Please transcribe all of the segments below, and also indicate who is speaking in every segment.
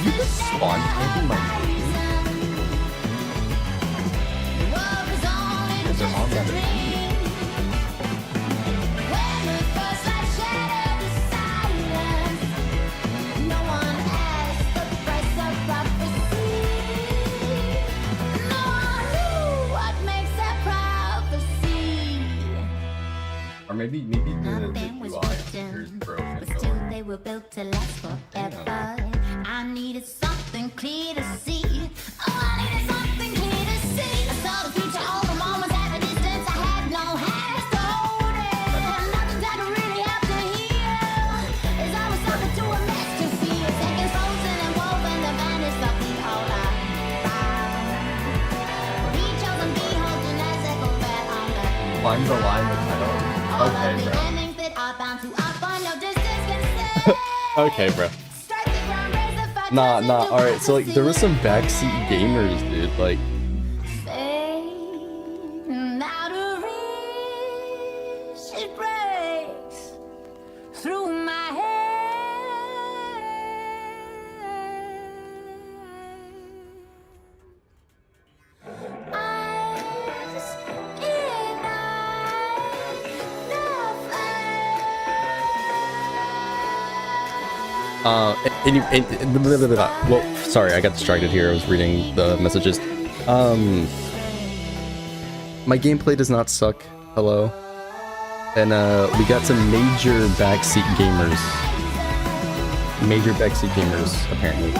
Speaker 1: you just spawn camping my baby? Because they're on that baby. Or maybe the UI is broken.
Speaker 2: They were built to last forever. I needed something clear to see. Oh, I needed something clear to see. I saw the future, all the moments at a distance. I had no hands to hold it. Nothing that I really have to hear. Is always something to a mess to see. A second frozen and woven, the madness of the whole life. Be chosen, be holding as echo that on the.
Speaker 1: Find the line with title. Okay, bro. Okay, bro. Nah, alright, so like, there was some backseat gamers, dude, like... well, sorry, I got distracted here. I was reading the messages. My gameplay does not suck. Hello. And, we got some major backseat gamers. Major backseat gamers, apparently.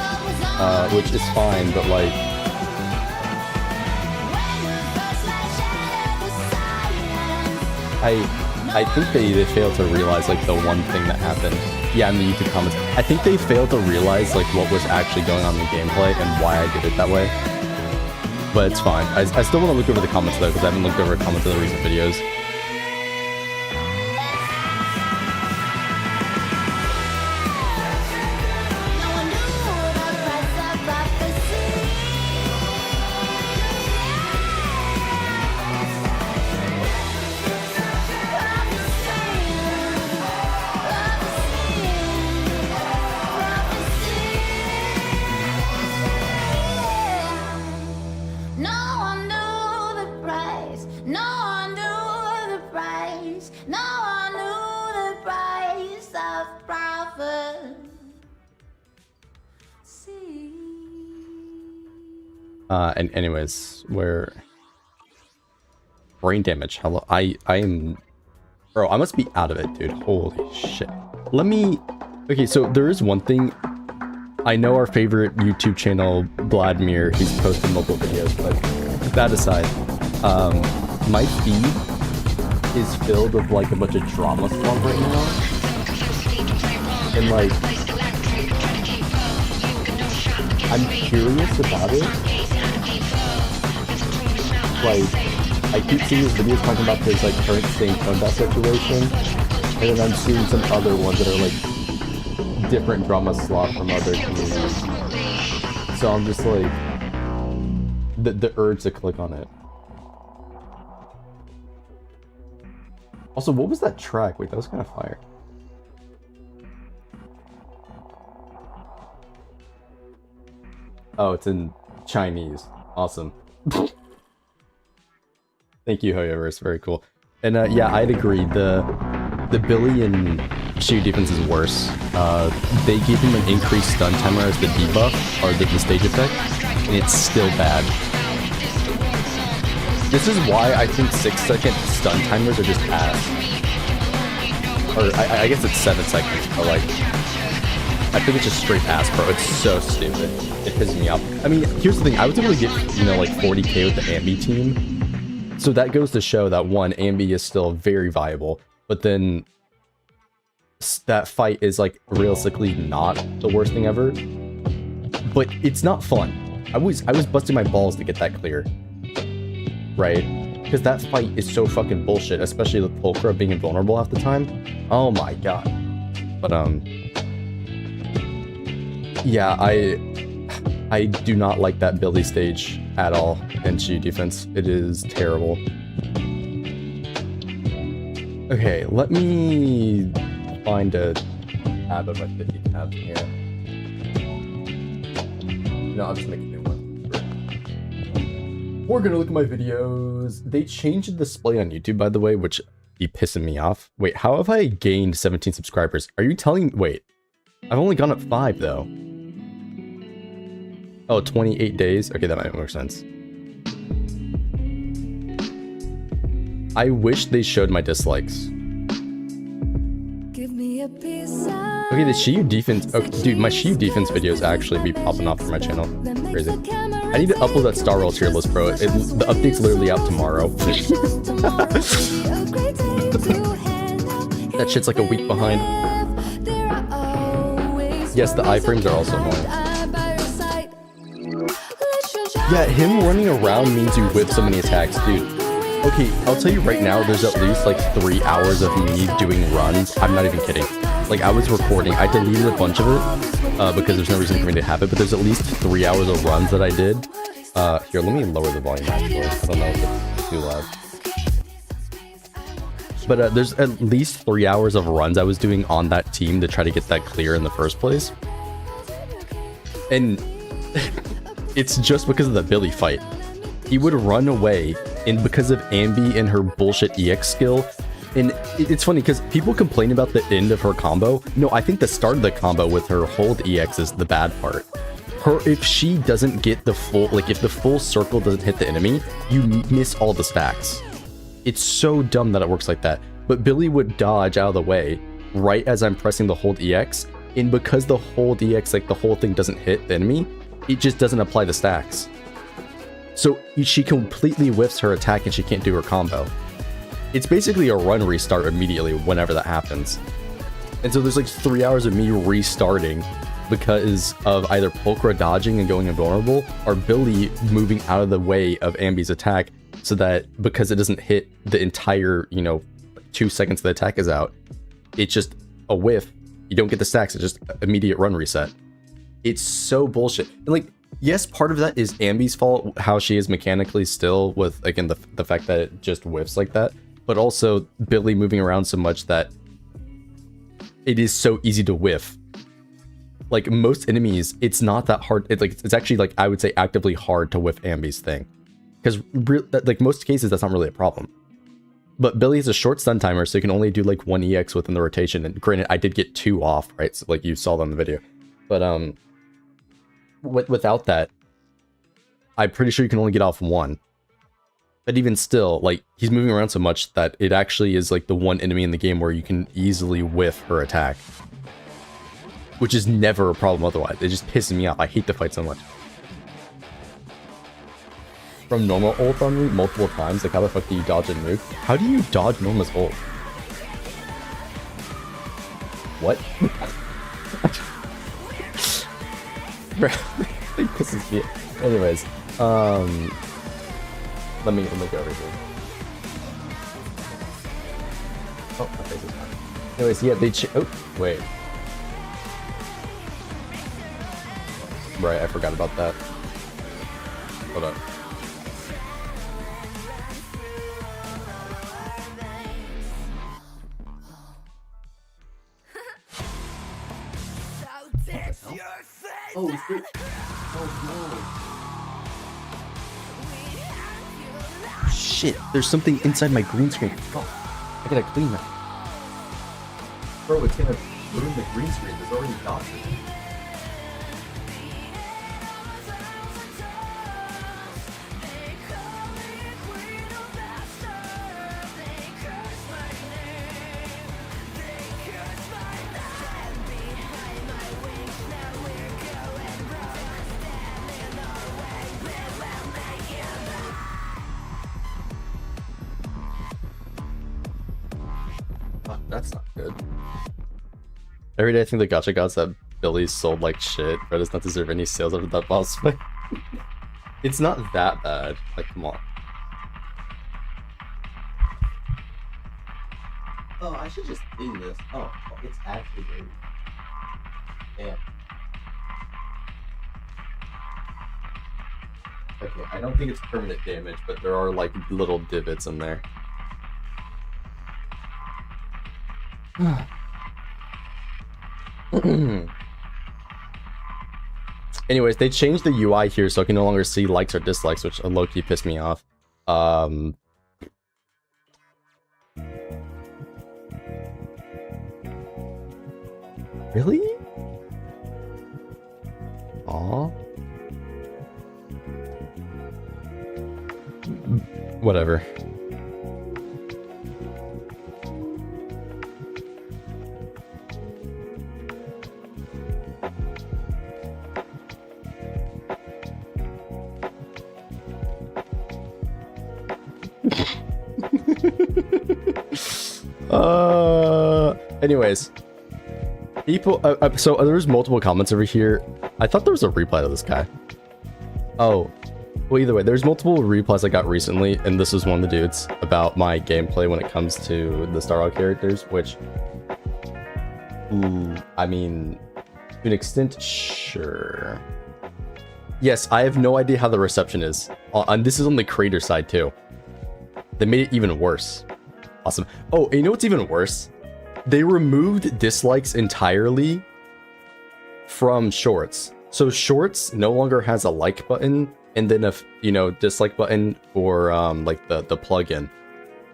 Speaker 1: Which is fine, but like... I think they failed to realize, like, the one thing that happened. Yeah, in the YouTube comments. I think they failed to realize, like, what was actually going on in the gameplay and why I did it that way. But it's fine. I still want to look over the comments, though, because I haven't looked over comments in the recent videos. And anyways, where brain damage. Hello, I am, bro. I must be out of it, dude. Holy shit. Let me. Okay, so there is one thing. I know our favorite YouTube channel, Vladimir, he's posted multiple videos, but that aside, my feed is filled with like a bunch of drama stuff right now, and like, I'm curious about it. Like, I keep seeing these videos talking about this like current state of that situation, and then I'm seeing some other ones that are like different drama slop from other communities. So I'm just like, the urge to click on it. Also, what was that track? Wait, that was kind of fire. Oh, it's in Chinese. Awesome. Thank you, Hoyoverse. Very cool. And yeah, I'd agree. The Billy and Shiyu defense is worse. They gave him an increased stun timer as the debuff, or the stage effect, and it's still bad. This is why I think 6-second stun timers are just ass. Or I guess it's 7 seconds, but like, I think it's just straight ass, bro. It's so stupid. It pisses me off. I mean, here's the thing. I was able to get, you know, like 40k with the Ambi team. So that goes to show that, one, Ambi is still very viable, but then that fight is like realistically not the worst thing ever. But it's not fun. I was busting my balls to get that clear. Right? Because that fight is so fucking bullshit, especially with Pulchra being invulnerable half the time. Oh my god. But yeah, I do not like that Billy stage at all in Shiyu defense. It is terrible. Okay, let me find a tab of my 50 tabs here. No, I'll just make a new one. We're gonna look at my videos. They changed the display on YouTube, by the way, which be pissing me off. Wait, how have I gained 17 subscribers? Are you telling... Wait. I've only gone up 5, though. Oh, 28 days? Okay, that might make more sense. I wish they showed my dislikes.
Speaker 3: Give me a piece
Speaker 1: Okay, the Shiyu Defense... Okay, dude, my Shiyu Defense videos actually be popping off for my channel. Crazy. I need to upload that Star Rail tier list, bro. The update's literally out tomorrow. That shit's like a week behind. Yes, the iframes are also annoying. Yeah, him running around means you whip so many attacks, dude. Okay, I'll tell you right now, there's at least like 3 hours of me doing runs. I'm not even kidding. Like, I was recording. I deleted a bunch of it because there's no reason for me to have it, but there's at least 3 hours of runs that I did. Here, let me lower the volume actually. I don't know if it's too loud. But there's at least 3 hours of runs I was doing on that team to try to get that clear in the first place. And it's just because of the Billy fight. He would run away, and because of Ambi and her bullshit EX skill, and it's funny because people complain about the end of her combo. No, I think the start of the combo with her hold EX is the bad part. If she doesn't get the full, like if the full circle doesn't hit the enemy, you miss all the stacks. It's so dumb that it works like that. But Billy would dodge out of the way right as I'm pressing the hold EX, and because the hold EX, like the whole thing doesn't hit the enemy, it just doesn't apply the stacks. So she completely whiffs her attack and she can't do her combo. It's basically a run restart immediately whenever that happens. And so there's like 3 hours of me restarting because of either Pulchra dodging and going invulnerable, or Billy moving out of the way of Ambi's attack, so that because it doesn't hit the entire, 2 seconds the attack is out, it's just a whiff. You don't get the stacks, it's just immediate run reset. It's so bullshit. And like, yes, part of that is Ambi's fault, how she is mechanically still with, again, the fact that it just whiffs like that, but also Billy moving around so much that it is so easy to whiff. Like, most enemies, it's not that hard. It's actually, like, I would say actively hard to whiff Ambi's thing. Because, like, most cases, that's not really a problem. But Billy has a short stun timer, so you can only do, like, 1 EX within the rotation. And granted, I did get 2 off, right? So, like, you saw that in the video. But, without that, I'm pretty sure you can only get off 1. But even still, like, he's moving around so much that it actually is, like, the one enemy in the game where you can easily whiff her attack. Which is never a problem otherwise. It just pisses me off. I hate the fight so much. From normal ult on me multiple times, like how the fuck do you dodge and move? How do you dodge Norma's ult? What? Bro, it pisses me off. Anyways, let me go over here. Oh, my face is fine. Anyways, yeah, they oh, wait. Right, I forgot about that. Hold up. Oh, shit. Oh, no. Shit, there's something inside my green screen. Oh, I gotta clean that. Bro, it's gonna ruin the green screen. There's already dots in it. That's not good. Every day I think the gacha gods that Billy sold like shit, but does not deserve any sales after that boss fight. It's not that bad. Like, come on. Oh, I should just clean this. Oh, it's actually great. Damn. Okay, I don't think it's permanent damage, but there are like little divots in there. Anyways, they changed the UI here so I can no longer see likes or dislikes, which low-key pissed me off. Really? Aw. Whatever. Anyways, people. So there's multiple comments over here. I thought there was a reply to this guy. Oh, well, either way, there's multiple replies I got recently, and this is one of the dudes about my gameplay when it comes to the Star Wars characters. Which, I mean, to an extent, sure. Yes, I have no idea how the reception is, and this is on the creator side too. They made it even worse. Awesome. Oh, and you know what's even worse? They removed dislikes entirely from shorts. So shorts no longer has a like button and then a, you know, dislike button for like the plugin.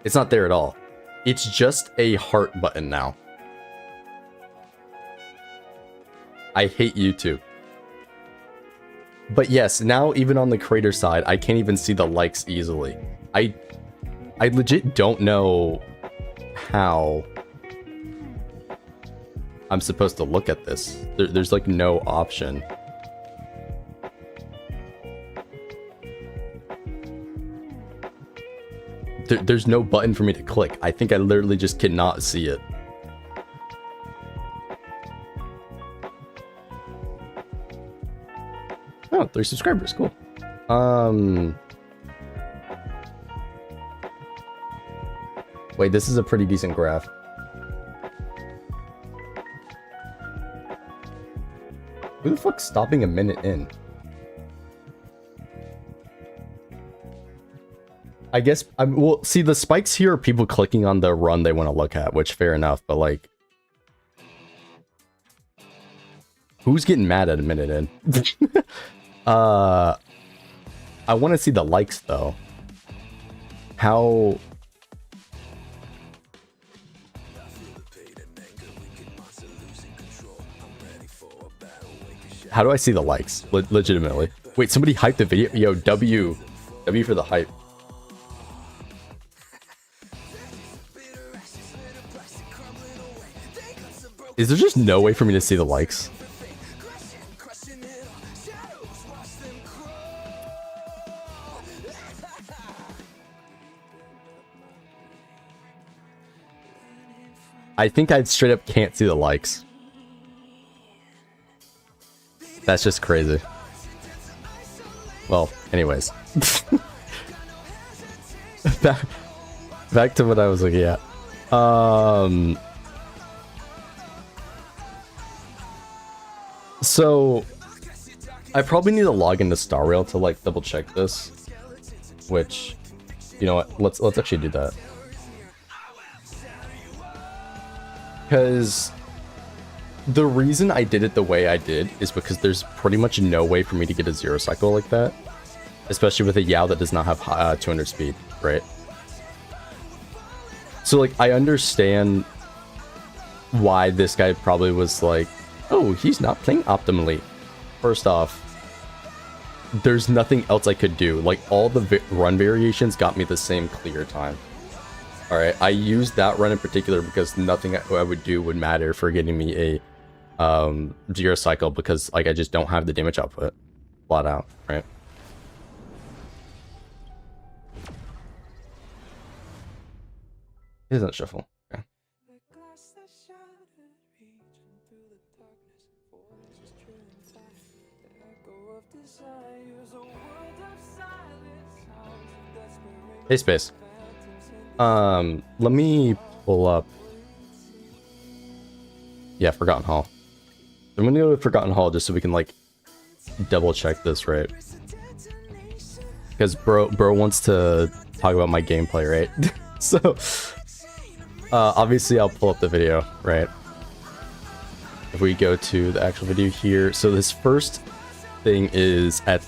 Speaker 1: It's not there at all. It's just a heart button now. I hate YouTube. But yes, now even on the creator side, I can't even see the likes easily. I legit don't know how I'm supposed to look at this. There's like no option. There's no button for me to click. I think I literally just cannot see it. Oh, 3 subscribers, cool. Wait, this is a pretty decent graph. Who the fuck's stopping a minute in? I guess well, see, the spikes here are people clicking on the run they want to look at, which fair enough, but like, who's getting mad at a minute in? I want to see the likes though. How do I see the likes? Legitimately. Wait, somebody hyped the video? Yo, W for the hype. Is there just no way for me to see the likes? I think I straight up can't see the likes. That's just crazy. Well, anyways. back to what I was looking at. So I probably need to log into Star Rail to like double check this. Which, you know what? Let's actually do that. Because the reason I did it the way I did is because there's pretty much no way for me to get a zero cycle like that. Especially with a Yao that does not have 200 speed, right? So like, I understand why this guy probably was like, oh, he's not playing optimally. First off, there's nothing else I could do. Like, all the run variations got me the same clear time. Alright, I used that run in particular because nothing I would do would matter for getting me a zero cycle, because like I just don't have the damage output flat out, right? It doesn't shuffle. Okay. Hey, Space. Let me pull up. Yeah, Forgotten Hall. I'm gonna go to Forgotten Hall just so we can like double check this, right? Because bro wants to talk about my gameplay, right? So obviously I'll pull up the video, right? If we go to the actual video here, so this first thing is at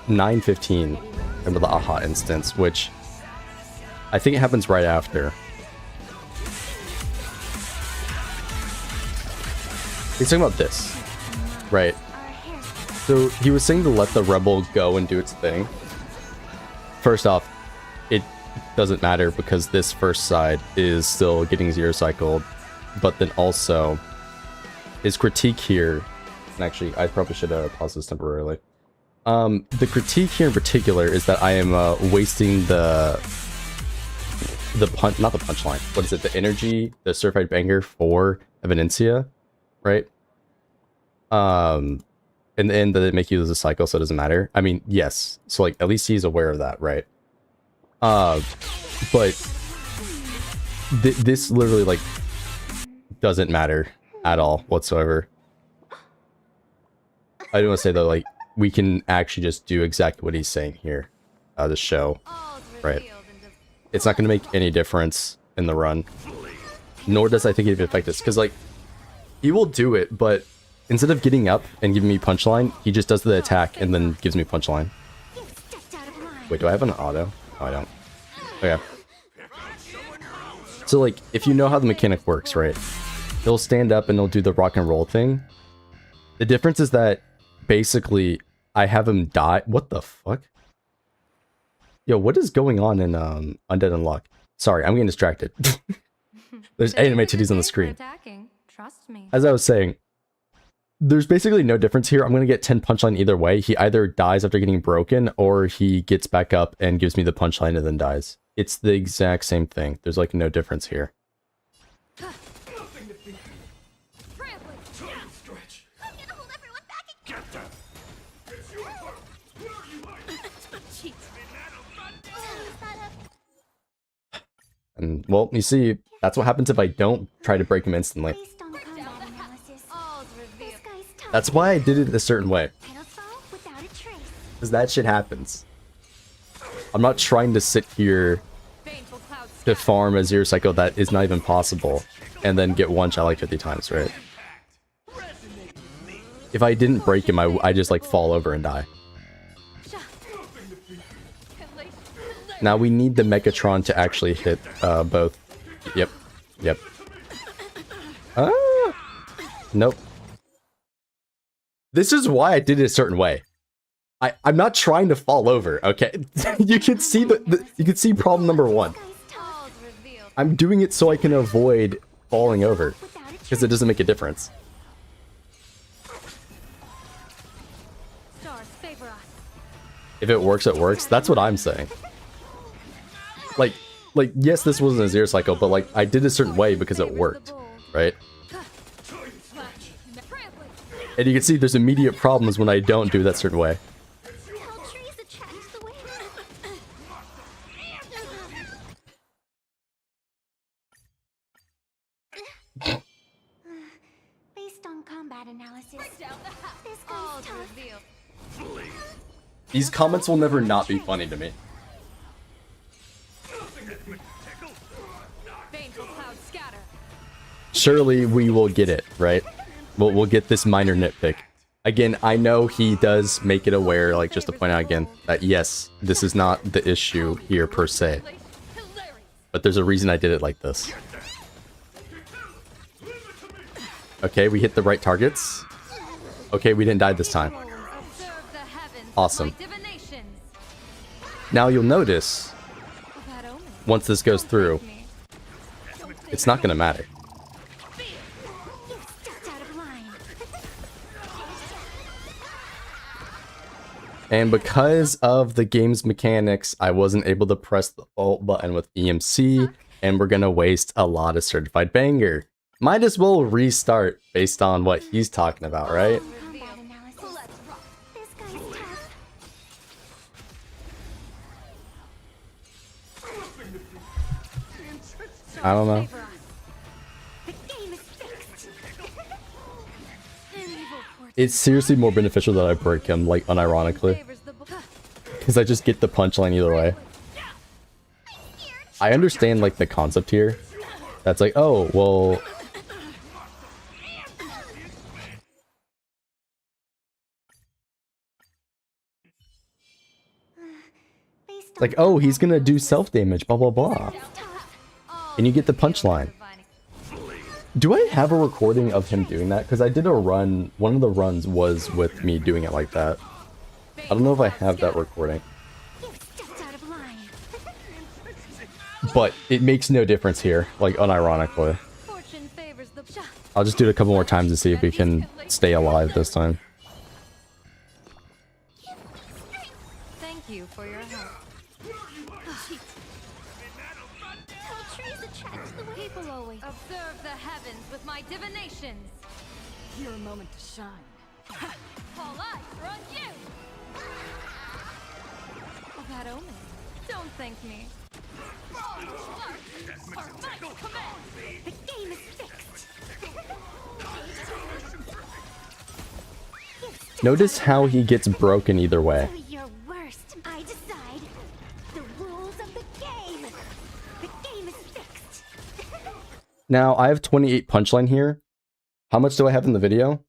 Speaker 1: 9:15. Remember the aha instance, which I think it happens right after. He's talking about this, right? So he was saying to let the rebel go and do its thing. First off, it doesn't matter because this first side is still getting zero cycled, but then also his critique here, and actually I probably should pause this temporarily. The critique here in particular is that I am wasting the not the punchline. What is it? The energy, the certified banger for Evidencia, right? In the end, that it make you lose a cycle, so it doesn't matter. I mean, yes. So like, at least he's aware of that, right? But this literally like doesn't matter at all whatsoever. I do want to say though, like, we can actually just do exactly what he's saying here. The show, right? It's not going to make any difference in the run. Nor does I think it even affect us. Because, like, he will do it, but instead of getting up and giving me punchline, he just does the attack and then gives me punchline. Wait, do I have an auto? Oh, I don't. Okay. So, like, if you know how the mechanic works, right? He'll stand up and he'll do the rock and roll thing. The difference is that, basically, I have him die. What the fuck? Yo, what is going on in Undead Unlock? Sorry, I'm getting distracted. There's anime titties on the screen. As I was saying, there's basically no difference here. I'm going to get 10 punchline either way. He either dies after getting broken, or he gets back up and gives me the punchline and then dies. It's the exact same thing. There's like no difference here. And, well, you see, that's what happens if I don't try to break him instantly. That's why I did it a certain way. Because that shit happens. I'm not trying to sit here to farm a zero cycle that is not even possible, and then get one shot like 50 times, right? If I didn't break him, I just, like, fall over and die. Now we need the Megatron to actually hit both. Yep. Yep. Nope. This is why I did it a certain way. I'm not trying to fall over, okay? You can see you can see problem number one. I'm doing it so I can avoid falling over, because it doesn't make a difference. If it works, it works. That's what I'm saying. Like, yes, this wasn't a zero cycle, but, like, I did a certain way because it worked, right? And you can see there's immediate problems when I don't do that certain way.
Speaker 2: Based on combat analysis, this guy's tough.
Speaker 1: These comments will never not be funny to me. Surely we will get it, right? We'll get this minor nitpick. Again, I know he does make it aware, like, just to point out again, that yes, this is not the issue here per se. But there's a reason I did it like this. Okay, we hit the right targets. Okay, we didn't die this time. Awesome. Now you'll notice, once this goes through, it's not going to matter. And because of the game's mechanics, I wasn't able to press the alt button with EMC, and we're gonna waste a lot of certified banger. Might as well restart based on what he's talking about, right? I don't know. It's seriously more beneficial that I break him, like, unironically. Because I just get the punchline either way. I understand, like, the concept here. That's like, oh, well... Like, oh, he's gonna do self-damage, blah, blah, blah. And you get the punchline. Do I have a recording of him doing that? Because I did a run, one of the runs was with me doing it like that. I don't know if I have that recording. But it makes no difference here, like unironically. I'll just do it a couple more times to see if we can stay alive this time.
Speaker 3: Thank you for your help. People always observe the heavens with my divinations. Your moment to shine. All eyes are on you. Oh, that omen. Don't thank me.
Speaker 2: The game is fixed.
Speaker 1: Notice how he gets broken either way.
Speaker 2: Do your worst. I decide the rules of the game. The game is fixed.
Speaker 1: Now, I have 28 punchline here. How much do I have in the video?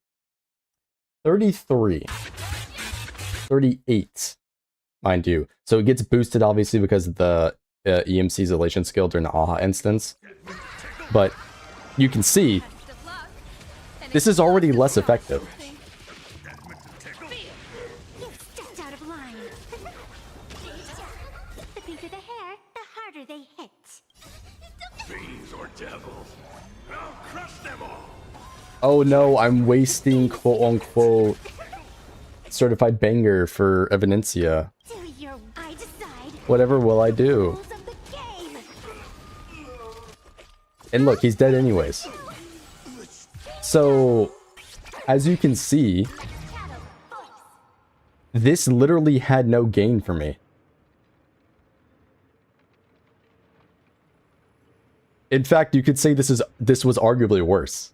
Speaker 1: 33. 38, mind you. So it gets boosted, obviously, because of the EMC's elation skill during the AHA instance. But you can see, this is already less effective.
Speaker 2: You've stepped out of line. The bigger the hair, the harder they hit.
Speaker 4: Fiends or devils, I'll crush them all.
Speaker 1: Oh no, I'm wasting quote-unquote certified banger for Evidencia.
Speaker 2: Do your I decide
Speaker 1: Whatever will I
Speaker 2: the
Speaker 1: do?
Speaker 2: rules of the game.
Speaker 1: And look, he's dead anyways. So, as you can see, this literally had no gain for me. In fact, you could say this was arguably worse.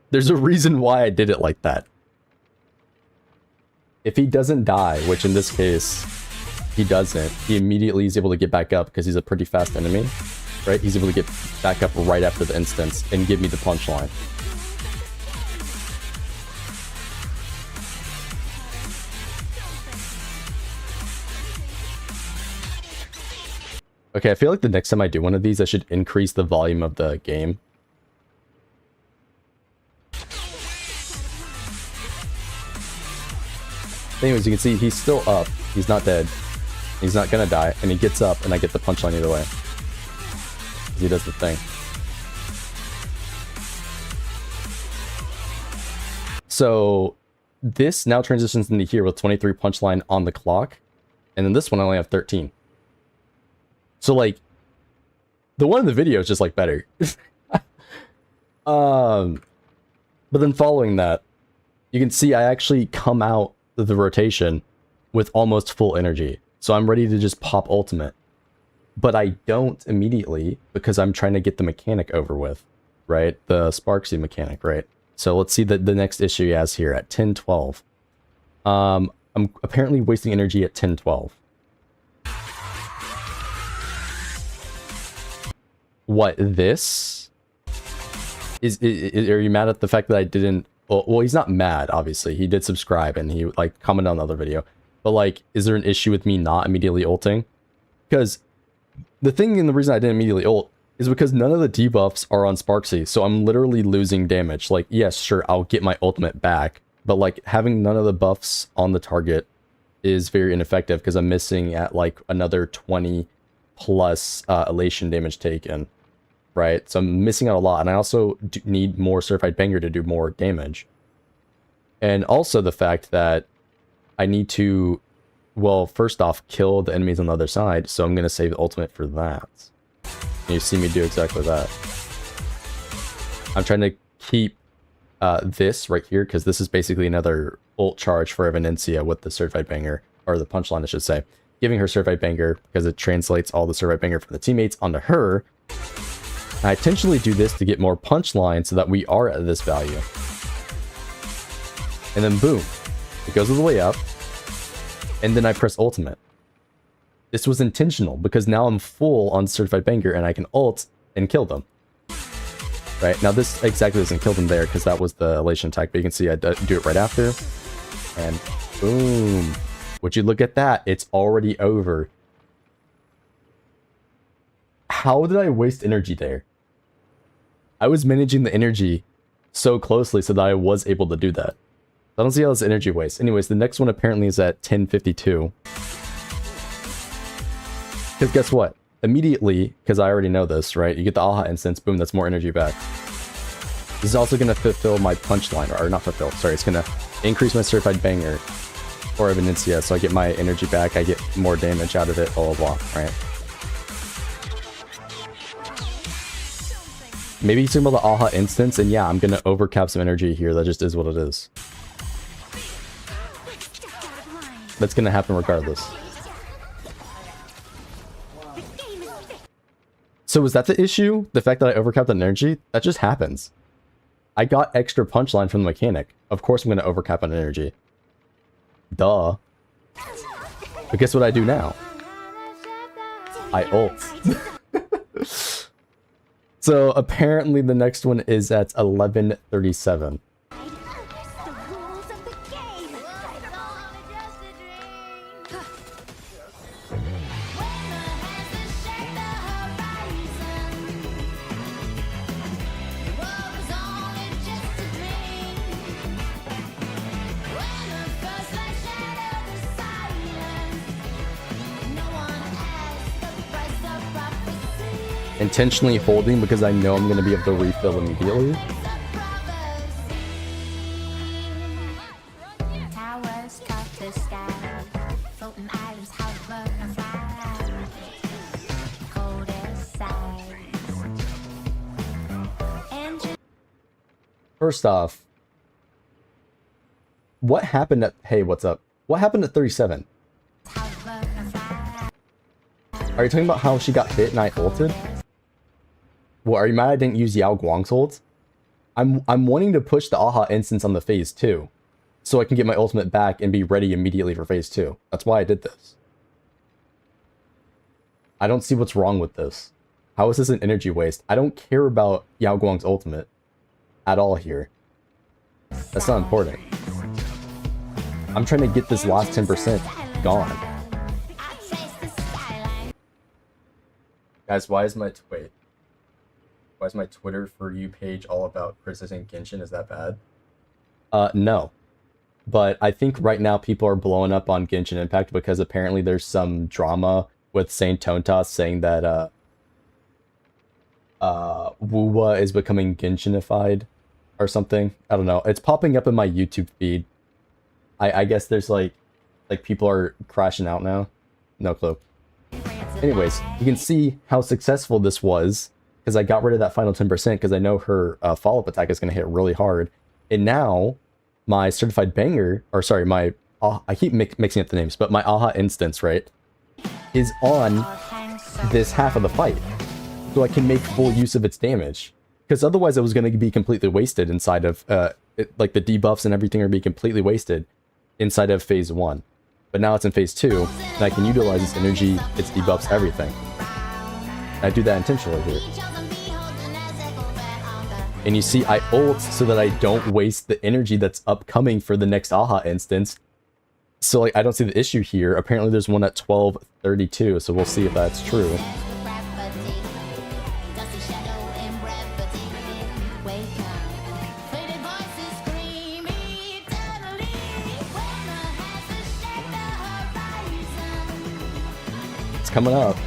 Speaker 1: There's a reason why I did it like that. If he doesn't die, which in this case, he doesn't, he immediately is able to get back up because he's a pretty fast enemy, right? He's able to get back up right after the instance and give me the punchline. Okay, I feel like the next time I do one of these, I should increase the volume of the game. Anyways, you can see he's still up. He's not dead. He's not gonna die. And he gets up, and I get the punchline either way. He does the thing. So, this now transitions into here with 23 punchline on the clock. And then this one I only have 13. So, like, the one in the video is just, like, better. But then following that, you can see I actually come out of the rotation with almost full energy. So I'm ready to just pop ultimate. But I don't immediately because I'm trying to get the mechanic over with, right? The Sparksy mechanic, right? So let's see the next issue he has here at 10:12. I'm apparently wasting energy at 10:12. What, this? Are you mad at the fact that I didn't... Well, he's not mad, obviously. He did subscribe and he, like, commented on the other video. But, like, is there an issue with me not immediately ulting? Because the thing and the reason I didn't immediately ult is because none of the debuffs are on Sparksy. So I'm literally losing damage. Like, yes, sure, I'll get my ultimate back. But, like, having none of the buffs on the target is very ineffective because I'm missing at, like, another 20 plus elation damage taken. Right? So I'm missing out a lot. And I also need more Certified Banger to do more damage. And also the fact that I need to, well, first off, kill the enemies on the other side. So I'm going to save the ultimate for that. And you see me do exactly that. I'm trying to keep this right here, because this is basically another ult charge for Evidencia with the Certified Banger, or the punchline, I should say. Giving her Certified Banger, because it translates all the Certified Banger from the teammates onto her. I intentionally do this to get more punchline so that we are at this value. And then boom, it goes all the way up. And then I press ultimate. This was intentional because now I'm full on Certified Banger and I can ult and kill them. Right, now this exactly doesn't kill them there because that was the elation attack, but you can see I do it right after. And boom. Would you look at that? It's already over. How did I waste energy there? I was managing the energy so closely so that I was able to do that. I don't see how this energy waste. Anyways, the next one apparently is at 10:52. Because guess what? Immediately, because I already know this, right? You get the aha instance, boom, that's more energy back. This is also going to fulfill my punchline, or not fulfill, sorry, it's going to increase my certified banger or evidencia, so I get my energy back, I get more damage out of it, blah, blah, blah, right? Maybe he's talking about the aha instance, and yeah, I'm going to overcap some energy here, that just is what it is. That's going to happen regardless. So was that the issue? The fact that I overcapped the energy? That just happens. I got extra punchline from the mechanic. Of course I'm going to overcap on energy. Duh. But guess what I do now? I ult. So apparently the next one is at 11:37. Intentionally holding because I know I'm going to be able to refill immediately.
Speaker 2: Towers cut the sky, floating islands hover and fly. Coldest side.
Speaker 1: First off, what happened at... Hey, what's up? What happened at 37? Are you talking about how she got hit and I ulted? Well, are you mad I didn't use Yao Guang's ult? I'm wanting to push the aha instance on the phase 2, so I can get my ultimate back and be ready immediately for phase 2. That's why I did this. I don't see what's wrong with this. How is this an energy waste? I don't care about Yao Guang's ultimate at all here. That's not important. I'm trying to get this last 10% gone. Guys, why is my Twitter For You page all about criticizing Genshin? Is that bad? No. But I think right now people are blowing up on Genshin Impact because apparently there's some drama with Saint Tontas saying that Wuwa is becoming Genshinified or something. I don't know. It's popping up in my YouTube feed. I guess there's like people are crashing out now. No clue. Anyways, you can see how successful this was because I got rid of that final 10% because I know her follow-up attack is going to hit really hard. And now my certified banger, or sorry, my, I keep mixing up the names, but my aha instance, right, is on this half of the fight. So I can make full use of its damage. Because otherwise it was going to be completely wasted inside of, like the debuffs and everything are being completely wasted inside of phase 1. But now it's in phase 2, and I can utilize its energy, its debuffs, everything. I do that intentionally here. And you see, I ult so that I don't waste the energy that's upcoming for the next aha instance. So like, I don't see the issue here. Apparently there's one at 12:32, so we'll see if that's true. It's coming up.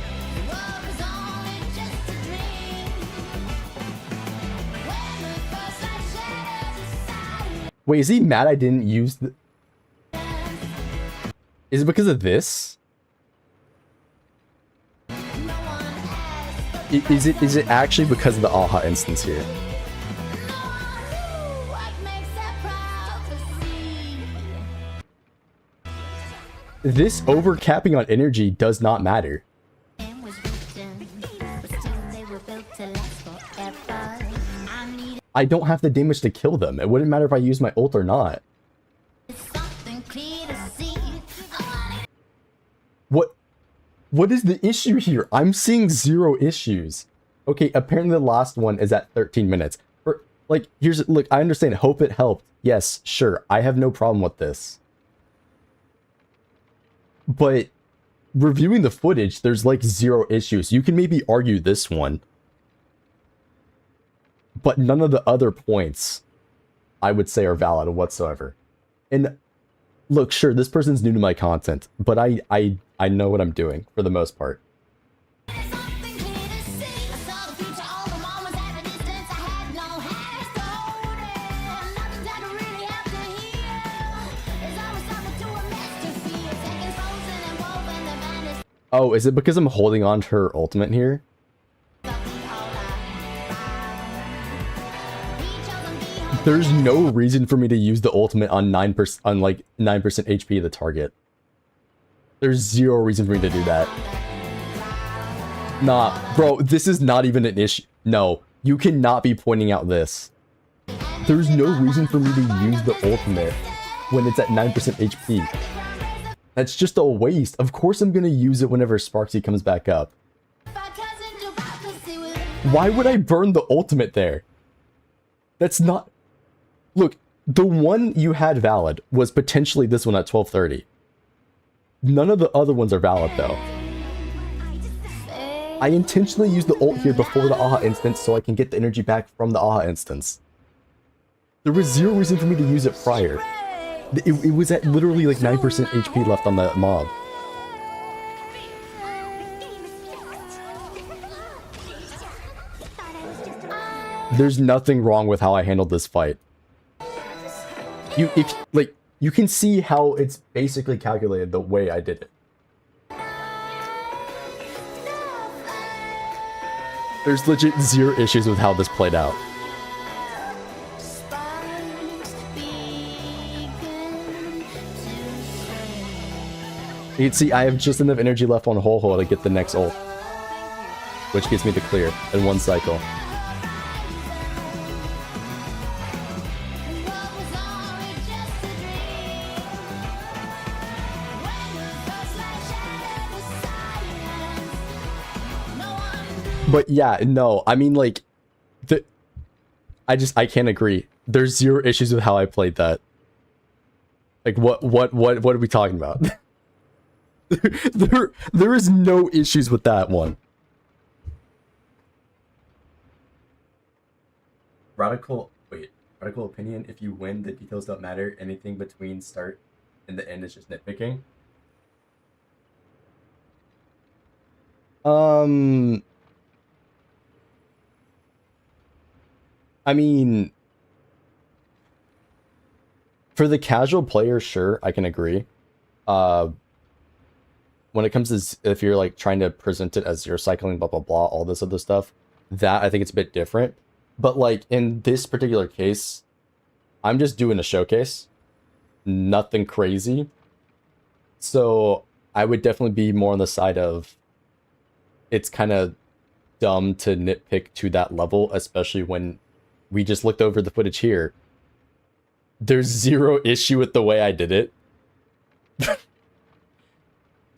Speaker 1: Wait, is he mad I didn't use the... Is it because of this? Is it actually because of the aha instance here? This overcapping on energy does not matter. I don't have the damage to kill them. It wouldn't matter if I use my ult or not. What is the issue here? I'm seeing 0 issues. Okay, apparently the last one is at 13 minutes. Or, like, look, I understand. Hope it helped. Yes, sure. I have no problem with this. But reviewing the footage, there's like zero issues. You can maybe argue this one, but none of the other points I would say are valid whatsoever. And look, sure, this person's new to my content, but I know what I'm doing for the most part. Oh, is it because I'm holding on to her ultimate here? There's no reason for me to use the ultimate on 9% on like 9% HP of the target. There's zero reason for me to do that. Nah, bro, this is not even an issue. No, you cannot be pointing out this. There's no reason for me to use the ultimate when it's at 9% HP. That's just a waste. Of course I'm gonna use it whenever Sparksy comes back up. Why would I burn the ultimate there? That's not... Look, the one you had valid was potentially this one at 1230. None of the other ones are valid though. I intentionally used the ult here before the AHA instance so I can get the energy back from the AHA instance. There was zero reason for me to use it prior. It was at literally like 9% HP left on that mob. There's nothing wrong with how I handled this fight. You can see how it's basically calculated the way I did it. There's legit zero issues with how this played out. You can see I have just enough energy left on Ho-Ho to get the next ult, which gets me to clear in one cycle. But yeah, no, I mean like, I can't agree. There's zero issues with how I played that. Like what are we talking about? there is no issues with that one. Radical opinion, if you win, the details don't matter. Anything between start and the end is just nitpicking. I mean, for the casual player, sure, I can agree. When it comes to if you're like trying to present it as zero cycling, blah blah blah, all this other stuff, that I think it's a bit different. But like in this particular case, I'm just doing a showcase, nothing crazy. So I would definitely be more on the side of it's kind of dumb to nitpick to that level, especially when we just looked over the footage here. There's zero issue with the way I did it.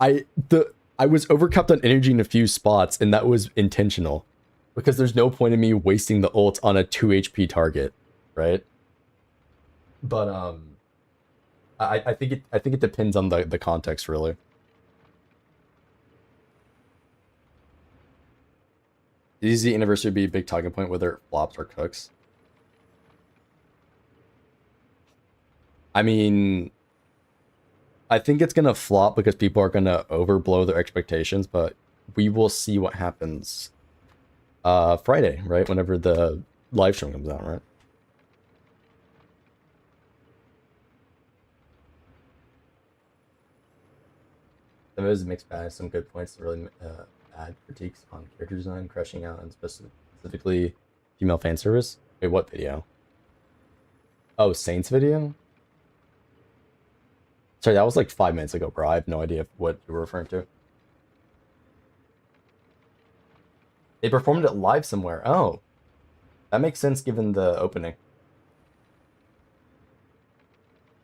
Speaker 1: I was overcapped on energy in a few spots, and that was intentional. Because there's no point in me wasting the ult on a 2 HP target, right? But I think it depends on the context, really. Is the anniversary be a big talking point whether it flops or cooks? I mean, I think it's gonna flop because people are gonna overblow their expectations, but we will see what happens Friday, right? Whenever the live stream comes out, right? Some of it is a mixed bag, some good points, really bad critiques on character design, crushing out, and specifically female fan service. Wait, what video? Oh, Saints video? Sorry, that was like 5 minutes ago, bro. I have no idea what you were referring to. They performed it live somewhere. Oh, that makes sense given the opening.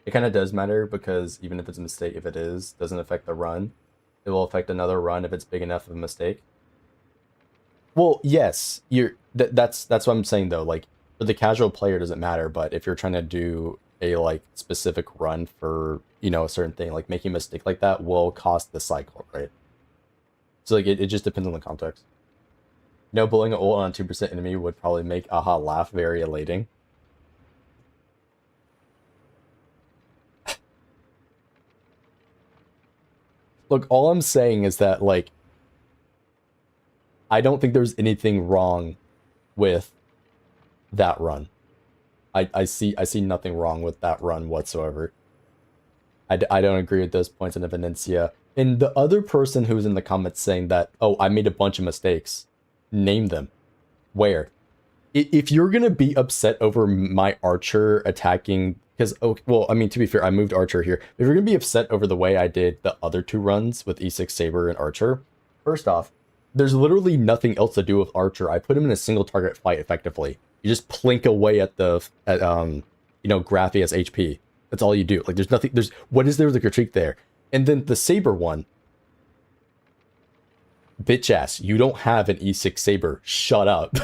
Speaker 1: It kind of does matter because even if it's a mistake, if it is, doesn't affect the run. It will affect another run if it's big enough of a mistake. Well, yes, that's what I'm saying though. Like for the casual player, it doesn't matter. But if you're trying to do a like specific run for, you know, a certain thing, like making a mistake like that will cost the cycle, right? So like it just depends on the context. No, blowing an ult on a 2% enemy would probably make Aha laugh, very elating. Look, all I'm saying is that, like, I don't think there's anything wrong with that run. I see nothing wrong with that run whatsoever. I don't agree with those points in Evidencia. And the other person who's in the comments saying that, oh, I made a bunch of mistakes, name them. Where? If you're going to be upset over my Archer attacking, because, oh, well, I mean, to be fair, I moved Archer here. If you're going to be upset over the way I did the other two runs with E6 Saber and Archer, first off, there's literally nothing else to do with Archer. I put him in a single target fight effectively. You just plink away at the, you know, Graphia's HP. That's all you do. Like, there's nothing, what is there to critique there? And then the Saber one, bitch ass, you don't have an E6 Saber. Shut up.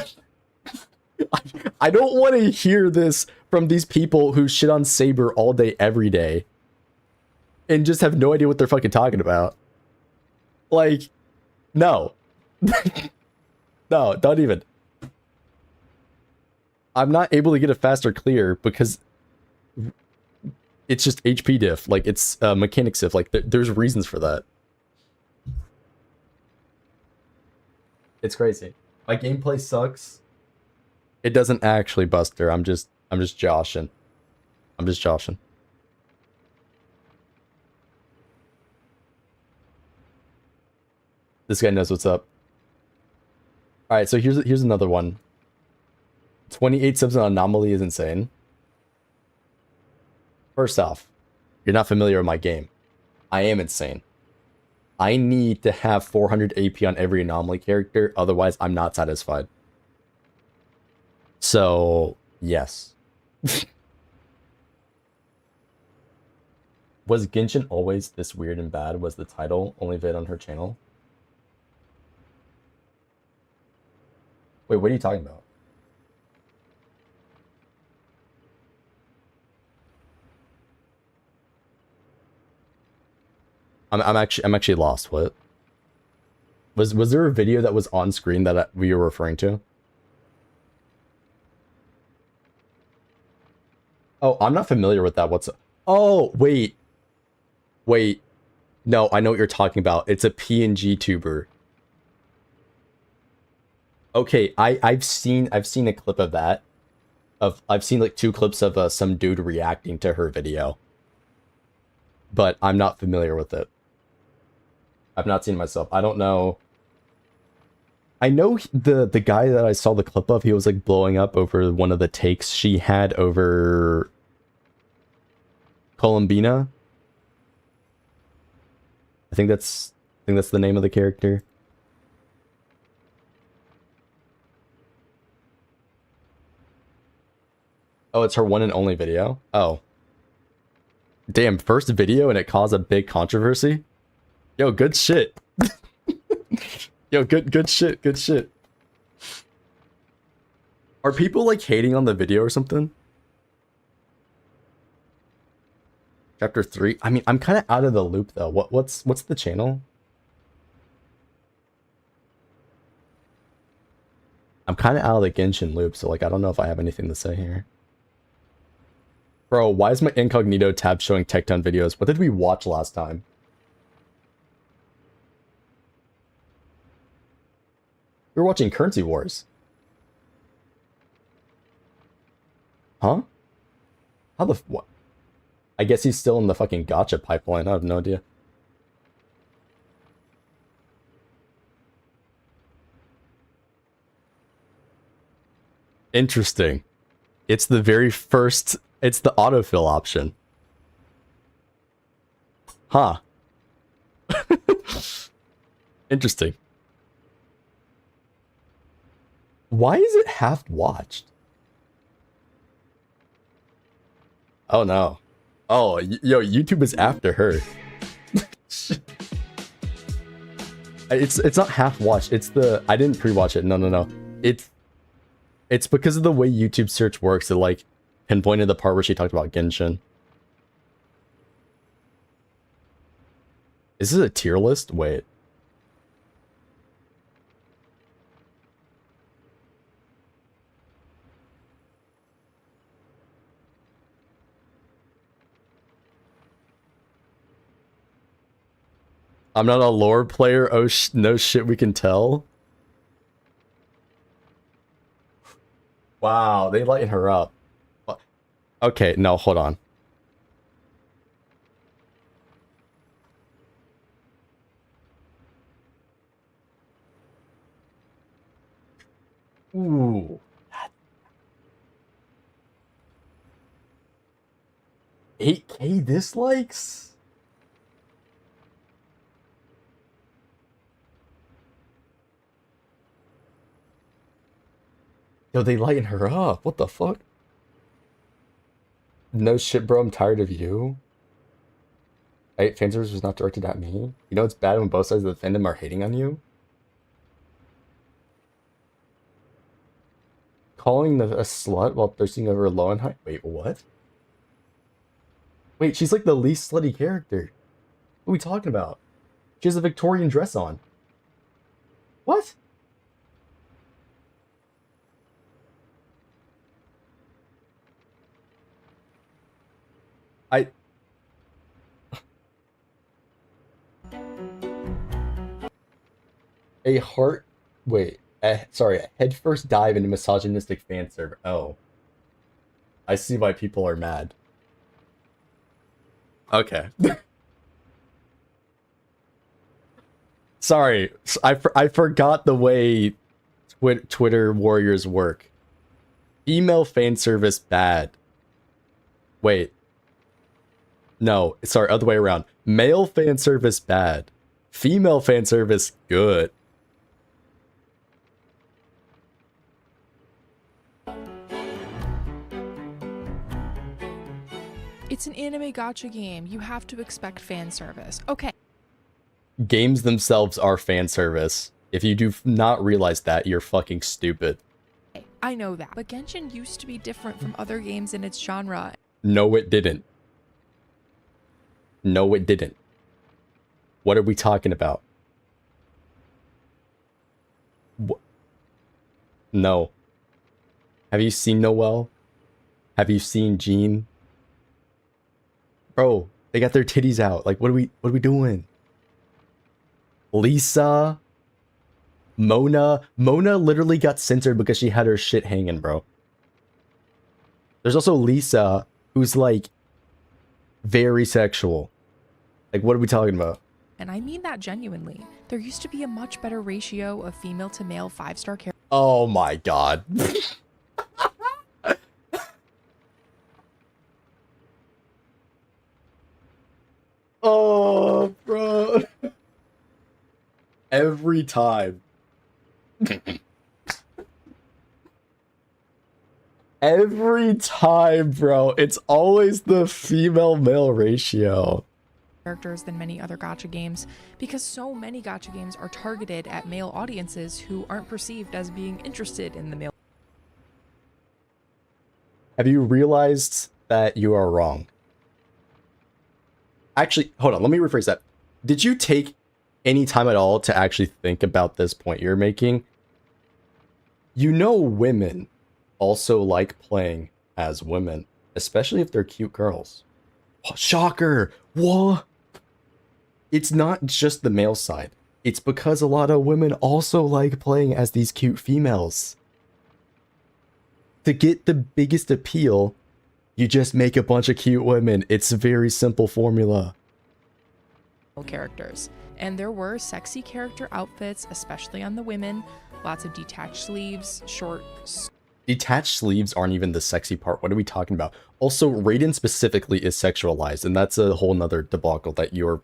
Speaker 1: I don't want to hear this from these people who shit on Saber all day, every day, and just have no idea what they're fucking talking about. Like, no. No, don't even. I'm not able to get a faster clear because it's just HP diff. Like, it's mechanics diff. Like, there's reasons for that. It's crazy. My gameplay sucks. It doesn't actually, Buster. I'm just joshing. I'm just joshing. This guy knows what's up. All right, so here's another one. 28 subs on Anomaly is insane. First off, you're not familiar with my game. I am insane. I need to have 400 AP on every Anomaly character, otherwise I'm not satisfied. So, yes. Was Genshin always this weird and bad? Was the title only vid on her channel? Wait, what are you talking about? I'm actually lost. What? Was there a video that was on screen that we were referring to? Oh, I'm not familiar with that. What's... Oh, wait. Wait. No, I know what you're talking about. It's a PNG tuber. Okay, I've seen a clip of that. I've seen like 2 clips of some dude reacting to her video. But I'm not familiar with it. I've not seen it myself. I don't know. I know the guy that I saw the clip of, he was like blowing up over one of the takes she had over Columbina. I think that's the name of the character. Oh, it's her one and only video? Oh. Damn, first video and it caused a big controversy? Yo, good shit. Yo, good shit, good shit. Are people like hating on the video or something? Chapter 3? I mean, I'm kind of out of the loop though. What's the channel? I'm kind of out of the Genshin loop, so like I don't know if I have anything to say here. Bro, why is my incognito tab showing Tecton videos? What did we watch last time? We were watching Currency Wars. Huh? How the... what? I guess he's still in the fucking gacha pipeline. I have no idea. Interesting. It's the very first... It's the autofill option. Huh. Interesting. Why is it half watched? Oh no. Oh, yo, YouTube is after her. It's not half watched. It's the... I didn't pre-watch it. No. It's because of the way YouTube search works. It like... pinpointed the part where she talked about Genshin. Is this a tier list? Wait. I'm not a lore player. Oh, no shit, we can tell. Wow, they lighten her up. Okay, no, hold on. Ooh. 8K dislikes? Yo, they lighten her up. What the fuck? No shit, bro. I'm tired of you. Fanservice was not directed at me. You know it's bad when both sides of the fandom are hating on you? Calling a slut while thirsting over a low and high? Wait, what? Wait, she's like the least slutty character. What are we talking about? She has a Victorian dress on. What? A heart... Wait. Sorry, a headfirst dive into misogynistic fan server. Oh. I see why people are mad. Okay. Sorry, I forgot the way Twitter warriors work. Female fan service bad. Wait. No, sorry, other way around. Male fan service bad. Female fan service good.
Speaker 5: It's an anime gacha game. You have to expect fan service. Okay.
Speaker 1: Games themselves are fan service. If you do not realize that, you're fucking stupid.
Speaker 5: I know that. But Genshin used to be different from other games in its genre.
Speaker 1: No, it didn't. No, it didn't. What are we talking about? No. Have you seen Noelle? Have you seen Jean? Bro, they got their titties out. Like, what are we doing? Lisa, Mona literally got censored because she had her shit hanging, bro. There's also Lisa, who's like very sexual. Like, what are we talking about?
Speaker 5: And I mean that genuinely. There used to be a much better ratio of female to male 5-star characters.
Speaker 1: Oh my god. Oh, bro. Every time. Every time, bro. It's always the female-male ratio.
Speaker 5: Than many other gacha games because so many gacha games are targeted at male audiences who aren't perceived as being interested in the male.
Speaker 1: Have you realized that you are wrong? Actually, hold on, let me rephrase that. Did you take any time at all to actually think about this point you're making? You know women also like playing as women, especially if they're cute girls. Oh, shocker! What? It's not just the male side. It's because a lot of women also like playing as these cute females. To get the biggest appeal, you just make a bunch of cute women. It's a very simple formula.
Speaker 5: Characters. And there were sexy character outfits, especially on the women. Lots of detached sleeves, short...
Speaker 1: Detached sleeves aren't even the sexy part. What are we talking about? Also, Raiden specifically is sexualized, and that's a whole nother debacle that you're,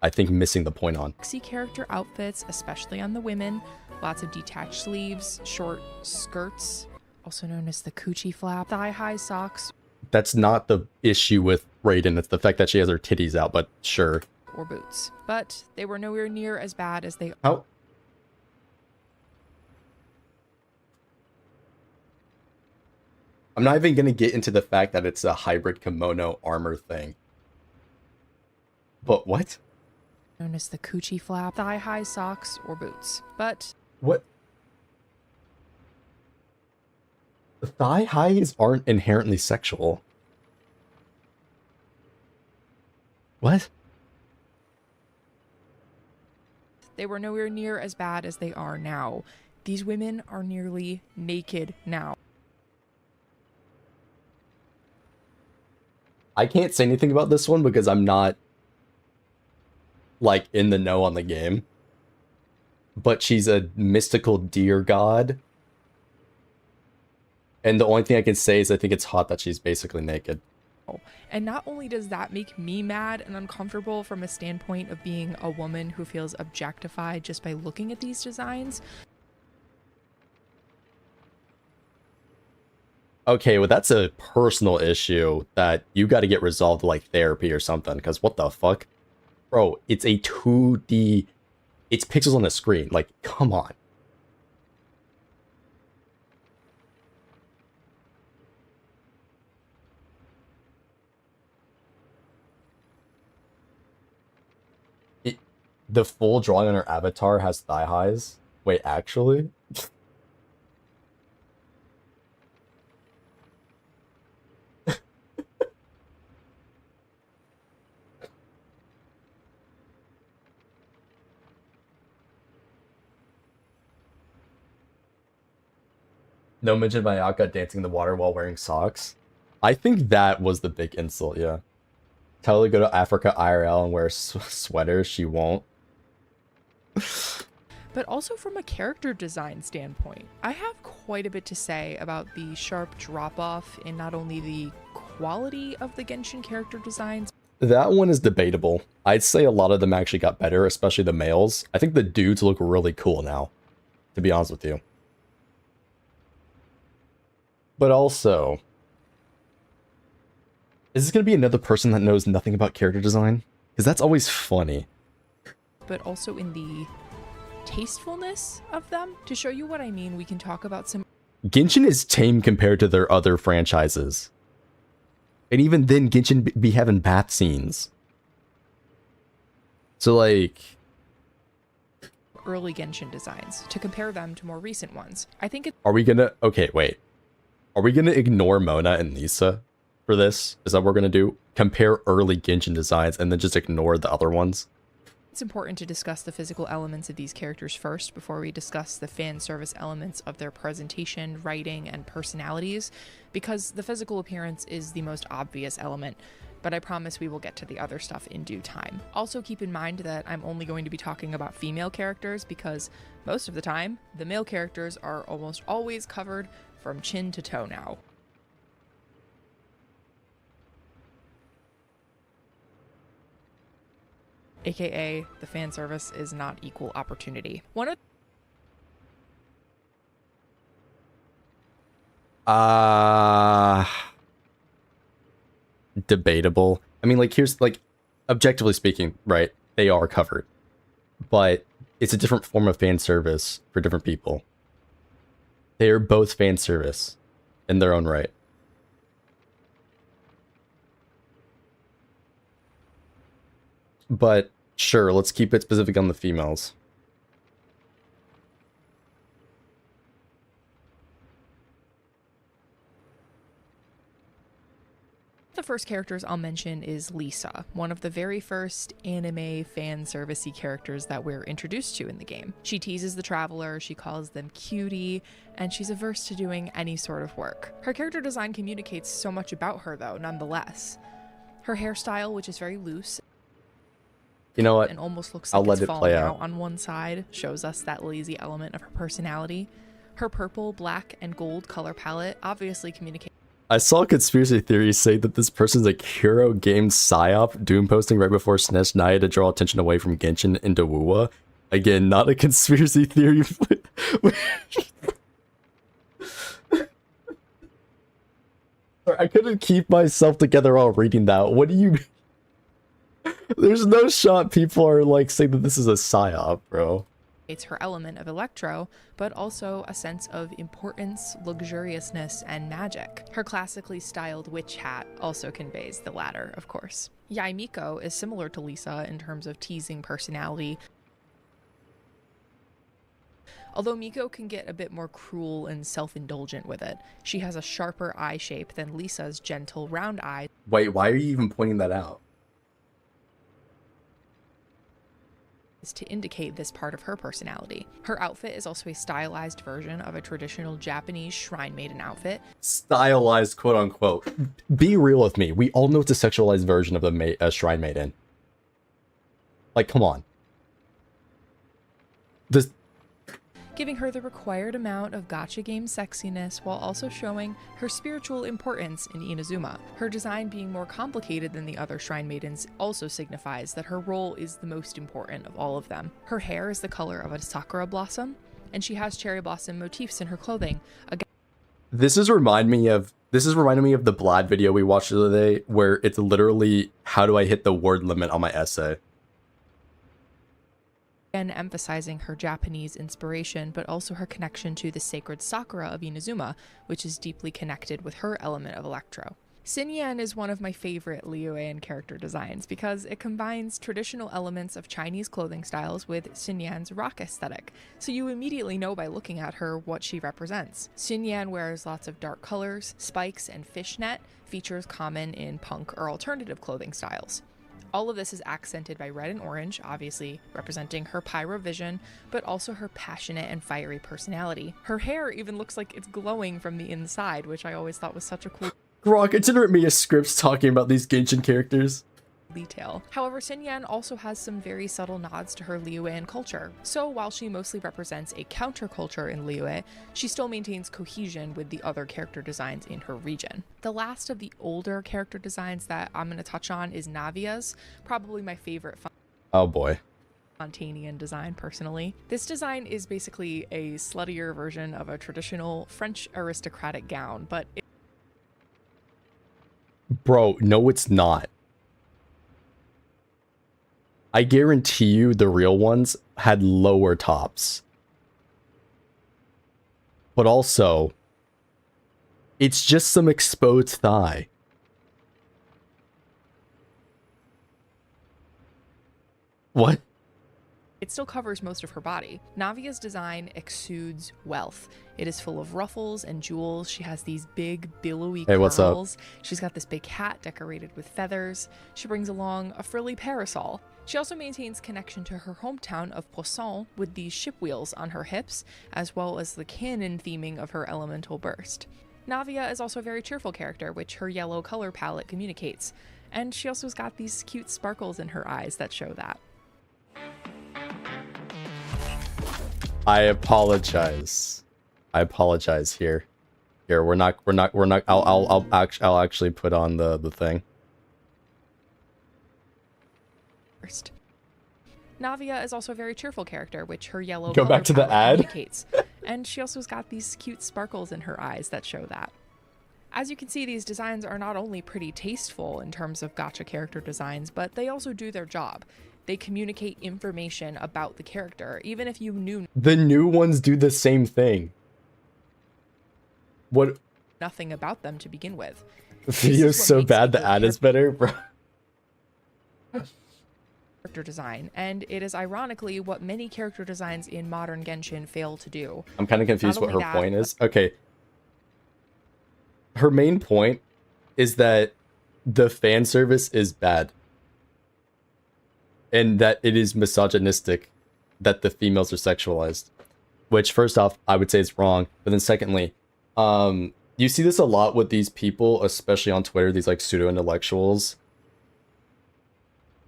Speaker 1: I think, missing the point on.
Speaker 5: Sexy character outfits, especially on the women. Lots of detached sleeves, short skirts, also known as the coochie flap, thigh-high socks.
Speaker 1: That's not the issue with Raiden. It's the fact that she has her titties out, but sure.
Speaker 5: Or boots. But they were nowhere near as bad as they...
Speaker 1: How? I'm not even gonna get into the fact that it's a hybrid kimono armor thing. But what?
Speaker 5: Known as the coochie flap, thigh-high socks, or boots. But
Speaker 1: What? The thigh highs aren't inherently sexual. What?
Speaker 5: they were nowhere near as bad as they are now. These women are nearly naked now.
Speaker 1: I can't say anything about this one because I'm not, like, in the know on the game. But she's a mystical deer god. And the only thing I can say is I think it's hot that she's basically naked.
Speaker 5: And not only does that make me mad and uncomfortable from a standpoint of being a woman who feels objectified just by looking at these designs.
Speaker 1: Okay, well that's a personal issue that you got to get resolved like therapy or something, because what the fuck? Bro, it's a 2D, it's pixels on the screen, like, come on. The full drawing on her avatar has thigh highs? Wait, actually? No mention by Aka dancing in the water while wearing socks. I think that was the big insult, yeah. Tell her to go to Africa IRL and wear sweaters, she won't.
Speaker 5: But also from a character design standpoint, I have quite a bit to say about the sharp drop-off in not only the quality of the Genshin character designs.
Speaker 1: That one is debatable. I'd say a lot of them actually got better, especially the males. I think the dudes look really cool now, to be honest with you. But also, is this going to be another person that knows nothing about character design? Because that's always funny.
Speaker 5: But also in the tastefulness of them. To show you what I mean, we can talk about some...
Speaker 1: Genshin is tame compared to their other franchises. And even then, Genshin be having bath scenes. So, like...
Speaker 5: early Genshin designs, to compare them to more recent ones. I think it's...
Speaker 1: Are we gonna... Okay, wait. Are we gonna ignore Mona and Lisa for this? Is that what we're gonna do? Compare early Genshin designs and then just ignore the other ones?
Speaker 5: It's important to discuss the physical elements of these characters first before we discuss the fan service elements of their presentation, writing, and personalities, because the physical appearance is the most obvious element, but I promise we will get to the other stuff in due time. Also keep in mind that I'm only going to be talking about female characters because most of the time, the male characters are almost always covered from chin to toe now. AKA, the fan service is not equal opportunity. One of
Speaker 1: Debatable. I mean, like, here's, like, objectively speaking, right, they are covered. But it's a different form of fan service for different people. They are both fan service in their own right. But sure, let's keep it specific on the females.
Speaker 5: the first characters I'll mention is Lisa, one of the very first anime fan servicey characters that we're introduced to in the game. She teases the traveler, she calls them cutie, and she's averse to doing any sort of work. Her character design communicates so much about her though, nonetheless. Her hairstyle, which is very loose,
Speaker 1: you know what?
Speaker 5: and almost looks
Speaker 1: I'll
Speaker 5: like
Speaker 1: let
Speaker 5: it's
Speaker 1: it
Speaker 5: falling
Speaker 1: play
Speaker 5: out
Speaker 1: out
Speaker 5: on one side, shows us that lazy element of her personality. Her purple, black, and gold color palette obviously communicates.
Speaker 1: I saw conspiracy theories say that this person's a Kuro game psyop, doom posting right before SNES Naya to draw attention away from Genshin into Wuwa. Again, not a conspiracy theory. Sorry, I couldn't keep myself together while reading that. What do you mean? There's no shot people are like saying that this is a psyop, bro.
Speaker 5: It's her element of electro, but also a sense of importance, luxuriousness, and magic. Her classically styled witch hat also conveys the latter, of course. Yae Miko is similar to Lisa in terms of teasing personality, although Miko can get a bit more cruel and self-indulgent with it. She has a sharper eye shape than Lisa's gentle round eye.
Speaker 1: Wait, why are you even pointing that out?
Speaker 5: To indicate this part of her personality. Her outfit is also a stylized version of a traditional Japanese shrine maiden outfit.
Speaker 1: Stylized, quote unquote. Be real with me. We all know it's a sexualized version of the shrine maiden. Like, come on. This.
Speaker 5: Giving her the required amount of gacha game sexiness while also showing her spiritual importance in Inazuma. Her design being more complicated than the other shrine maidens also signifies that her role is the most important of all of them. Her hair is the color of a sakura blossom, and she has cherry blossom motifs in her clothing.
Speaker 1: This is reminding me of the Blad video we watched the other day, where it's literally how do I hit the word limit on my essay.
Speaker 5: Again, emphasizing her Japanese inspiration, but also her connection to the sacred Sakura of Inazuma, which is deeply connected with her element of electro. Xinyan is one of my favorite Liyuan character designs because it combines traditional elements of Chinese clothing styles with Xinyan's rock aesthetic, so you immediately know by looking at her what she represents. Xinyan wears lots of dark colors, spikes, and fishnet, features common in punk or alternative clothing styles. All of this is accented by red and orange, obviously representing her pyro vision, but also her passionate and fiery personality. Her hair even looks like it's glowing from the inside, which I always thought was such a cool
Speaker 1: Grok, consider it me a script talking about these Genshin characters.
Speaker 5: detail. However, Xinyan also has some very subtle nods to her Liyuan culture. So while she mostly represents a counterculture in Liyue, she still maintains cohesion with the other character designs in her region. The last of the older character designs that I'm going to touch on is Navia's, probably my favorite
Speaker 1: Oh boy.
Speaker 5: Fontanian design personally. This design is basically a sluttier version of a traditional French aristocratic gown, but
Speaker 1: Bro, no it's not. I guarantee you the real ones had lower tops. But also, it's just some exposed thigh. What?
Speaker 5: it still covers most of her body. Navia's design exudes wealth. It is full of ruffles and jewels. She has these big, billowy
Speaker 1: Hey, what's up?
Speaker 5: curls. She's got this big hat decorated with feathers. She brings along a frilly parasol. She also maintains connection to her hometown of Poisson with these ship wheels on her hips, as well as the canon theming of her elemental burst. Navia is also a very cheerful character, which her yellow color palette communicates. And she also has got these cute sparkles in her eyes that show that.
Speaker 1: I apologize. I apologize here. Here, we're not I'll actually put on the thing.
Speaker 5: First. Navia is also a very cheerful character, which her yellow
Speaker 1: Go
Speaker 5: color
Speaker 1: back to the
Speaker 5: palette
Speaker 1: ad.
Speaker 5: communicates. And she also has got these cute sparkles in her eyes that show that. As you can see, these designs are not only pretty tasteful in terms of gacha character designs, but they also do their job. They communicate information about the character, even if you knew
Speaker 1: The new ones do the same thing. What?
Speaker 5: nothing about them to begin with.
Speaker 1: The video's
Speaker 5: what
Speaker 1: so
Speaker 5: makes
Speaker 1: bad, the
Speaker 5: people
Speaker 1: ad is better, bro.
Speaker 5: Character design, and it is ironically what many character designs in modern Genshin fail to do.
Speaker 1: I'm kind of confused
Speaker 5: Not
Speaker 1: what her
Speaker 5: only that,
Speaker 1: point is. Okay. Her main point is that the fan service is bad. And that it is misogynistic that the females are sexualized. Which, first off, I would say is wrong. But then secondly, you see this a lot with these people, especially on Twitter, these like pseudo-intellectuals,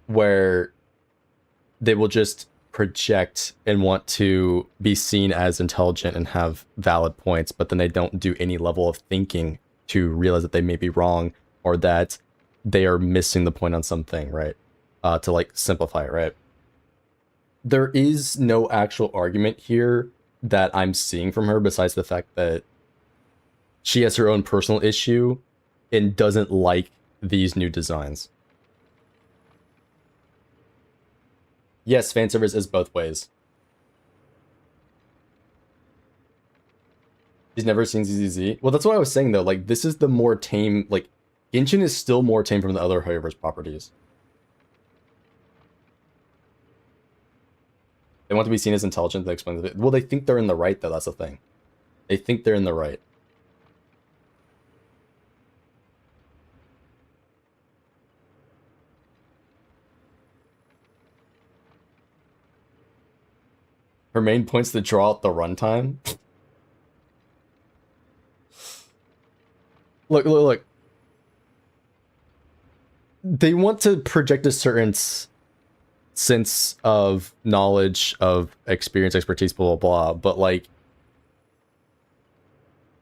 Speaker 1: where they will just project and want to be seen as intelligent and have valid points, but then they don't do any level of thinking to realize that they may be wrong or that they are missing the point on something, right? To like simplify it, right? There is no actual argument here that I'm seeing from her besides the fact that she has her own personal issue and doesn't like these new designs. Yes, fan service is both ways. He's never seen ZZZ. Well, that's what I was saying though. Like, this is the more tame. Like, Genshin is still more tame from the other Hoyoverse properties. They want to be seen as intelligent. That explains it. Well, they think they're in the right though. That's the thing. They think they're in the right. Her main point's to draw out the runtime. Look. They want to project a certain sense of knowledge, of experience, expertise, blah, blah, blah. But, like,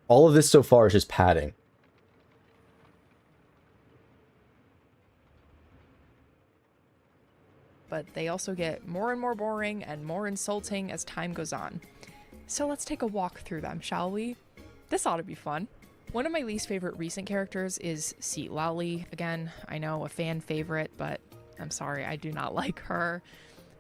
Speaker 1: all of this so far is just padding.
Speaker 5: But they also get more and more boring and more insulting as time goes on. So let's take a walk through them, shall we? This ought to be fun. One of my least favorite recent characters is Lali. Again, I know a fan favorite, but I'm sorry, I do not like her.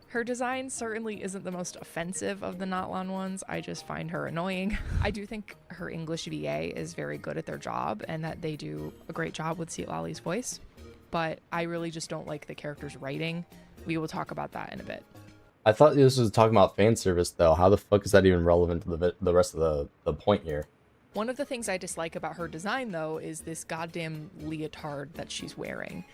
Speaker 5: Her design certainly isn't the most offensive of the Natlan ones. I just find her annoying. I do think her English VA is very good at their job and that they do a great job with Lali's voice, but I really just don't like the character's writing. We will talk about that in a bit.
Speaker 1: I thought this was talking about fan service, though. How the fuck is that even relevant to the rest of the point here?
Speaker 5: One of the things I dislike about her design, though, is this goddamn leotard that she's wearing.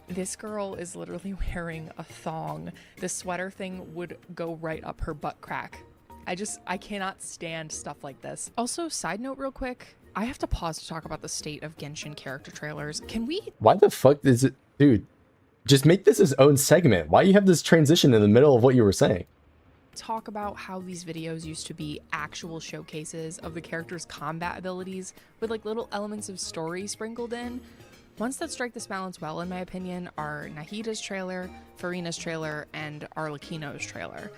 Speaker 5: This girl is literally wearing a thong. This sweater thing would go right up her butt crack. I cannot stand stuff like this. Also, side note real quick, I have to pause to talk about the state of Genshin character trailers. Can we...
Speaker 1: Why the fuck is it... Dude, just make this his own segment. Why you have this transition in the middle of what you were saying?
Speaker 5: Talk about how these videos used to be actual showcases of the character's combat abilities with like little elements of story sprinkled in. Ones that strike this balance well, in my opinion, are Nahida's trailer, Farina's trailer, and Arlecchino's trailer.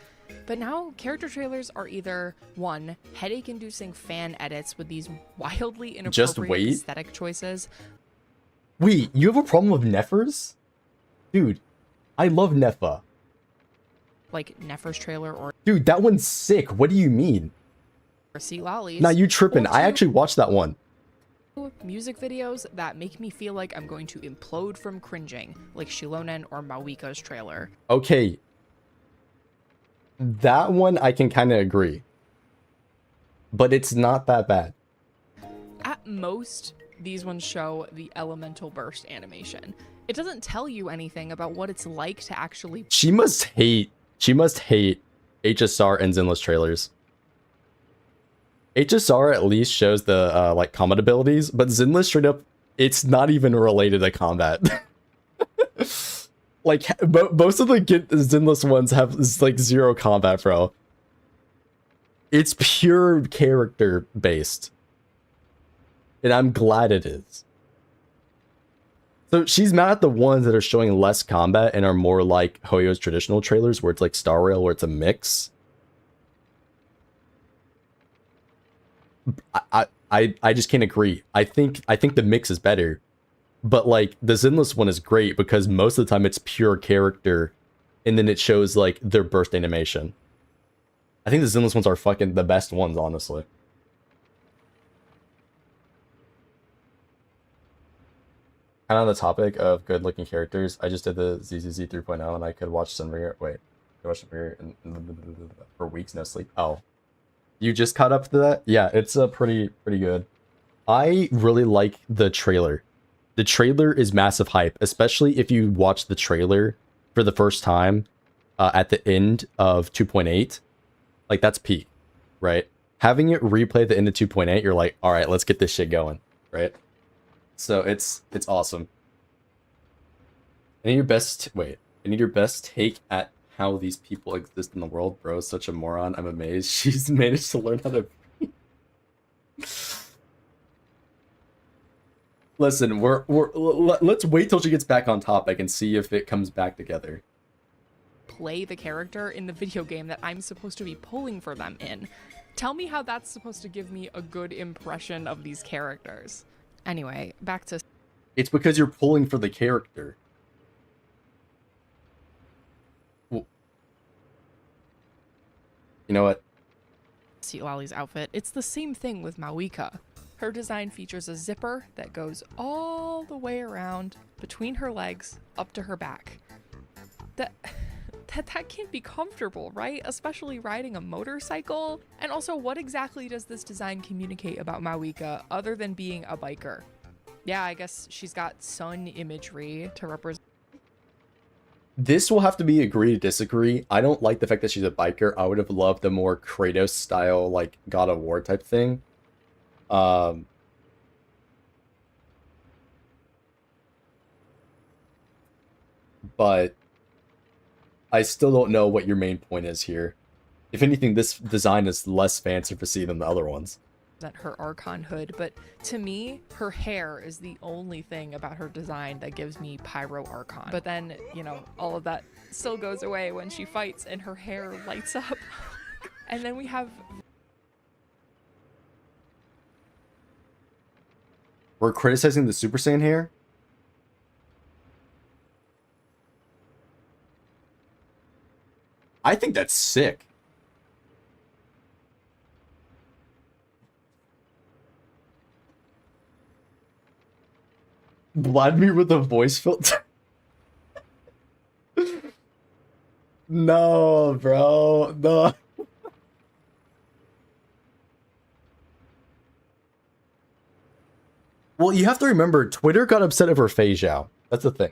Speaker 5: But now, character trailers are either, one, headache-inducing fan edits with these wildly inappropriate aesthetic choices.
Speaker 1: Wait, you have a problem with Neffers? Dude, I love Neffa.
Speaker 5: Like Neffer's trailer or...
Speaker 1: Dude, that one's sick. What do you mean?
Speaker 5: Lali's.
Speaker 1: Nah, you tripping. I actually watched that one.
Speaker 5: Music videos that make me feel like I'm going to implode from cringing, like Shilonen or Mawiko's trailer.
Speaker 1: Okay. That one I can kind of agree. But it's not that bad.
Speaker 5: At most, these ones show the elemental burst animation. It doesn't tell you anything about what it's like to actually...
Speaker 1: She must hate HSR and Zenless trailers. HSR at least shows the like combat abilities, but Zenless straight up, it's not even related to combat. Like most of the Zenless ones have like zero combat, bro. It's pure character based, and I'm glad it is. So she's mad at the ones that are showing less combat and are more like Hoyo's traditional trailers, where it's like Star Rail, where it's a mix. I just can't agree. I think the mix is better, but like the Zenless one is great because most of the time it's pure character, and then it shows like their burst animation. I think the Zenless ones are fucking the best ones, honestly. Kind of on the topic of good-looking characters, I just did the ZZZ 3.0 and I could watch Sunringer. Wait, I could watch Sunringer for weeks, no sleep. Oh, you just caught up to that? Yeah, it's pretty good. I really like the trailer. The trailer is massive hype, especially if you watch the trailer for the first time at the end of 2.8. Like, that's peak, right? Having it replay at the end of 2.8, you're like, all right, let's get this shit going, right? So it's awesome. I need your best take at how these people exist in the world, bro. Such a moron. I'm amazed she's managed to learn how to. Listen, let's wait till she gets back on topic and see if it comes back together.
Speaker 5: Play the character in the video game that I'm supposed to be pulling for them in. Tell me how that's supposed to give me a good impression of these characters. Anyway, back to...
Speaker 1: It's because you're pulling for the character. Well, you know what?
Speaker 5: Lolly's outfit, it's the same thing with Mawika. Her design features a zipper that goes all the way around between her legs up to her back. That can't be comfortable, right? Especially riding a motorcycle. And also, what exactly does this design communicate about Mawika other than being a biker? Yeah, I guess she's got sun imagery to represent.
Speaker 1: This will have to be agree to disagree. I don't like the fact that she's a biker. I would have loved a more Kratos style, like God of War type thing. But I still don't know what your main point is here. If anything, this design is less fantasy than the other ones.
Speaker 5: Her Archon hood, but to me, her hair is the only thing about her design that gives me Pyro Archon. But then, you know, all of that still goes away when she fights and her hair lights up. And then we have...
Speaker 1: We're criticizing the Super Saiyan hair? I think that's sick. Vladimir with a voice filter? No, bro. No. Well, you have to remember, Twitter got upset over Fei Zhao. That's the thing.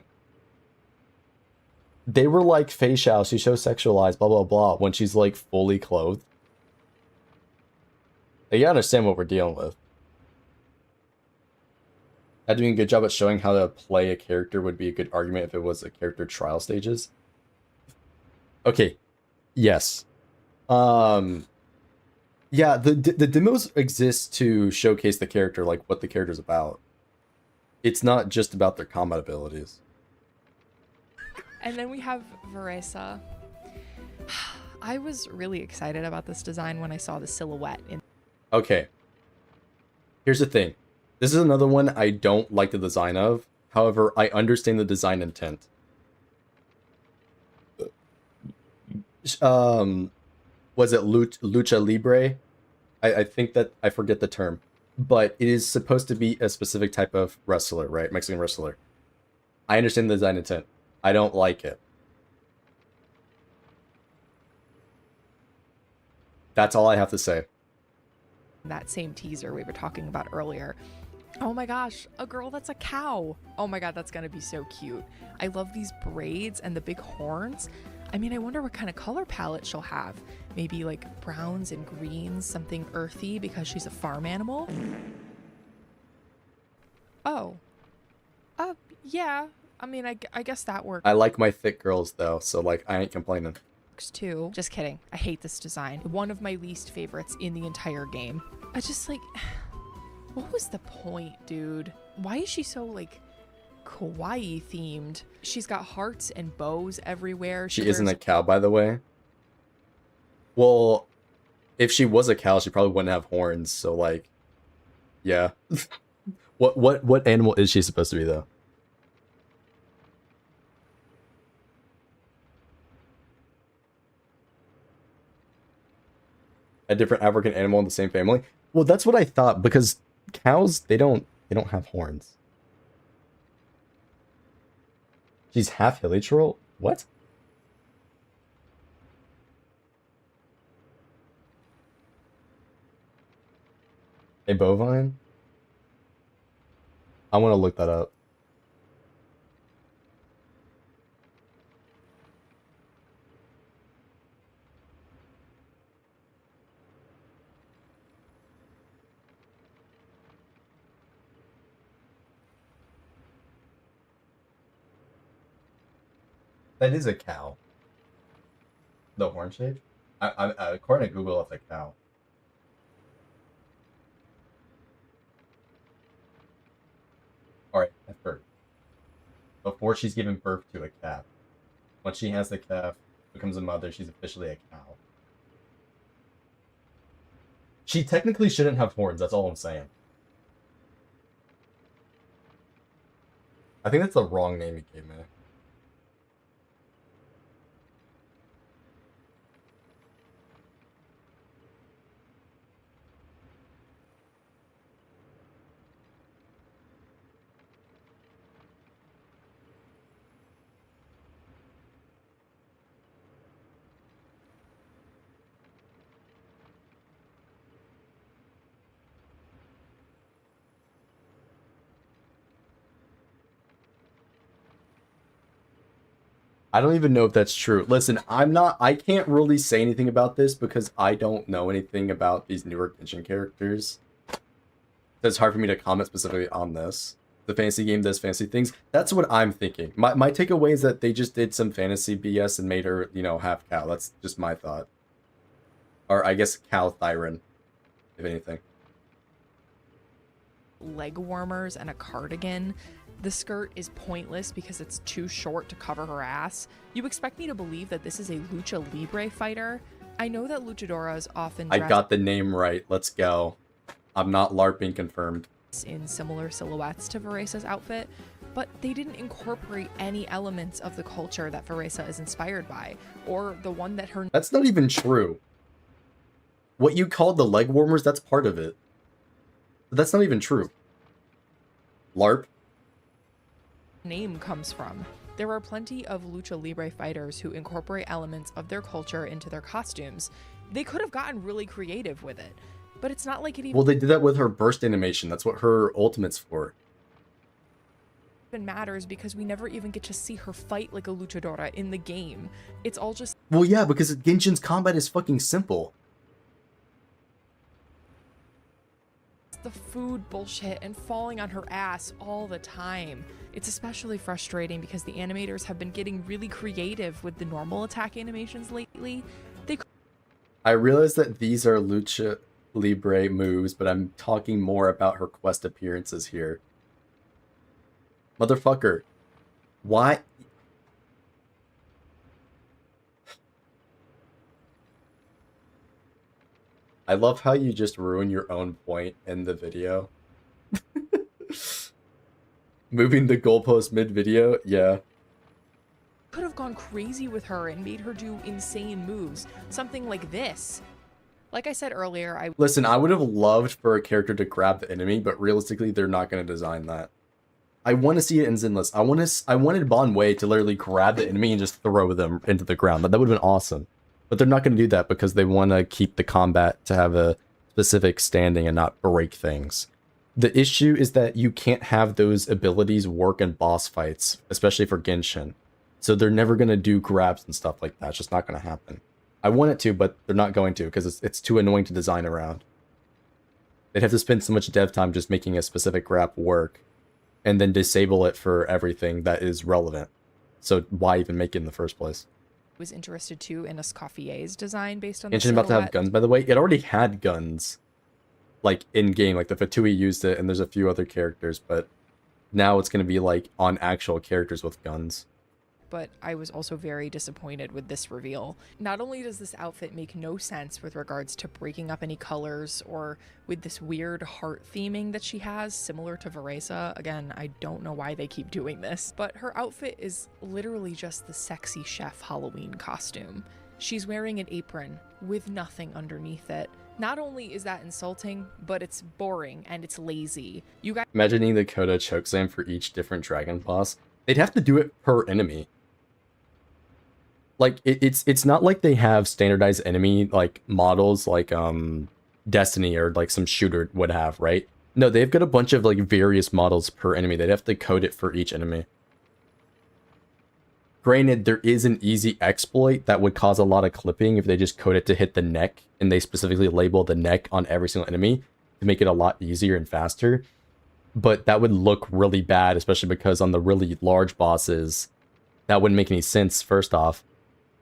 Speaker 1: They were like, Fei Zhao, she's so sexualized, blah, blah, blah, when she's like fully clothed. You gotta understand what we're dealing with. Had doing a good job at showing how to play a character would be a good argument if it was a character trial stages. Okay. Yes. Yeah, the demos exist to showcase the character, like what the character's about. It's not just about their combat abilities.
Speaker 5: And then we have Varesa. I was really excited about this design when I saw the silhouette.
Speaker 1: Okay. Here's the thing. This is another one I don't like the design of. However, I understand the design intent. Was it Lucha Libre? I think that, I forget the term. But it is supposed to be a specific type of wrestler, right? Mexican wrestler. I understand the design intent. I don't like it. That's all I have to say.
Speaker 5: That same teaser we were talking about earlier. Oh my gosh, a girl that's a cow. Oh my god, that's gonna be so cute. I love these braids and the big horns. I mean, I wonder what kind of color palette she'll have. Maybe like browns and greens, something earthy because she's a farm animal. Oh. Yeah. I mean, I guess that works
Speaker 1: I like my thick girls though, so like I ain't complaining.
Speaker 5: too. Just kidding. I hate this design. One of my least favorites in the entire game. I just like... What was the point, dude? Why is she so, like, kawaii themed? She's got hearts and bows everywhere.
Speaker 1: She isn't a cow, by the way. Well, if she was a cow, she probably wouldn't have horns, so, like, yeah. What animal is she supposed to be, though? A different African animal in the same family? Well, that's what I thought, because cows, they don't have horns. She's half hilichurl? What? A bovine? I want to look that up. That is a cow. The horn shape? According to Google, it's a cow. Alright, at birth. Before she's given birth to a calf. When she has the calf, becomes a mother, she's officially a cow. She technically shouldn't have horns, that's all I'm saying. I think that's the wrong name you gave me. I don't even know if that's true. Listen, I can't really say anything about this because I don't know anything about these newer Genshin characters. So it's hard for me to comment specifically on this. The fantasy game does fantasy things. That's what I'm thinking. My takeaway is that they just did some fantasy BS and made her, you know, half cow. That's just my thought. Or I guess cow Thyron, if anything.
Speaker 5: Leg warmers and a cardigan. The skirt is pointless because it's too short to cover her ass. You expect me to believe that this is a lucha libre fighter? I know that luchadoras often
Speaker 1: I
Speaker 5: dress
Speaker 1: got the name right. Let's go. I'm not LARPing confirmed.
Speaker 5: in similar silhouettes to Veresa's outfit, but they didn't incorporate any elements of the culture that Veresa is inspired by, or the one that her
Speaker 1: That's not even true. What you called the leg warmers, that's part of it. But that's not even true. LARP?
Speaker 5: name comes from. There are plenty of lucha libre fighters who incorporate elements of their culture into their costumes. They could have gotten really creative with it, but it's not like it
Speaker 1: Well, they did that with her burst animation. That's what her ultimate's for.
Speaker 5: even matters because we never even get to see her fight like a luchadora in the game. It's all just
Speaker 1: Well, yeah, because Genshin's combat is fucking simple.
Speaker 5: the food bullshit and falling on her ass all the time. It's especially frustrating because the animators have been getting really creative with the normal attack animations lately.
Speaker 1: I realize that these are Lucha Libre moves, but I'm talking more about her quest appearances here. Motherfucker. Why? I love how you just ruin your own point in the video. Moving the goalpost mid-video? Yeah.
Speaker 5: Could have gone crazy with her and made her do insane moves. Something like this. Like I said earlier,
Speaker 1: Listen, I would have loved for a character to grab the enemy, but realistically, they're not going to design that. I want to see it in Zenless. I wanted Bon Wei to literally grab the enemy and just throw them into the ground. That would have been awesome. But they're not going to do that because they want to keep the combat to have a specific standing and not break things. The issue is that you can't have those abilities work in boss fights, especially for Genshin. So they're never going to do grabs and stuff like that. It's just not going to happen. I want it to, but they're not going to because it's too annoying to design around. They'd have to spend so much dev time just making a specific grab work and then disable it for everything that is relevant. So why even make it in the first place?
Speaker 5: was interested too in Escoffier's design based on
Speaker 1: Genshin about to have guns, by the way. It already had guns, like in game, like the Fatui used it, and there's a few other characters, but now it's going to be like on actual characters with guns.
Speaker 5: But I was also very disappointed with this reveal. Not only does this outfit make no sense with regards to breaking up any colors or with this weird heart theming that she has, similar to Veresa. Again, I don't know why they keep doing this, but her outfit is literally just the sexy chef Halloween costume. She's wearing an apron with nothing underneath it. Not only is that insulting, but it's boring and it's lazy. You guys
Speaker 1: Imagining the Coda chokeslam for each different dragon boss. They'd have to do it per enemy. Like, it's not like they have standardized enemy, like, models like, Destiny or, like, some shooter would have, right? No, they've got a bunch of, like, various models per enemy. They'd have to code it for each enemy. Granted, there is an easy exploit that would cause a lot of clipping if they just code it to hit the neck, and they specifically label the neck on every single enemy to make it a lot easier and faster. But that would look really bad, especially because on the really large bosses, that wouldn't make any sense, first off.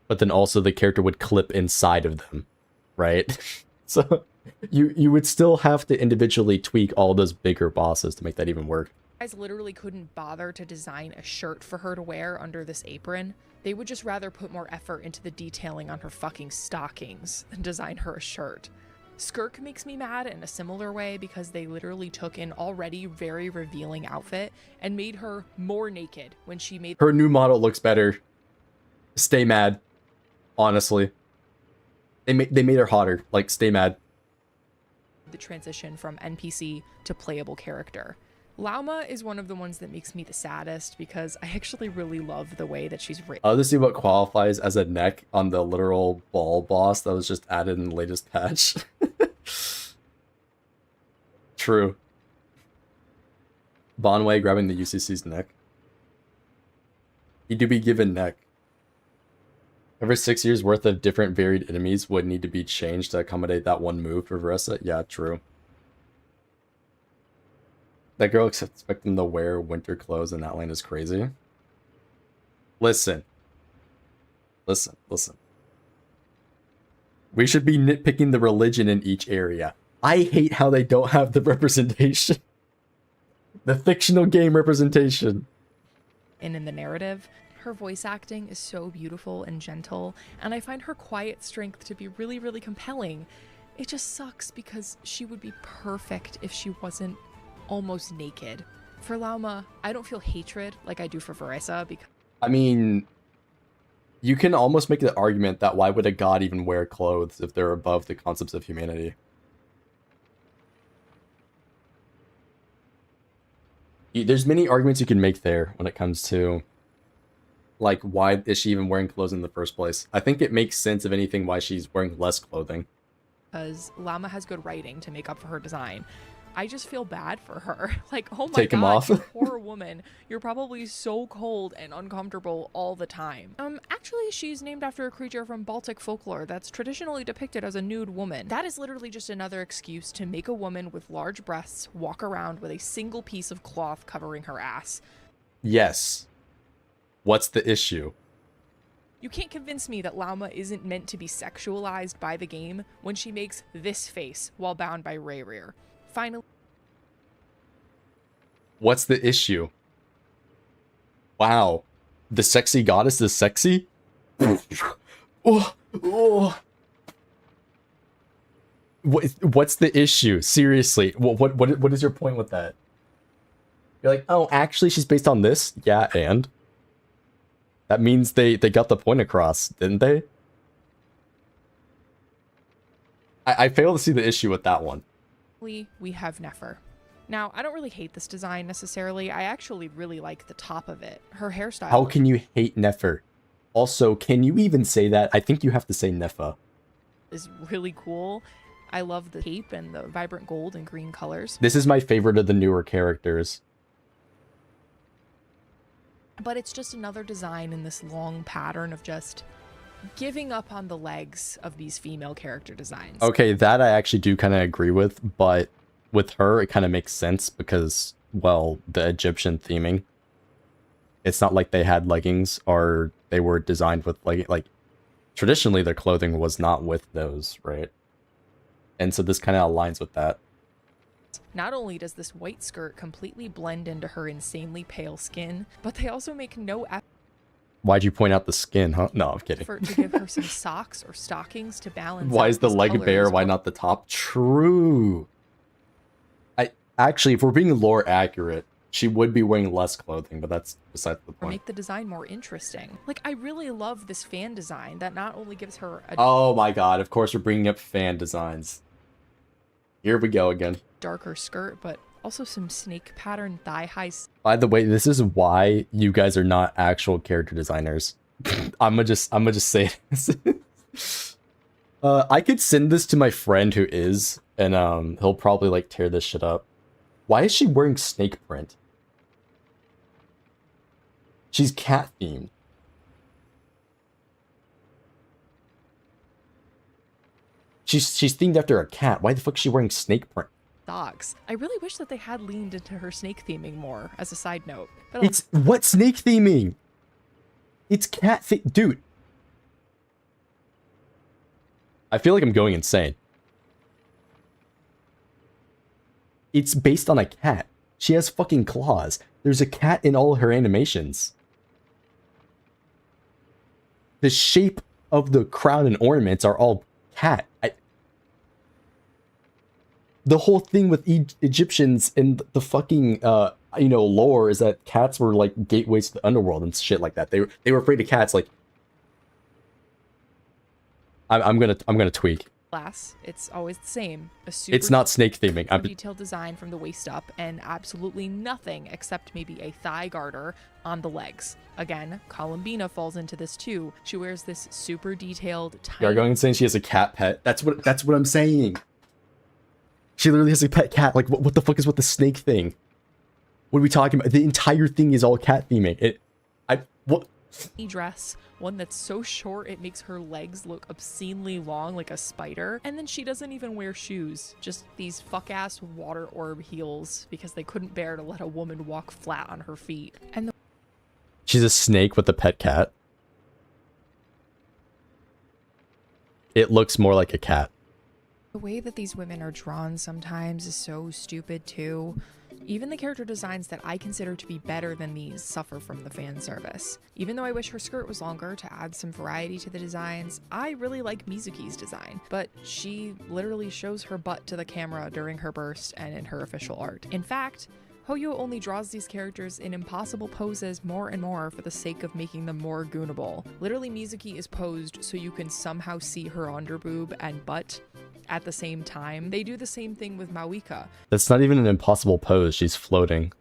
Speaker 1: But then also the character would clip inside of them, right? So you would still have to individually tweak all those bigger bosses to make that even work.
Speaker 5: guys literally couldn't bother to design a shirt for her to wear under this apron. They would just rather put more effort into the detailing on her fucking stockings than design her a shirt. Skirk makes me mad in a similar way because they literally took an already very revealing outfit and made her more naked when she made
Speaker 1: Her new model looks better. Stay mad. Honestly. They made her hotter. Like, stay mad.
Speaker 5: the transition from NPC to playable character. Lauma is one of the ones that makes me the saddest because I actually really love the way that she's written.
Speaker 1: I'll just see what qualifies as a neck on the literal ball boss that was just added in the latest patch. True. Bonway grabbing the UCC's neck. He do be given neck. Every 6 years worth of different varied enemies would need to be changed to accommodate that one move for Veressa. Yeah, true. That girl expecting to wear winter clothes in that lane is crazy. Listen. Listen, listen. We should be nitpicking the religion in each area. I hate how they don't have the representation. The fictional game representation.
Speaker 5: And in the narrative, her voice acting is so beautiful and gentle, and I find her quiet strength to be really, really compelling. It just sucks because she would be perfect if she wasn't almost naked. For Lauma, I don't feel hatred like I do for Veressa because...
Speaker 1: I mean, you can almost make the argument that why would a god even wear clothes if they're above the concepts of humanity? There's many arguments you can make there when it comes to, like, why is she even wearing clothes in the first place? I think it makes sense, if anything, why she's wearing less clothing.
Speaker 5: Because Lauma has good writing to make up for her design. I just feel bad for her. Like, oh my
Speaker 1: Take him
Speaker 5: god,
Speaker 1: off.
Speaker 5: you poor woman. You're probably so cold and uncomfortable all the time. Actually, she's named after a creature from Baltic folklore that's traditionally depicted as a nude woman. That is literally just another excuse to make a woman with large breasts walk around with a single piece of cloth covering her ass.
Speaker 1: Yes. What's the issue?
Speaker 5: You can't convince me that Lauma isn't meant to be sexualized by the game when she makes this face while bound by Rayrir. Finally,
Speaker 1: What's the issue? Wow. The sexy goddess is sexy? Oh, oh. What's the issue? Seriously, what is your point with that? You're like, oh, actually, she's based on this? Yeah, and? That means they got the point across, didn't they? I fail to see the issue with that one.
Speaker 5: we have Nefer. Now, I don't really hate this design necessarily. I actually really like the top of it. Her hairstyle.
Speaker 1: How can you hate Nefer? Also, can you even say that? I think you have to say Nefa.
Speaker 5: Is really cool. I love the cape and the vibrant gold and green colors.
Speaker 1: This is my favorite of the newer characters.
Speaker 5: But it's just another design in this long pattern of just giving up on the legs of these female character designs.
Speaker 1: Okay, that I actually do kind of agree with, but with her, it kind of makes sense because, well, the Egyptian theming. It's not like they had leggings or they were designed with, like traditionally their clothing was not with those, right? And so this kind of aligns with that.
Speaker 5: Not only does this white skirt completely blend into her insanely pale skin, but they also make no effort
Speaker 1: Why'd you point out the skin, huh? No, I'm kidding.
Speaker 5: to give her some socks or stockings to balance
Speaker 1: Why
Speaker 5: out
Speaker 1: is the
Speaker 5: these
Speaker 1: leg bare?
Speaker 5: colors.
Speaker 1: Why not the top? True. Actually, if we're being lore accurate, she would be wearing less clothing, but that's besides the
Speaker 5: Or
Speaker 1: point.
Speaker 5: make the design more interesting. Like, I really love this fan design that not only gives her a
Speaker 1: Oh my god, of course we're bringing up fan designs. Here we go again.
Speaker 5: darker skirt, but also some snake pattern thigh-high.
Speaker 1: By the way, this is why you guys are not actual character designers. I'ma just say this. I could send this to my friend who is, and he'll probably like tear this shit up. Why is she wearing snake print? She's cat themed. She's themed after a cat. Why the fuck is she wearing snake print?
Speaker 5: dogs. I really wish that they had leaned into her snake theming more, as a side note. But
Speaker 1: It's what snake theming? It's cat dude. I feel like I'm going insane. It's based on a cat. She has fucking claws. There's a cat in all her animations. The shape of the crown and ornaments are all cat. The whole thing with Egyptians and the fucking lore is that cats were like gateways to the underworld and shit like that. They were afraid of cats. Like, I'm gonna tweak.
Speaker 5: glass, it's always the same. A super
Speaker 1: It's not snake theming.
Speaker 5: detailed design from the waist up, and absolutely nothing except maybe a thigh garter on the legs. Again, Columbina falls into this too. She wears this super detailed, tiny.
Speaker 1: You're going insane. She has a cat pet. That's what I'm saying. She literally has a pet cat. Like, what the fuck is with the snake thing? What are we talking about? The entire thing is all cat theming. What?
Speaker 5: dress, one that's so short it makes her legs look obscenely long like a spider, and then she doesn't even wear shoes, just these fuck-ass water orb heels because they couldn't bear to let a woman walk flat on her feet. And
Speaker 1: She's a snake with a pet cat. It looks more like a cat.
Speaker 5: the way that these women are drawn sometimes is so stupid too. Even the character designs that I consider to be better than these suffer from the fan service. Even though I wish her skirt was longer to add some variety to the designs, I really like Mizuki's design, but she literally shows her butt to the camera during her burst and in her official art. In fact, Hoyo only draws these characters in impossible poses more and more for the sake of making them more goonable. Literally, Mizuki is posed so you can somehow see her underboob and butt at the same time. They do the same thing with Mawika.
Speaker 1: That's not even an impossible pose, she's floating.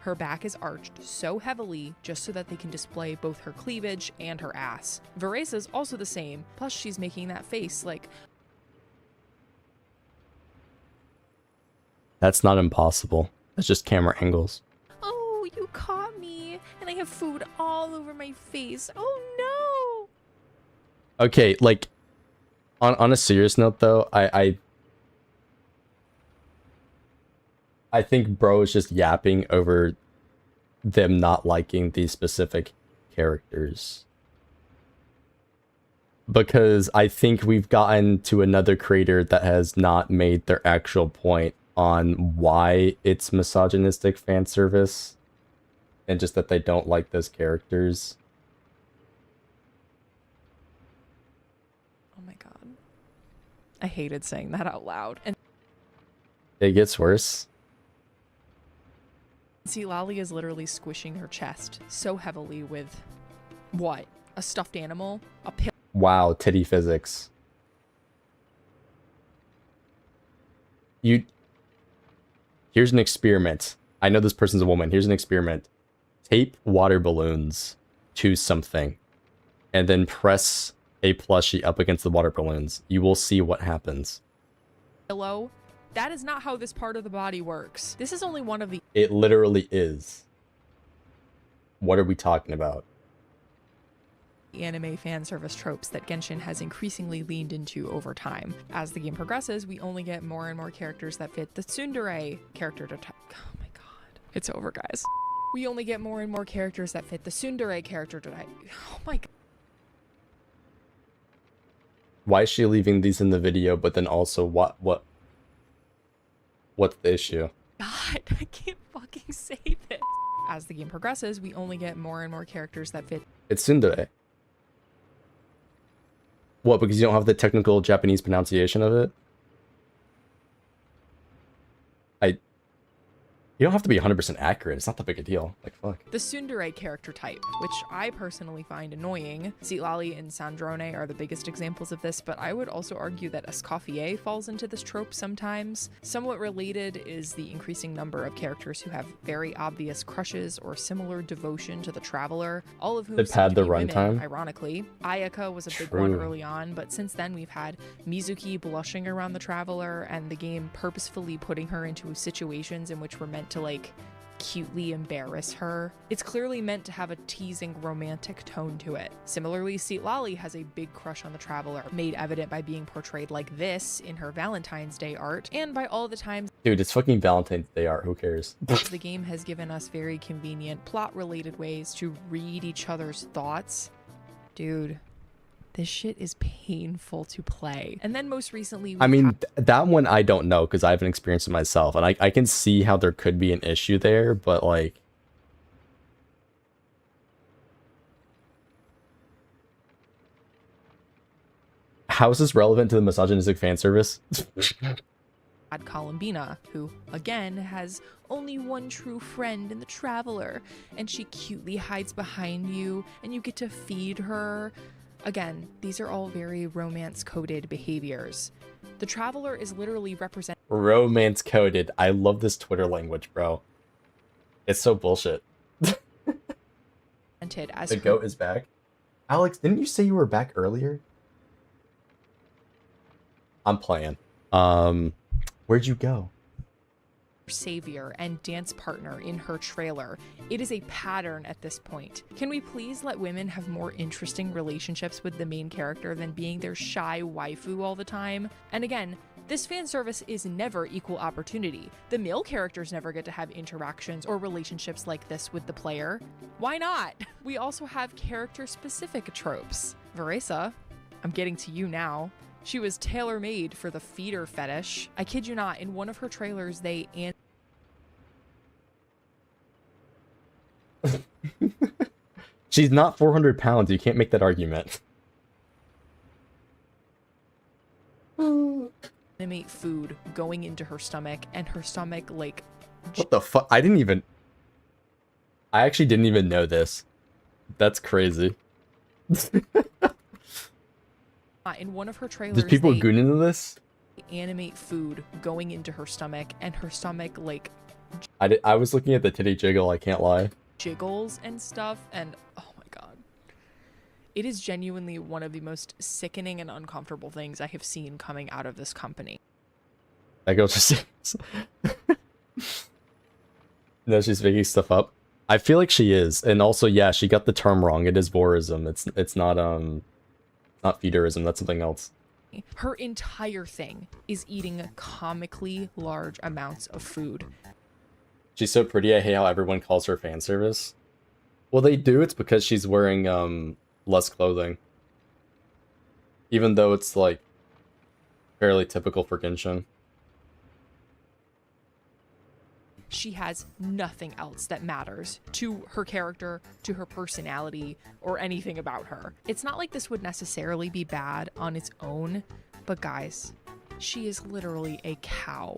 Speaker 5: Her back is arched so heavily just so that they can display both her cleavage and her ass. Veresa's also the same, plus she's making that face like...
Speaker 1: That's not impossible. That's just camera angles.
Speaker 5: Oh, you caught me, and I have food all over my face. Oh no!
Speaker 1: Okay, like, on a serious note though, I think bro is just yapping over them not liking these specific characters. Because I think we've gotten to another creator that has not made their actual point on why it's misogynistic fan service, and just that they don't like those characters.
Speaker 5: Oh my god. I hated saying that out loud. And
Speaker 1: It gets worse.
Speaker 5: see, Lali is literally squishing her chest so heavily with... what? A stuffed animal? A pill?
Speaker 1: Wow, titty physics. Here's an experiment. I know this person's a woman. Here's an experiment. Tape water balloons to something, and then press a plushie up against the water balloons. You will see what happens.
Speaker 5: Pillow? That is not how this part of the body works. This is only one of the
Speaker 1: It literally is. What are we talking about?
Speaker 5: anime fan service tropes that Genshin has increasingly leaned into over time. As the game progresses, we only get more and more characters that fit the tsundere character type. Oh my god. It's over, guys. We only get more and more characters that fit the tsundere character type. Oh my god.
Speaker 1: Why is she leaving these in the video, but then also what's the issue?
Speaker 5: God, I can't fucking say this. As the game progresses, we only get more and more characters that fit.
Speaker 1: It's tsundere. What, because you don't have the technical Japanese pronunciation of it? You don't have to be 100% accurate. It's not that big a deal. Like, fuck.
Speaker 5: The tsundere character type, which I personally find annoying. Lali and Sandrone are the biggest examples of this, but I would also argue that Escoffier falls into this trope sometimes. Somewhat related is the increasing number of characters who have very obvious crushes or similar devotion to the Traveler, all of whom
Speaker 1: To pad the
Speaker 5: women,
Speaker 1: runtime?
Speaker 5: ironically. Ayaka was a big
Speaker 1: True.
Speaker 5: one early on, but since then we've had Mizuki blushing around the Traveler, and the game purposefully putting her into situations in which we're meant to like cutely embarrass her. It's clearly meant to have a teasing romantic tone to it. Similarly, Lali has a big crush on the Traveler, made evident by being portrayed like this in her Valentine's Day art, and by all the times
Speaker 1: Dude, it's fucking Valentine's Day art. Who cares?
Speaker 5: the game has given us very convenient plot-related ways to read each other's thoughts. Dude, this shit is painful to play. And then most recently,
Speaker 1: I mean, that one I don't know because I haven't experienced it myself. And I can see how there could be an issue there, but like... How is this relevant to the misogynistic fan service?
Speaker 5: had Columbina, who, again, has only one true friend in the Traveler, and she cutely hides behind you, and you get to feed her. Again, these are all very romance-coded behaviors. The Traveler is literally represented
Speaker 1: Romance coded. I love this Twitter language, bro. It's so bullshit.
Speaker 5: as
Speaker 1: The goat is back. Alex, didn't you say you were back earlier? I'm playing. Where'd you go?
Speaker 5: savior and dance partner in her trailer. It is a pattern at this point. Can we please let women have more interesting relationships with the main character than being their shy waifu all the time? And again, this fan service is never equal opportunity. The male characters never get to have interactions or relationships like this with the player. Why not? We also have character-specific tropes. Veresa, I'm getting to you now. She was tailor-made for the feeder fetish. I kid you not, in one of her trailers,
Speaker 1: She's not 400 pounds. You can't make that argument.
Speaker 5: animate food going into her stomach, and her stomach, like...
Speaker 1: What the fuck? I actually didn't even know this. That's crazy.
Speaker 5: In one of her trailers,
Speaker 1: There's people goon into this?
Speaker 5: Animate food going into her stomach, and her stomach, like...
Speaker 1: I was looking at the titty jiggle, I can't lie.
Speaker 5: Jiggles and stuff, and oh my god. It is genuinely one of the most sickening and uncomfortable things I have seen coming out of this company.
Speaker 1: That girl just... No, she's making stuff up. I feel like she is, and also, yeah, she got the term wrong. It is voyeurism. It's not feederism. That's something else.
Speaker 5: Her entire thing is eating comically large amounts of food.
Speaker 1: She's so pretty. I hate how everyone calls her fan service. Well, they do. It's because she's wearing less clothing, even though it's like fairly typical for Genshin.
Speaker 5: She has nothing else that matters to her character, to her personality, or anything about her. It's not like this would necessarily be bad on its own, but guys, she is literally a cow.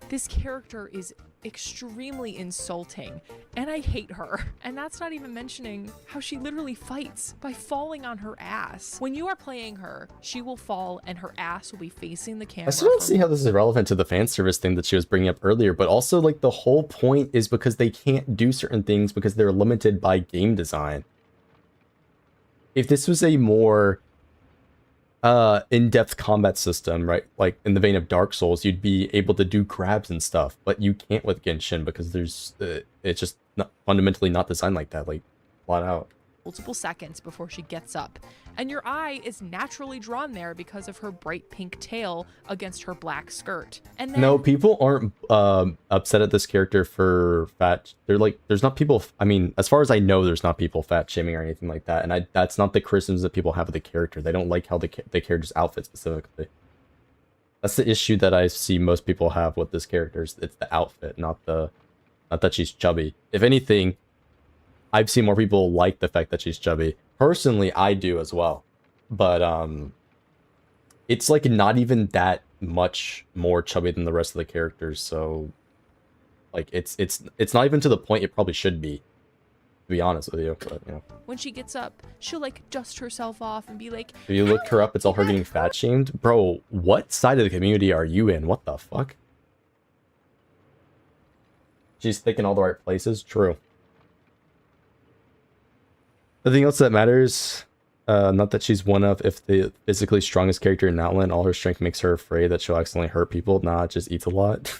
Speaker 5: This character is extremely insulting, and I hate her. And that's not even mentioning how she literally fights by falling on her ass. When you are playing her, she will fall and her ass will be facing the camera.
Speaker 1: I still don't see how this is relevant to the fan service thing that she was bringing up earlier, but also like the whole point is because they can't do certain things because they're limited by game design. If this was a more in-depth combat system, right, like in the vein of Dark Souls, you'd be able to do grabs and stuff, but you can't with Genshin because there's it's just not, fundamentally not designed like that, like flat out.
Speaker 5: Multiple seconds before she gets up, and your eye is naturally drawn there because of her bright pink tail against her black skirt. And then...
Speaker 1: No, people aren't upset at this character for fat. They're like, there's not people. I mean, as far as I know, there's not people fat shaming or anything like that. And that's not the criticisms that people have of the character. They don't like how the character's outfit specifically. That's the issue that I see most people have with this character. It's the outfit, not that she's chubby. If anything, I've seen more people like the fact that she's chubby. Personally, I do as well. But it's like not even that much more chubby than the rest of the characters, so like it's not even to the point it probably should be, to be honest with you. But you know,
Speaker 5: when she gets up, she'll like dust herself off and be like,
Speaker 1: if you look her up, it's all her getting fat shamed. Bro, what side of the community are you in? What the fuck? She's thinking all the right places. True. Nothing else that matters. Not that she's one of, if the physically strongest character in Outland, all her strength makes her afraid that she'll accidentally hurt people. Nah, just eats a lot.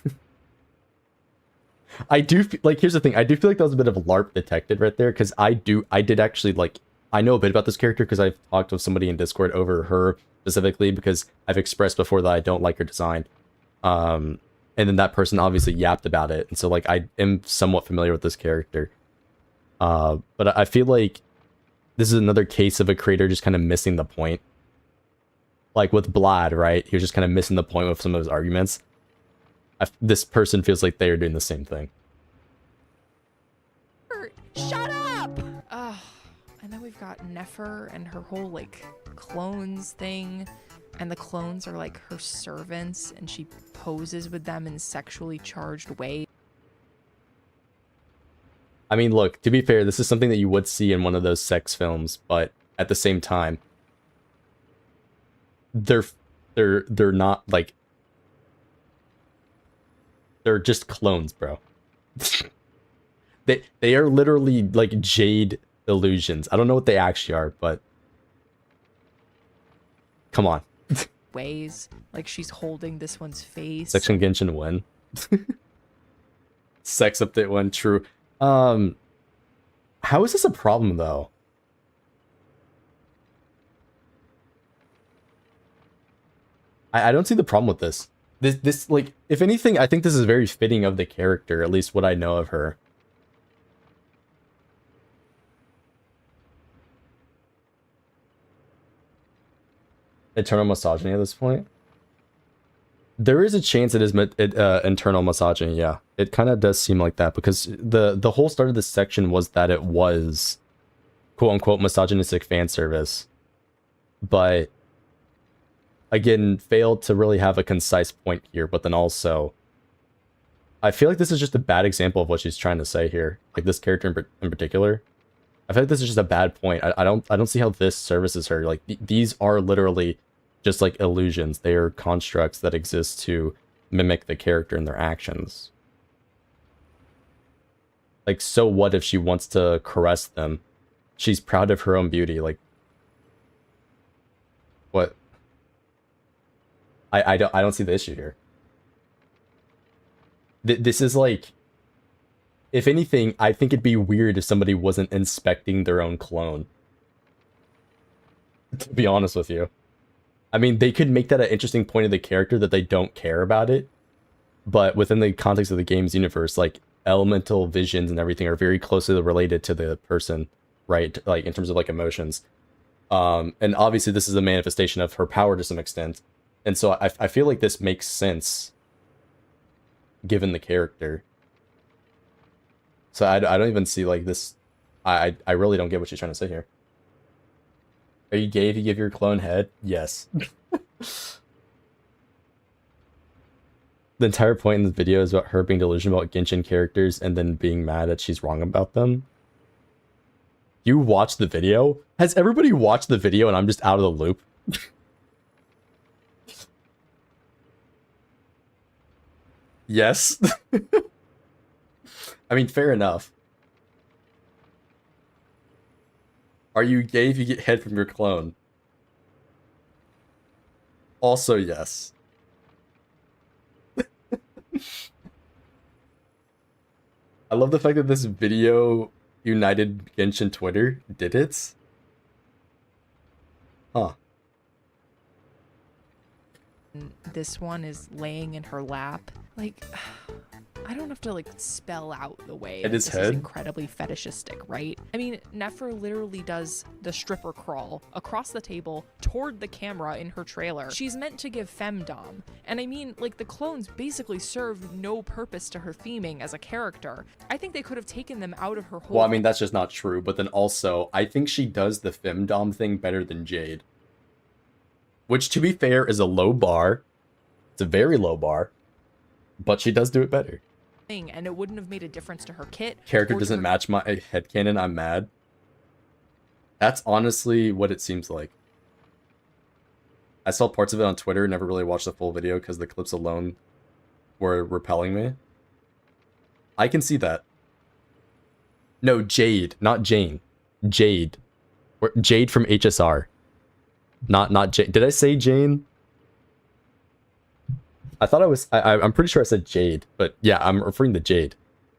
Speaker 1: I do like, here's the thing. I do feel like that was a bit of LARP detected right there, because I did actually like, I know a bit about this character because I've talked with somebody in Discord over her specifically, because I've expressed before that I don't like her design. And then that person obviously yapped about it, and so like I am somewhat familiar with this character. But I feel like this is another case of a creator just kind of missing the point. Like with Blad, right? He was just kind of missing the point with some of his arguments. This person feels like they are doing the same thing.
Speaker 5: shut up! And then we've got Nefer and her whole like clones thing. And the clones are like her servants, and she poses with them in sexually charged ways.
Speaker 1: I mean, look, to be fair, this is something that you would see in one of those sex films, but at the same time, they're not like, they're just clones, bro. they are literally like jade illusions. I don't know what they actually are, but come on.
Speaker 5: Ways like she's holding this one's face.
Speaker 1: Section Genshin when? Sex update one, true. How is this a problem though? I don't see the problem with this. This like, if anything, I think this is very fitting of the character, at least what I know of her. Eternal misogyny at this point. There is a chance it is internal misogyny, yeah. It kind of does seem like that, because the whole start of this section was that it was quote-unquote misogynistic fan service. But, again, failed to really have a concise point here, but then also... I feel like this is just a bad example of what she's trying to say here. Like, this character in particular. I feel like this is just a bad point. I don't see how this services her. Like, these are literally just like illusions. They are constructs that exist to mimic the character and their actions. Like, so what if she wants to caress them? She's proud of her own beauty. Like, what? I don't see the issue here. This is like, if anything, I think it'd be weird if somebody wasn't inspecting their own clone. To be honest with you. I mean, they could make that an interesting point of the character that they don't care about it. But within the context of the game's universe, like, elemental visions and everything are very closely related to the person, right? Like, in terms of, like, emotions. And obviously this is a manifestation of her power to some extent. And so I feel like this makes sense, given the character. So I don't even see, like, this... I really don't get what she's trying to say here. Are you gay if you give your clone head? Yes. The entire point in this video is about her being delusional about Genshin characters and then being mad that she's wrong about them. You watched the video? Has everybody watched the video and I'm just out of the loop? Yes. I mean, fair enough. Are you gay if you get head from your clone? Also, yes. I love the fact that this video united Genshin Twitter. Did it? Huh.
Speaker 5: This one is laying in her lap. Like, I don't have to, like, spell out the way that this is incredibly fetishistic, right? I mean, Nefer literally does the stripper crawl across the table toward the camera in her trailer. She's meant to give femdom. And I mean, like, the clones basically serve no purpose to her theming as a character. I think they could have taken them out of her whole...
Speaker 1: Well, I mean, that's just not true. But then also, I think she does the femdom thing better than Jade. Which, to be fair, is a low bar. It's a very low bar. But she does do it better.
Speaker 5: And it wouldn't have made a difference to her kit.
Speaker 1: Character doesn't match my headcanon, I'm mad. That's honestly what it seems like. I saw parts of it on Twitter, never really watched the full video because the clips alone were repelling me. I can see that. No, Jade, not Jane. Jade. Jade from HSR. Not Jane. Did I say Jane? I thought I was... I'm pretty sure I said Jade, but yeah, I'm referring to Jade,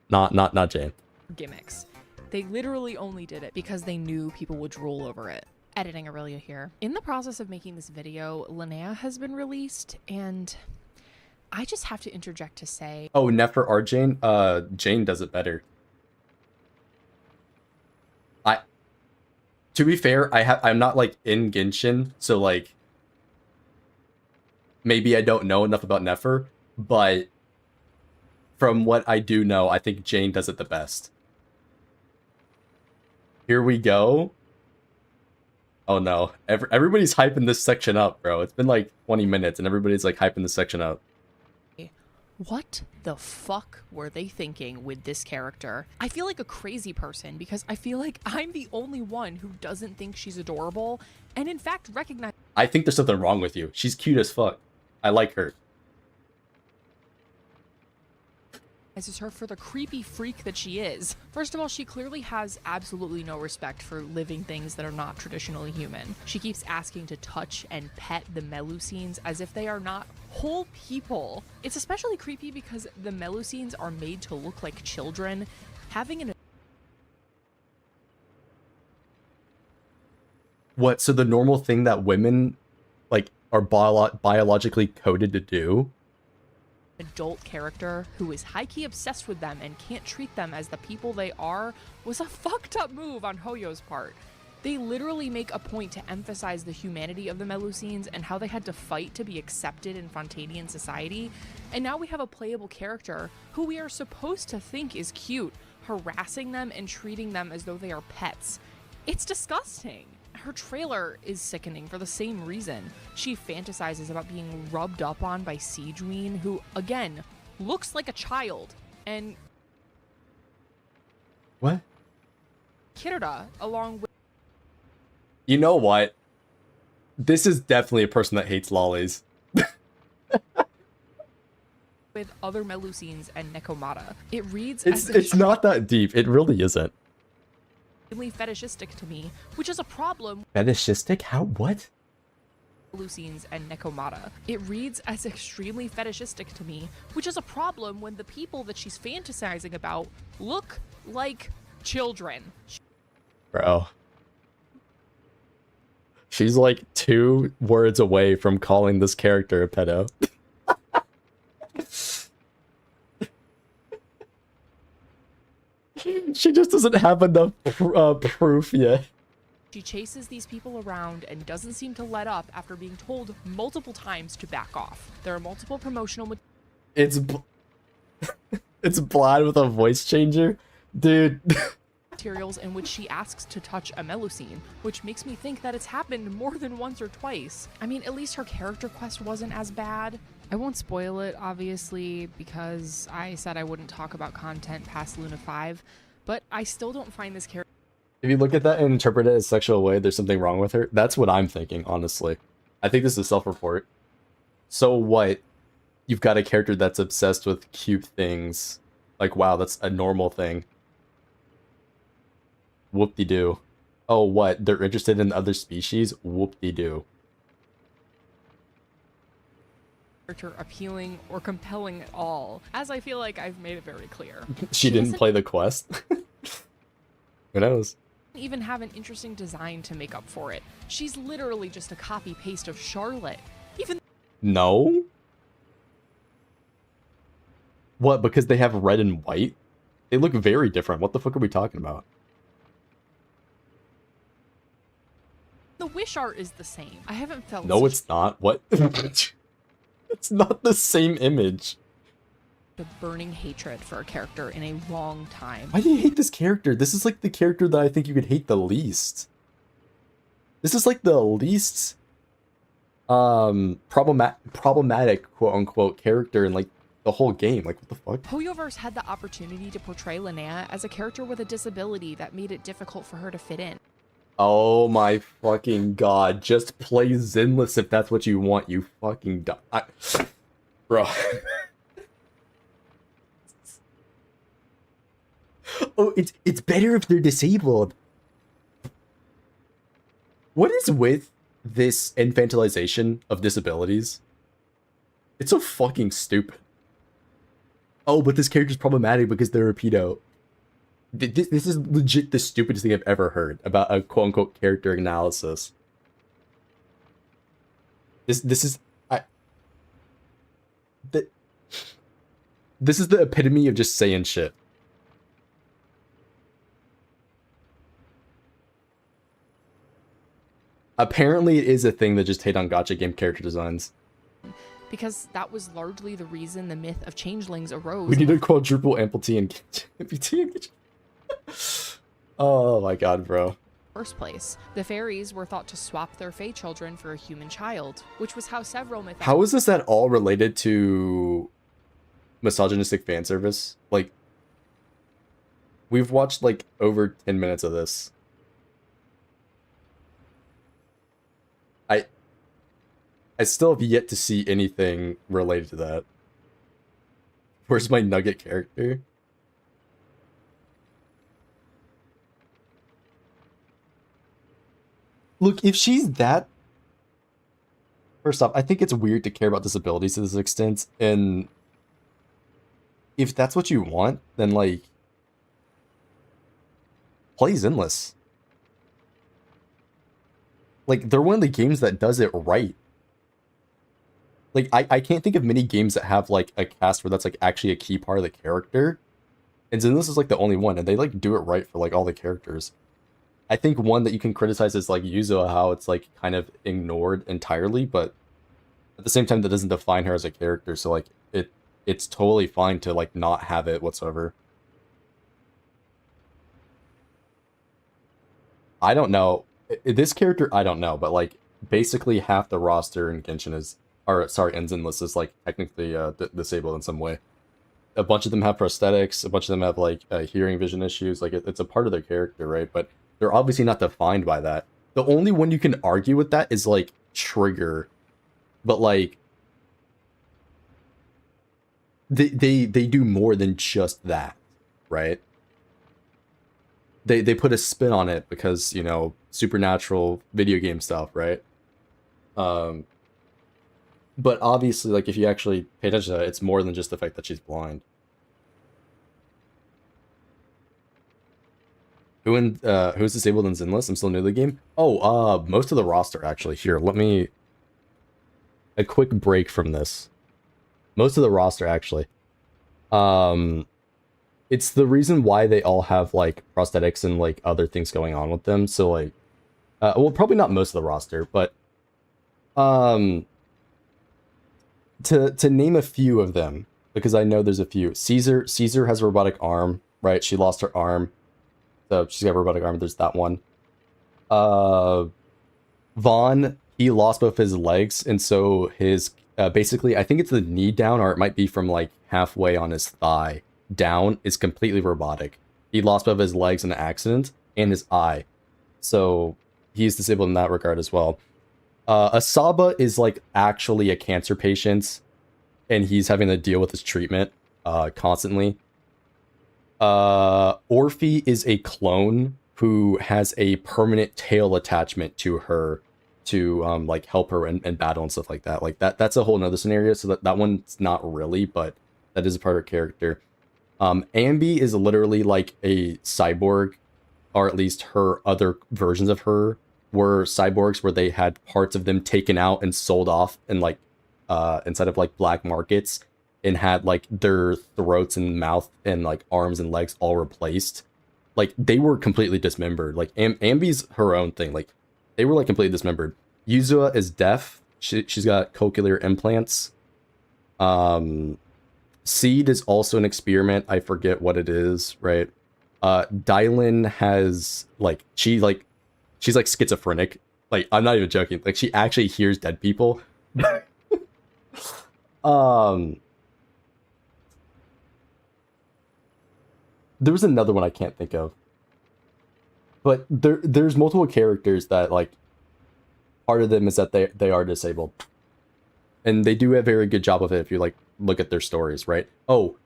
Speaker 1: not Jane.
Speaker 5: Gimmicks. They literally only did it because they knew people would drool over it. Editing Aurelia here. In the process of making this video, Linnea has been released, and I just have to interject to say...
Speaker 1: Oh, Nefer or Jane? Jane does it better. To be fair, I'm not, like, in Genshin, so, like... Maybe I don't know enough about Nefer, but from what I do know, I think Jane does it the best. Here we go. Oh no, everybody's hyping this section up, bro. It's been like 20 minutes and everybody's like hyping this section up.
Speaker 5: What the fuck were they thinking with this character? I feel like a crazy person because I feel like I'm the only one who doesn't think she's adorable and in fact recognize...
Speaker 1: I think there's something wrong with you. She's cute as fuck. I like her.
Speaker 5: Is her for the creepy freak that she is. First of all, she clearly has absolutely no respect for living things that are not traditionally human. She keeps asking to touch and pet the Melusines as if they are not whole people. It's especially creepy because the Melusines are made to look like children. Having an
Speaker 1: What? So the normal thing that women, like, are biologically coded to do?
Speaker 5: adult character who is high-key obsessed with them and can't treat them as the people they are was a fucked up move on Hoyo's part. They literally make a point to emphasize the humanity of the Melusines and how they had to fight to be accepted in Fontanian society, and now we have a playable character who we are supposed to think is cute, harassing them and treating them as though they are pets. It's disgusting. Her trailer is sickening for the same reason. She fantasizes about being rubbed up on by Siegeween, who, again, looks like a child, and
Speaker 1: What?
Speaker 5: Kirida, along with
Speaker 1: You know what? This is definitely a person that hates lollies.
Speaker 5: other Melusines and Nekomata. It reads
Speaker 1: It's not that deep. It really isn't.
Speaker 5: extremely fetishistic to me, which is a problem.
Speaker 1: Fetishistic? How? What?
Speaker 5: Melusines and Nekomata. It reads as extremely fetishistic to me, which is a problem when the people that she's fantasizing about look like children.
Speaker 1: Bro. She's like 2 words away from calling this character a pedo. She just doesn't have enough proof yet.
Speaker 5: She chases these people around and doesn't seem to let up after being told multiple times to back off. There are multiple promotional
Speaker 1: It's it's Vlad with a voice changer, dude.
Speaker 5: materials in which she asks to touch a Melusine, which makes me think that it's happened more than once or twice. I mean, at least her character quest wasn't as bad. I won't spoil it, obviously, because I said I wouldn't talk about content past Luna 5, but I still don't find this character.
Speaker 1: If you look at that and interpret it as sexual way, there's something wrong with her. That's what I'm thinking, honestly. I think this is a self-report. So what? You've got a character that's obsessed with cute things. Like, wow, that's a normal thing. Whoop-de-doo. Oh, what? They're interested in other species? Whoop-de-doo.
Speaker 5: Appealing or compelling at all, as I feel like I've made it very clear.
Speaker 1: She didn't play the quest? Who knows?
Speaker 5: Even have an interesting design to make up for it. She's literally just a copy-paste of Charlotte. Even
Speaker 1: No? What, because they have red and white? They look very different. What the fuck are we talking about?
Speaker 5: the Wish art is the same. I haven't felt
Speaker 1: No,
Speaker 5: such
Speaker 1: it's not. What? It's not the same image.
Speaker 5: a burning hatred for a character in a long time.
Speaker 1: Why do you hate this character? This is like the character that I think you could hate the least. This is like the least problematic quote unquote character in like the whole game. Like, what the fuck?
Speaker 5: Hoyoverse had the opportunity to portray Linnea as a character with a disability that made it difficult for her to fit in.
Speaker 1: Oh my fucking god. Just play Zenless if that's what you want, you fucking bro. Oh, it's better if they're disabled. What is with this infantilization of disabilities? It's so fucking stupid. Oh, but this character's problematic because they're a pedo. This is legit the stupidest thing I've ever heard about a quote-unquote character analysis. This is this is the epitome of just saying shit. Apparently, it is a thing that just hate on gacha game character designs.
Speaker 5: Because that was largely the reason the myth of changelings arose.
Speaker 1: We need a quadruple amplitude and amputee. Oh my god, bro.
Speaker 5: First place, the fairies were thought to swap their fae children for a human child, which was how several
Speaker 1: How is this at all related to misogynistic fan service? Like, we've watched like over 10 minutes of this. I still have yet to see anything related to that. Where's my nugget character? Look, if she's that... First off, I think it's weird to care about disabilities to this extent, and if that's what you want, then, like, play Zenless. Like, they're one of the games that does it right. Like, I can't think of many games that have, like, a cast where that's, like, actually a key part of the character. And Zenless is, like, the only one, and they, like, do it right for, like, all the characters. I think one that you can criticize is, like, Yuzo, how it's, like, kind of ignored entirely, but at the same time, that doesn't define her as a character, so, like, it's totally fine to, like, not have it whatsoever. I don't know. This character, I don't know, but, like, basically half the roster in Genshin is... Or, sorry, in Zenless is, like, technically disabled in some way. A bunch of them have prosthetics, a bunch of them have, like, hearing vision issues, like, it's a part of their character, right? But they're obviously not defined by that. The only one you can argue with that is, like, Trigger. But, like, they do more than just that, right? They put a spin on it because, you know, supernatural video game stuff, right? But obviously, like, if you actually pay attention to it, it's more than just the fact that she's blind. Who's disabled in Zenless? I'm still new to the game. Oh, most of the roster, actually. Here, let me... A quick break from this. Most of the roster, actually. It's the reason why they all have, like, prosthetics and, like, other things going on with them. So, like... well, probably not most of the roster, but... To name a few of them, because I know there's a few. Caesar has a robotic arm, right? She lost her arm. So she's got a robotic arm, there's that one. Vaughn, he lost both his legs, and so his, basically, I think it's the knee down, or it might be from, like, halfway on his thigh down, is completely robotic. He lost both his legs in an accident, and his eye. So he's disabled in that regard as well. Asaba is, like, actually a cancer patient, and he's having to deal with his treatment constantly. Orphe is a clone who has a permanent tail attachment to her to, like, help her in battle and stuff like that. Like, that's a whole nother scenario, so that one's not really, but that is a part of her character. Ambi is literally, like, a cyborg, or at least her other versions of her were cyborgs where they had parts of them taken out and sold off and, like, inside of, like, black markets, and had, like, their throats and mouth and, like, arms and legs all replaced. Like, they were completely dismembered. Like, Ambi's her own thing. Like, they were, like, completely dismembered. Yuzua is deaf. She's got cochlear implants. Seed is also an experiment. I forget what it is, right? Dialyn has, like, she's, like, schizophrenic. Like, I'm not even joking. Like, she actually hears dead people. There was another one I can't think of. But there's multiple characters that, like, part of them is that they are disabled. And they do a very good job of it if you, like, look at their stories, right? Oh,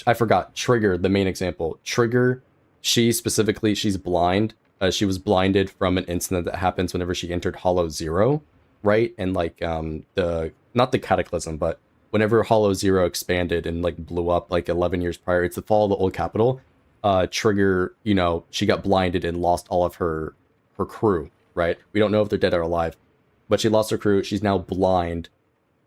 Speaker 1: I forgot. Trigger, the main example. Trigger, she's blind. She was blinded from an incident that happens whenever she entered Hollow Zero, right? And, like, not the Cataclysm, but whenever Hollow Zero expanded and, like, blew up, like, 11 years prior, it's the fall of the old capital. Trigger, you know, she got blinded and lost all of her crew, right? We don't know if they're dead or alive, but she lost her crew. She's now blind,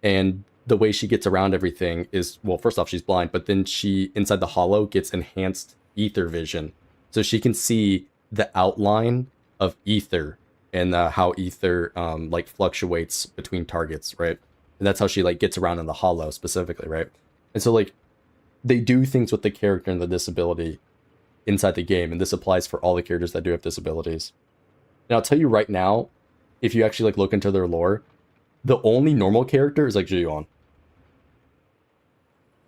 Speaker 1: and the way she gets around everything is, well, first off, she's blind, but then she, inside the hollow, gets enhanced ether vision, so she can see the outline of ether and how ether like fluctuates between targets, right? And that's how she, like, gets around in the hollow specifically, right? And so, like, they do things with the character and the disability inside the game, and this applies for all the characters that do have disabilities. And I'll tell you right now, if you actually, like, look into their lore, the only normal character is, like, Yuan.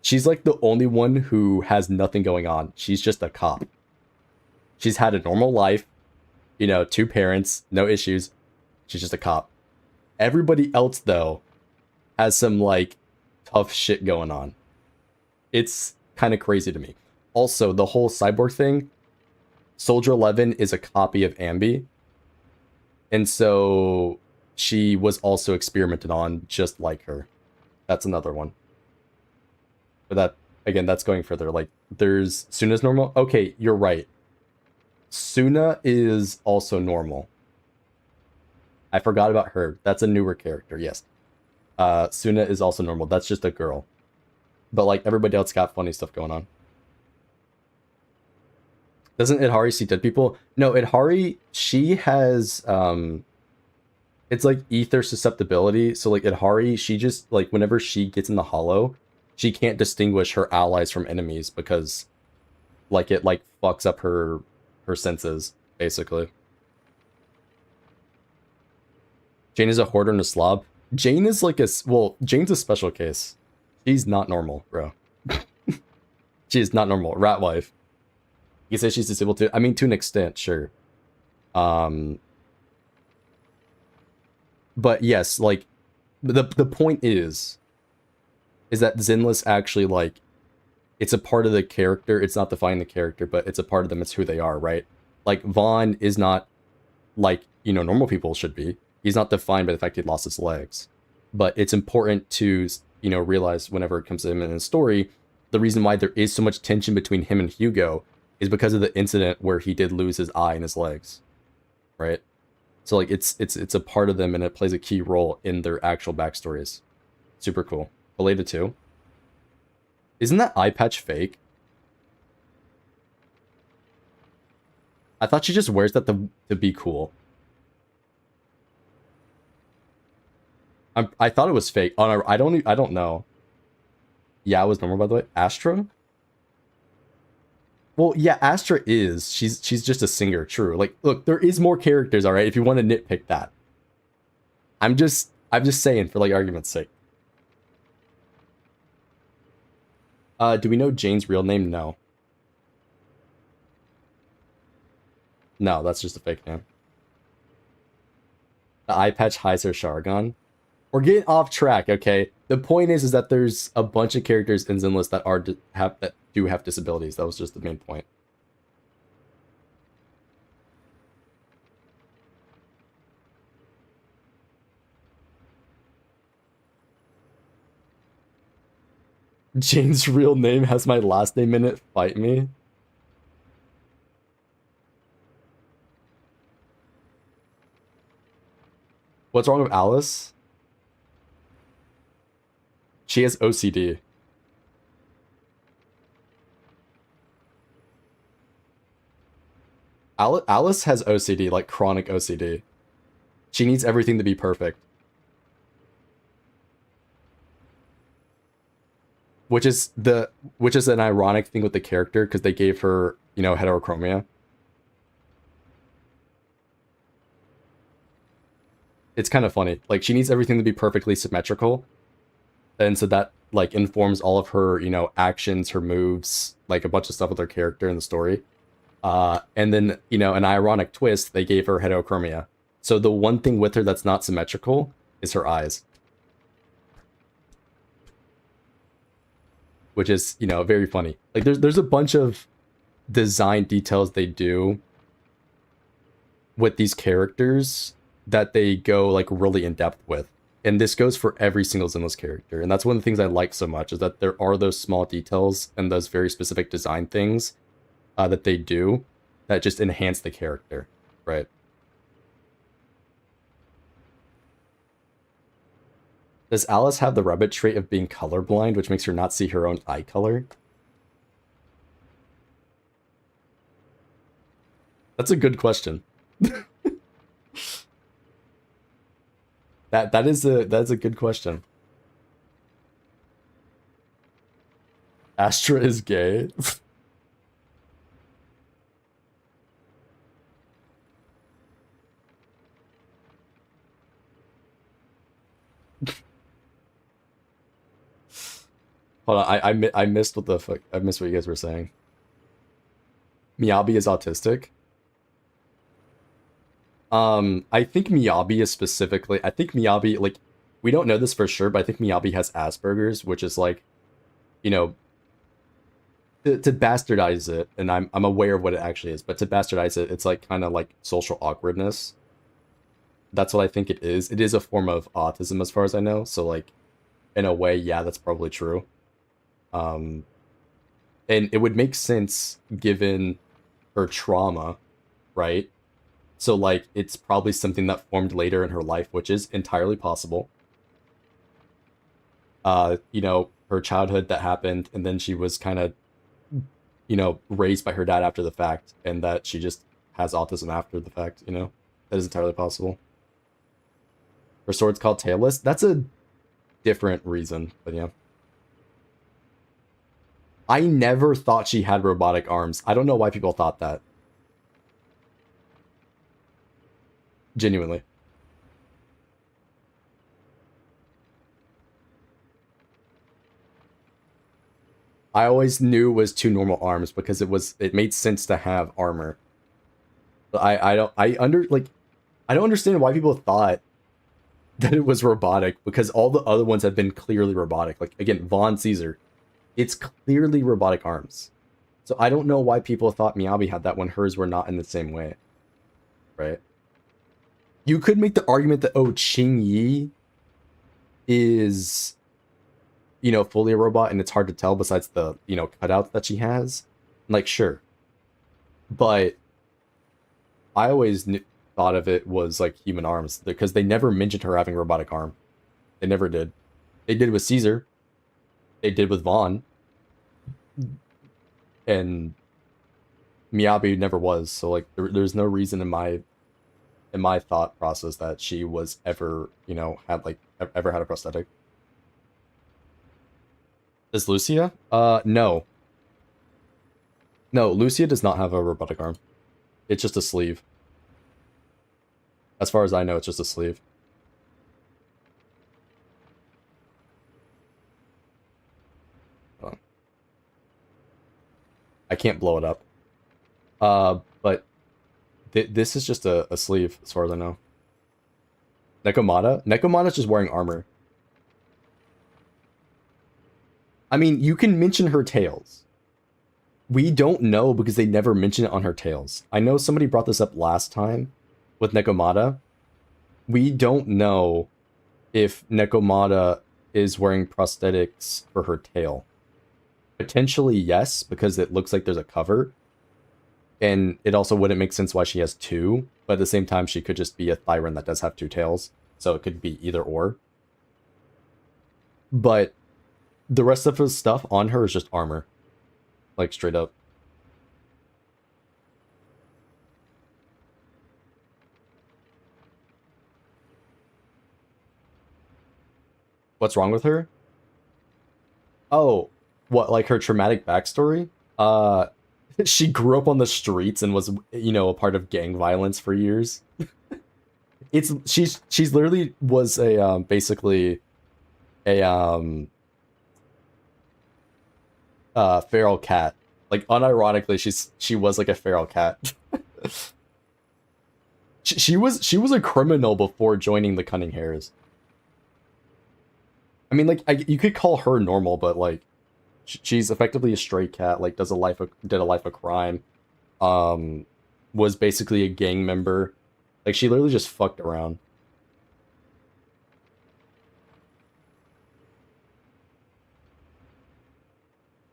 Speaker 1: She's, like, the only one who has nothing going on. She's just a cop. She's had a normal life, you know, 2 parents, no issues. She's just a cop. Everybody else, though, has some, like, tough shit going on. It's kind of crazy to me. Also, the whole cyborg thing, Soldier 11 is a copy of Ambi. And so she was also experimented on just like her. That's another one. But that, again, that's going further. Like, there's Sunna's normal. Okay, you're right. Sunna is also normal. I forgot about her. That's a newer character, yes. Sunna is also normal. That's just a girl. But, like, everybody else got funny stuff going on. Doesn't Idhari see dead people? No, Idhari, she has, it's like ether susceptibility. So, like, Idhari, she just, like, whenever she gets in the hollow, she can't distinguish her allies from enemies because, like, it, like, fucks up her senses, basically. Jane is a hoarder and a slob. Jane is like well, Jane's a special case. She's not normal, bro. She is not normal. Rat wife. You say she's disabled too? I mean, to an extent, sure. But yes, like, the point is that Zenless actually, like, it's a part of the character. It's not defining the character, but it's a part of them. It's who they are, right? Like, Vaughn is not, like, you know, normal people should be. He's not defined by the fact he lost his legs. But it's important to, you know, realize whenever it comes to him in his story, the reason why there is so much tension between him and Hugo is because of the incident where he did lose his eye and his legs, right? So, like, it's a part of them, and it plays a key role in their actual backstories. Super cool. Related to. Isn't that eye patch fake? I thought she just wears that to be cool. I thought it was fake. Oh, no, I don't know. Yeah, it was normal, by the way. Astra? Well, yeah, Astra is. She's just a singer, true. Like, look, there is more characters, alright, if you want to nitpick that. I'm just saying, for, like, argument's sake. Do we know Jane's real name? No. No, that's just a fake name. The eye patch hides her Shargon. We're getting off track, okay? The point is that there's a bunch of characters in Zenless that do have disabilities. That was just the main point. Jane's real name has my last name in it. Fight me. What's wrong with Alice? She has OCD. Alice has OCD, like chronic OCD. She needs everything to be perfect. Which is an ironic thing with the character, because they gave her, you know, heterochromia. It's kind of funny. Like, she needs everything to be perfectly symmetrical. And so that, like, informs all of her, you know, actions, her moves, like, a bunch of stuff with her character in the story. And then, you know, an ironic twist, they gave her heterochromia. So the one thing with her that's not symmetrical is her eyes. Which is, you know, very funny. Like, there's a bunch of design details they do with these characters that they go, like, really in depth with. And this goes for every single Zenless character. And that's one of the things I like so much, is that there are those small details and those very specific design things that they do that just enhance the character, right? Does Alice have the rabbit trait of being colorblind, which makes her not see her own eye color? That's a good question. That's a good question. Astra is gay. Hold on, I missed what the fuck. I missed what you guys were saying. Miyabi is autistic. I think Miyabi is specifically, I think Miyabi, like, we don't know this for sure, but I think Miyabi has Asperger's, which is, like, you know, to bastardize it, and I'm aware of what it actually is, but to bastardize it, it's like kind of like social awkwardness. That's what I think it is. It is a form of autism as far as I know. So like, in a way, yeah, that's probably true. And it would make sense given her trauma, right? So like, it's probably something that formed later in her life, which is entirely possible. You know, her childhood that happened, and then she was kind of, you know, raised by her dad after the fact, and that she just has autism after the fact, you know? That is entirely possible. Her sword's called Tailless. That's a different reason, but yeah. I never thought she had robotic arms. I don't know why people thought that. Genuinely. I always knew it was two normal arms because it made sense to have armor. But I don't understand why people thought that it was robotic, because all the other ones have been clearly robotic. Like again, Von Caesar, it's clearly robotic arms. So I don't know why people thought Miyabi had that when hers were not in the same way. Right? You could make the argument that Qing Yi is, you know, fully a robot, and it's hard to tell besides the, you know, cutouts that she has. Like, sure. But I always thought of it was like human arms, because they never mentioned her having a robotic arm. They never did. They did with Caesar. They did with Vaughn. And Miyabi never was. So like, there's no reason in my thought process that she was ever, you know, ever had a prosthetic. Is Lucia? No. No, Lucia does not have a robotic arm. It's just a sleeve. As far as I know, it's just a sleeve. I can't blow it up. But this is just a sleeve, as far as I know. Nekomata's just wearing armor. I mean, you can mention her tails. We don't know because they never mention it on her tails. I know somebody brought this up last time with Nekomata. We don't know if Nekomata is wearing prosthetics for her tail. Potentially yes, because it looks like there's a cover. And it also wouldn't make sense why she has two, but at the same time, she could just be a Thyron that does have two tails. So it could be either or. But the rest of his stuff on her is just armor. Like, straight up. What's wrong with her? Oh, what, like her traumatic backstory? She grew up on the streets and was, you know, a part of gang violence for years. She's literally was a basically a feral cat. Like, unironically, she was like a feral cat. she was a criminal before joining the Cunning Hares. I mean, like, you could call her normal, but like, she's effectively a stray cat. Like, did a life of crime. Was basically a gang member. Like, she literally just fucked around.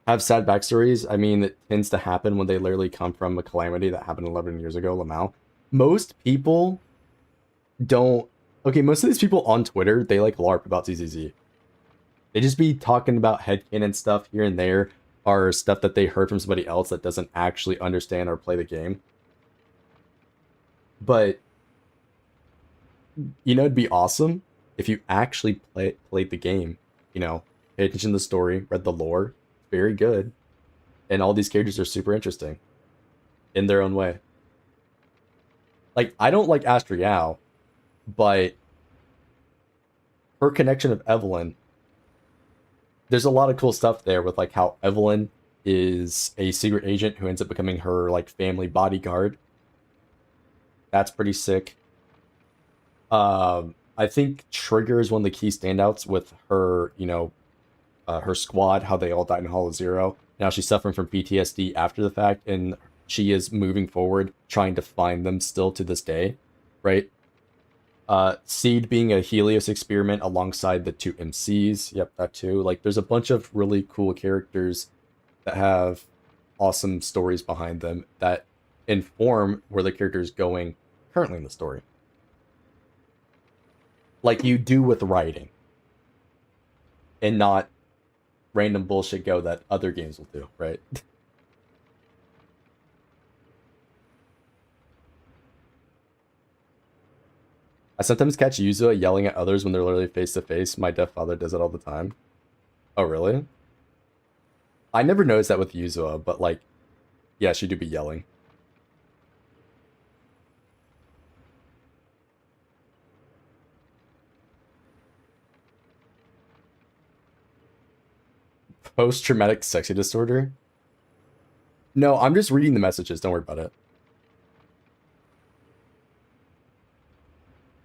Speaker 1: Have sad backstories. I mean, it tends to happen when they literally come from a calamity that happened 11 years ago, Lamau. Most people don't... Okay, most of these people on Twitter, they like LARP about ZZZ. They just be talking about headcanon stuff here and there, or stuff that they heard from somebody else that doesn't actually understand or play the game. But, you know, it'd be awesome if you actually played the game. You know, paid attention to the story, read the lore. Very good. And all these characters are super interesting. In their own way. Like, I don't like Astra Yao, but her connection of Evelyn, there's a lot of cool stuff there with like how Evelyn is a secret agent who ends up becoming her like family bodyguard. That's pretty sick. I think Trigger is one of the key standouts with her, you know, her squad, how they all died in Hollow Zero. Now she's suffering from PTSD after the fact, and she is moving forward, trying to find them still to this day, right? Seed being a Helios experiment alongside the two MCs. Yep, that too. Like, there's a bunch of really cool characters that have awesome stories behind them that inform where the character is going currently in the story. Like you do with writing. And not random bullshit go that other games will do, right? I sometimes catch Yuzo yelling at others when they're literally face to face. My deaf father does it all the time. Oh, really? I never noticed that with Yuzo, but like, yeah, she do be yelling. Post-traumatic sexy disorder? No, I'm just reading the messages. Don't worry about it.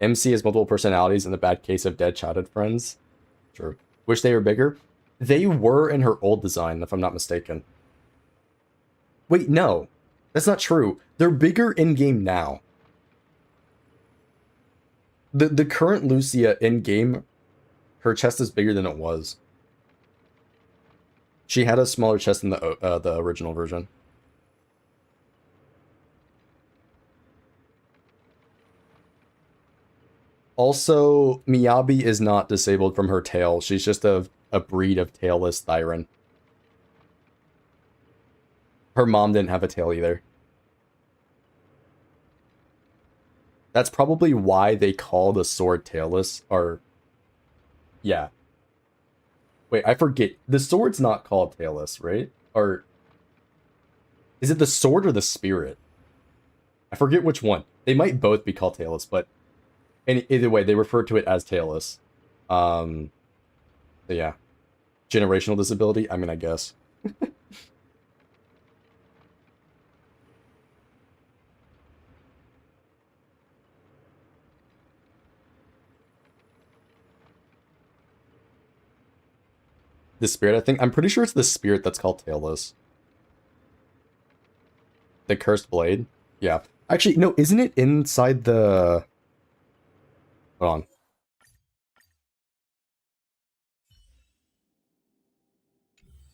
Speaker 1: MC has multiple personalities in the bad case of dead childhood friends. Sure. Wish they were bigger? They were in her old design, if I'm not mistaken. Wait, no. That's not true. They're bigger in-game now. The current Lucia in-game, her chest is bigger than it was. She had a smaller chest than the original version. Also, Miyabi is not disabled from her tail. She's just a breed of tailless Thyron. Her mom didn't have a tail either. That's probably why they call the sword tailless, or... Yeah. Wait, I forget. The sword's not called tailless, right? Or... Is it the sword or the spirit? I forget which one. They might both be called tailless, but... Either way, they refer to it as tailless. So yeah. Generational disability? I mean, I guess. The spirit, I think. I'm pretty sure it's the spirit that's called tailless. The cursed blade? Yeah. Actually, no, isn't it inside the... Hold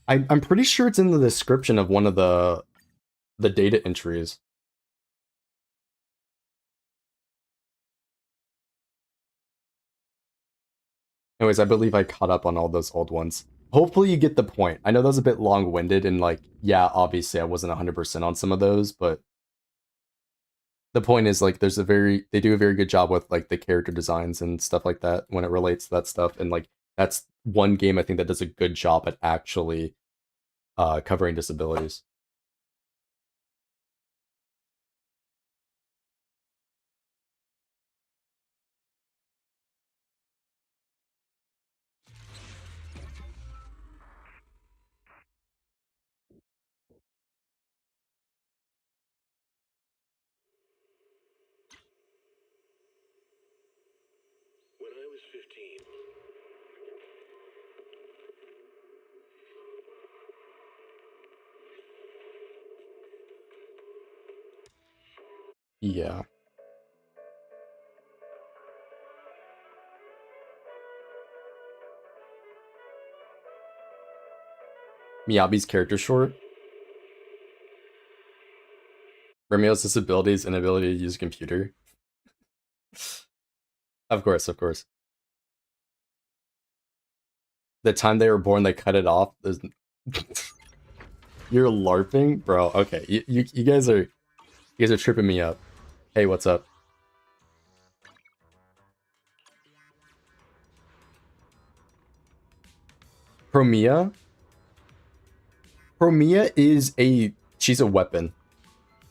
Speaker 1: on. I'm pretty sure it's in the description of one of the data entries. Anyways, I believe I caught up on all those old ones. Hopefully you get the point. I know that was a bit long-winded, and like, yeah, obviously I wasn't 100% on some of those, but the point is, like, they do a very good job with, like, the character designs and stuff like that when it relates to that stuff, and, like, that's one game I think that does a good job at actually covering disabilities.
Speaker 4: When I was 15,
Speaker 1: Yeah. Miyabi's character short. Romeo,'s disabilities and inability to use a computer. Of course, of course. The time they were born, they cut it off. You're LARPing? Bro, okay. You guys are tripping me up. Hey, what's up? Promia? Promia is she's a weapon.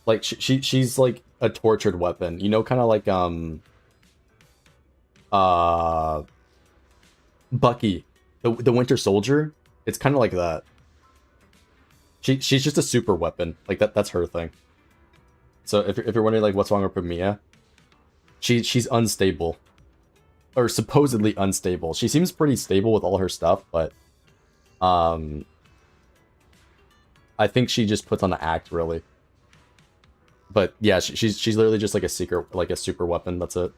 Speaker 1: Like, she's like a tortured weapon. You know, kind of like, Bucky, the Winter Soldier. It's kind of like that. She's just a super weapon. Like, that's her thing. So if you're wondering, like, what's wrong with Promia, she's unstable. Or supposedly unstable. She seems pretty stable with all her stuff, but I think she just puts on the act, really. But yeah, she's literally just like a secret, like a super weapon. That's it.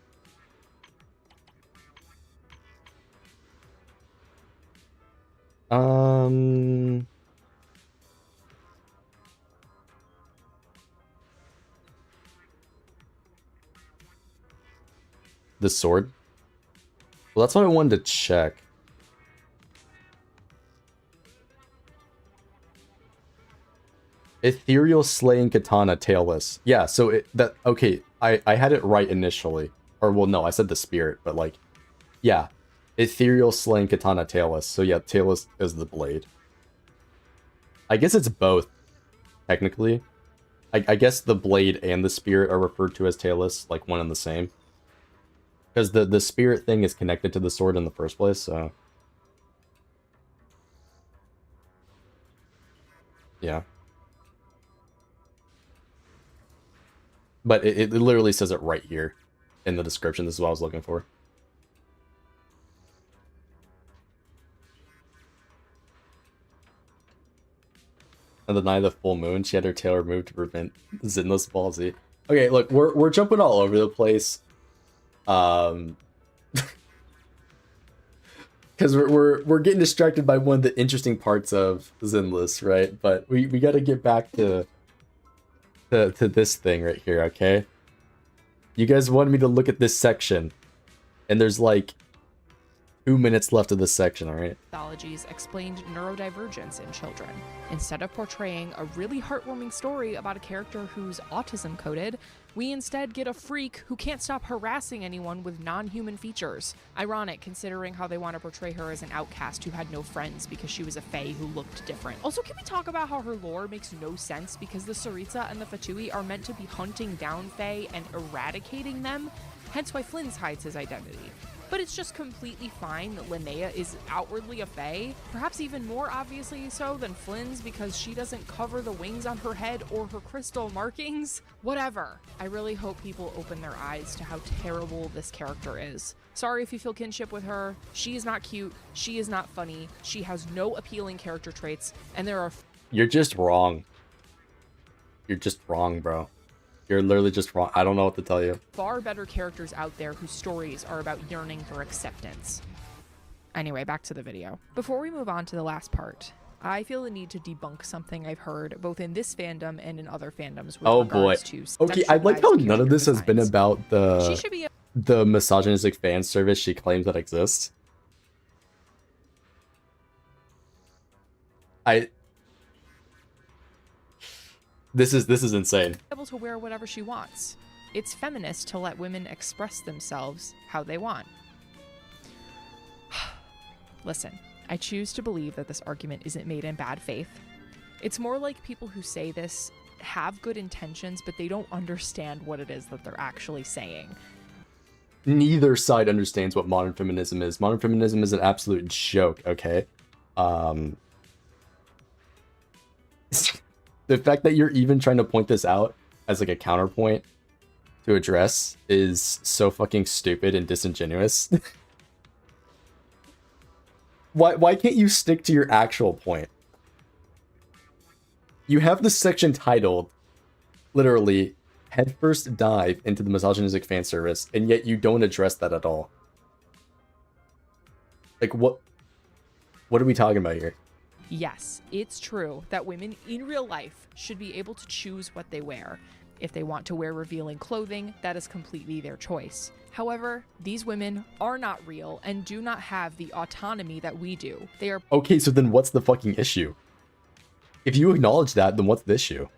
Speaker 1: The sword? Well, that's what I wanted to check. Ethereal slaying katana tailless. Yeah, so okay, I had it right initially. Or well, no, I said the spirit, but like, yeah. Ethereal slaying katana tailless. So yeah, tailless is the blade. I guess it's both, technically. I guess the blade and the spirit are referred to as tailless, like one and the same. Because the spirit thing is connected to the sword in the first place, so... Yeah. But it literally says it right here in the description. This is what I was looking for. On the night of the full moon, she had her tail removed to prevent Zenless palsy. Okay, look, we're jumping all over the place. Because we're getting distracted by one of the interesting parts of Zenless, right? But we got to get back to this thing right here, okay? You guys wanted me to look at this section, and there's like 2 minutes left of this section, alright?
Speaker 5: Pathologies explained neurodivergence in children. Instead of portraying a really heartwarming story about a character who's autism coded, we instead get a freak who can't stop harassing anyone with non-human features. Ironic, considering how they want to portray her as an outcast who had no friends because she was a fae who looked different. Also, can we talk about how her lore makes no sense because the Saritsa and the Fatui are meant to be hunting down fae and eradicating them, hence why Flynn's hides his identity. But it's just completely fine that Linnea is outwardly a fae, perhaps even more obviously so than Flynn's because she doesn't cover the wings on her head or her crystal markings. Whatever. I really hope people open their eyes to how terrible this character is. Sorry if you feel kinship with her. She is not cute. She is not funny. She has no appealing character traits, and there are...
Speaker 1: You're just wrong. You're just wrong, bro. You're literally just wrong. I don't know what to tell you.
Speaker 5: Far better characters out there whose stories are about yearning for acceptance. Anyway, back to the video. Before we move on to the last part, I feel the need to debunk something I've heard both in this fandom and in other fandoms with regards to
Speaker 1: okay, I like how none of this has been about
Speaker 5: she should be
Speaker 1: the misogynistic fan service she claims that exists. This is insane.
Speaker 5: Able to wear whatever she wants. It's feminist to let women express themselves how they want. Listen, I choose to believe that this argument isn't made in bad faith. It's more like people who say this have good intentions, but they don't understand what it is that they're actually saying.
Speaker 1: Neither side understands what modern feminism is. Modern feminism is an absolute joke, okay? The fact that you're even trying to point this out as like a counterpoint to address is so fucking stupid and disingenuous. Why can't you stick to your actual point? You have this section titled, literally, headfirst dive into the misogynistic fan service, and yet you don't address that at all. Like, what are we talking about here?
Speaker 5: Yes, it's true that women in real life should be able to choose what they wear. If they want to wear revealing clothing, that is completely their choice. However, these women are not real and do not have the autonomy that we do. They are...
Speaker 1: Okay, so then what's the fucking issue? If you acknowledge that, then what's the issue?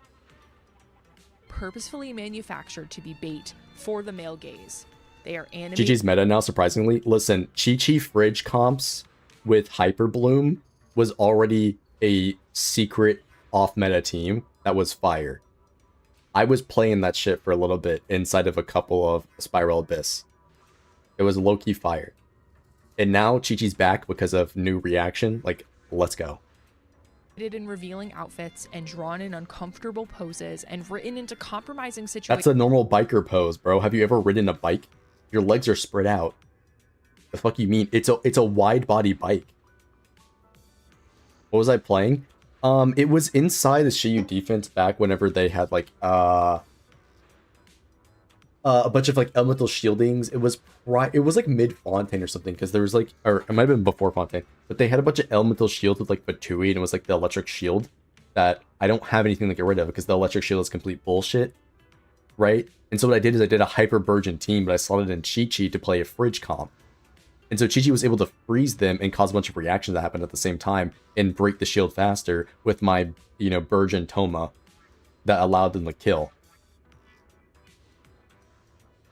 Speaker 5: purposefully manufactured to be bait for the male gaze. They are animated...
Speaker 1: Chi-Chi's meta now, surprisingly. Listen, Chi-Chi fridge comps with Hyper Bloom was already a secret off-meta team that was fire. I was playing that shit for a little bit inside of a couple of Spiral Abyss. It was low-key fire. And now Chi-Chi's back because of new reaction. Like, let's go.
Speaker 5: In revealing outfits and drawn in uncomfortable poses and written into compromising situations.
Speaker 1: That's a normal biker pose, bro. Have you ever ridden a bike? Your legs are spread out. The fuck you mean? It's a wide body bike. What was I playing? It was inside the Shiyu defense back whenever they had like a bunch of like elemental shieldings. It was like mid Fontaine or something, because there was like, or it might have been before Fontaine, but they had a bunch of elemental shields with like Batui, and it was like the electric shield that I don't have anything to get rid of because the electric shield is complete bullshit, right? And so what I did is I did a hyper Burgeon team, but I slotted in Chi-Chi to play a fridge comp. And so Chi-Chi was able to freeze them and cause a bunch of reactions that happened at the same time and break the shield faster with my, you know, Burgeon Toma that allowed them to kill.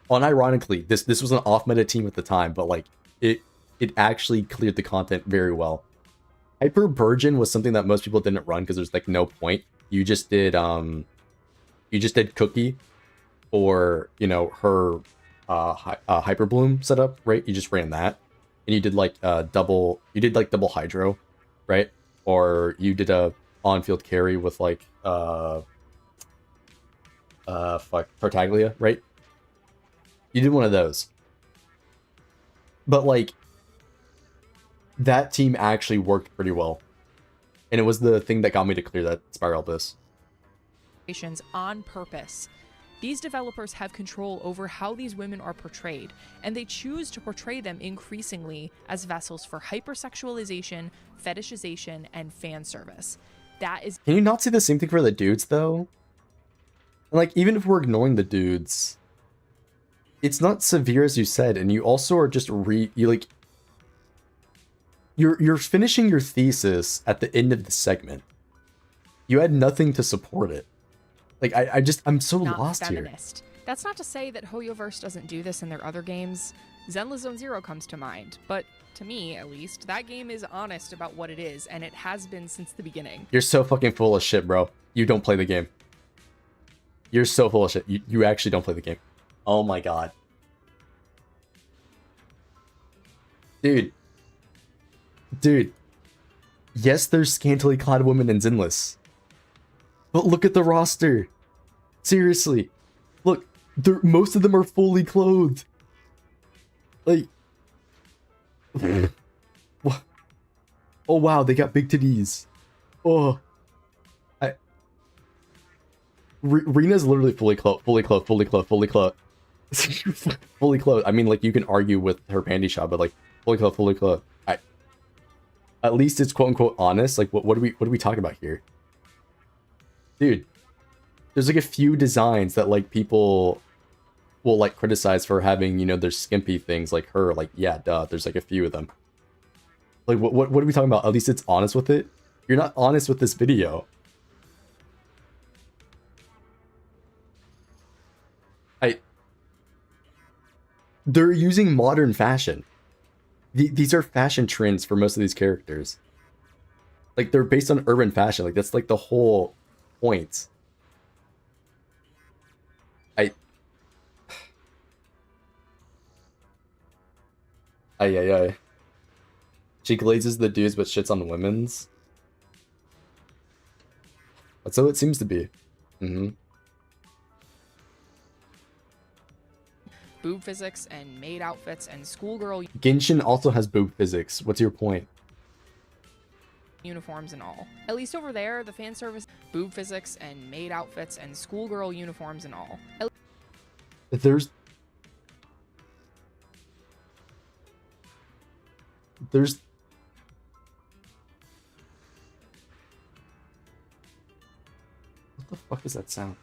Speaker 1: Unironically, this was an off-meta team at the time, but like it actually cleared the content very well. Hyper Burgeon was something that most people didn't run because there's like no point. You just did Cookie or, you know, her Hyper Bloom setup, right? You just ran that. And you did like double Hydro, right? Or you did a on-field carry with like Tartaglia, right? You did one of those. But like that team actually worked pretty well. And it was the thing that got me to clear that Spiral Abyss.
Speaker 5: On purpose. These developers have control over how these women are portrayed, and they choose to portray them increasingly as vessels for hypersexualization, fetishization, and fan service. That is.
Speaker 1: Can you not see the same thing for the dudes though? And like, even if we're ignoring the dudes, it's not severe as you said, and you also are just you're finishing your thesis at the end of the segment. You had nothing to support it. Like, I'm so lost
Speaker 5: feminist. Here. That's not to say that Hoyoverse doesn't do this in their other games. Zenless Zone Zero comes to mind, but to me, at least, that game is honest about what it is, and it has been since the beginning.
Speaker 1: You're so fucking full of shit, bro. You don't play the game. You're so full of shit. You actually don't play the game. Oh my god. Dude. Yes, there's scantily clad women in Zenless. But look at the roster. Seriously. Look, most of them are fully clothed. Like... Oh wow, they got big titties. Oh. Rena's literally fully clothed. Fully clothed. I mean, like, you can argue with her panty shot, but like, fully clothed. At least it's quote unquote honest. Like, what are we talking about here? Dude, there's like a few designs that like people will like criticize for having, you know, their skimpy things like her. Like, yeah, duh. There's like a few of them. Like, what are we talking about? At least it's honest with it. You're not honest with this video. They're using modern fashion. These are fashion trends for most of these characters. Like, they're based on urban fashion. Like, that's like the whole point. She glazes the dudes but shits on the women's. That's how it seems to be.
Speaker 5: Boob physics and maid outfits and schoolgirl
Speaker 1: Genshin also has boob physics. What's your point?
Speaker 5: uniforms and all. At least over there, the fan service, boob physics and maid outfits and schoolgirl uniforms and all.
Speaker 1: There's what the fuck is that sound?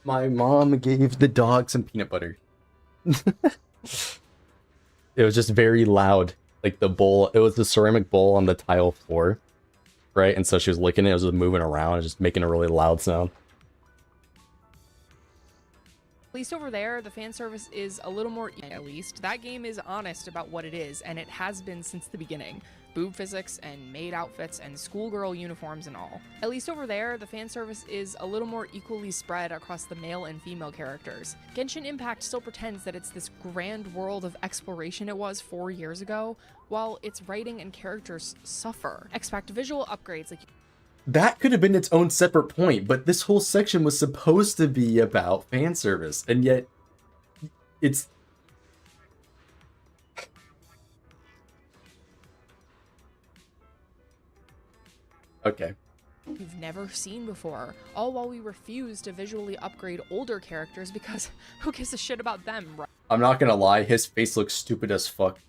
Speaker 1: My mom gave the dog some peanut butter. It was just very loud. Like the bowl, it was the ceramic bowl on the tile floor, right? And so she was licking it, it was just moving around, just making a really loud sound.
Speaker 5: At least over there, the fan service is a little more, at least. That game is honest about what it is, and it has been since the beginning. Boob physics and maid outfits and schoolgirl uniforms and all. At least over there, the fan service is a little more equally spread across the male and female characters. Genshin Impact still pretends that it's this grand world of exploration it was 4 years ago, while its writing and characters suffer. Expect visual upgrades like
Speaker 1: That could have been its own separate point, but this whole section was supposed to be about fan service, and yet it's... Okay.
Speaker 5: you've never seen before, all while we refuse to visually upgrade older characters because who gives a shit about them, right?
Speaker 1: I'm not gonna lie, his face looks stupid as fuck.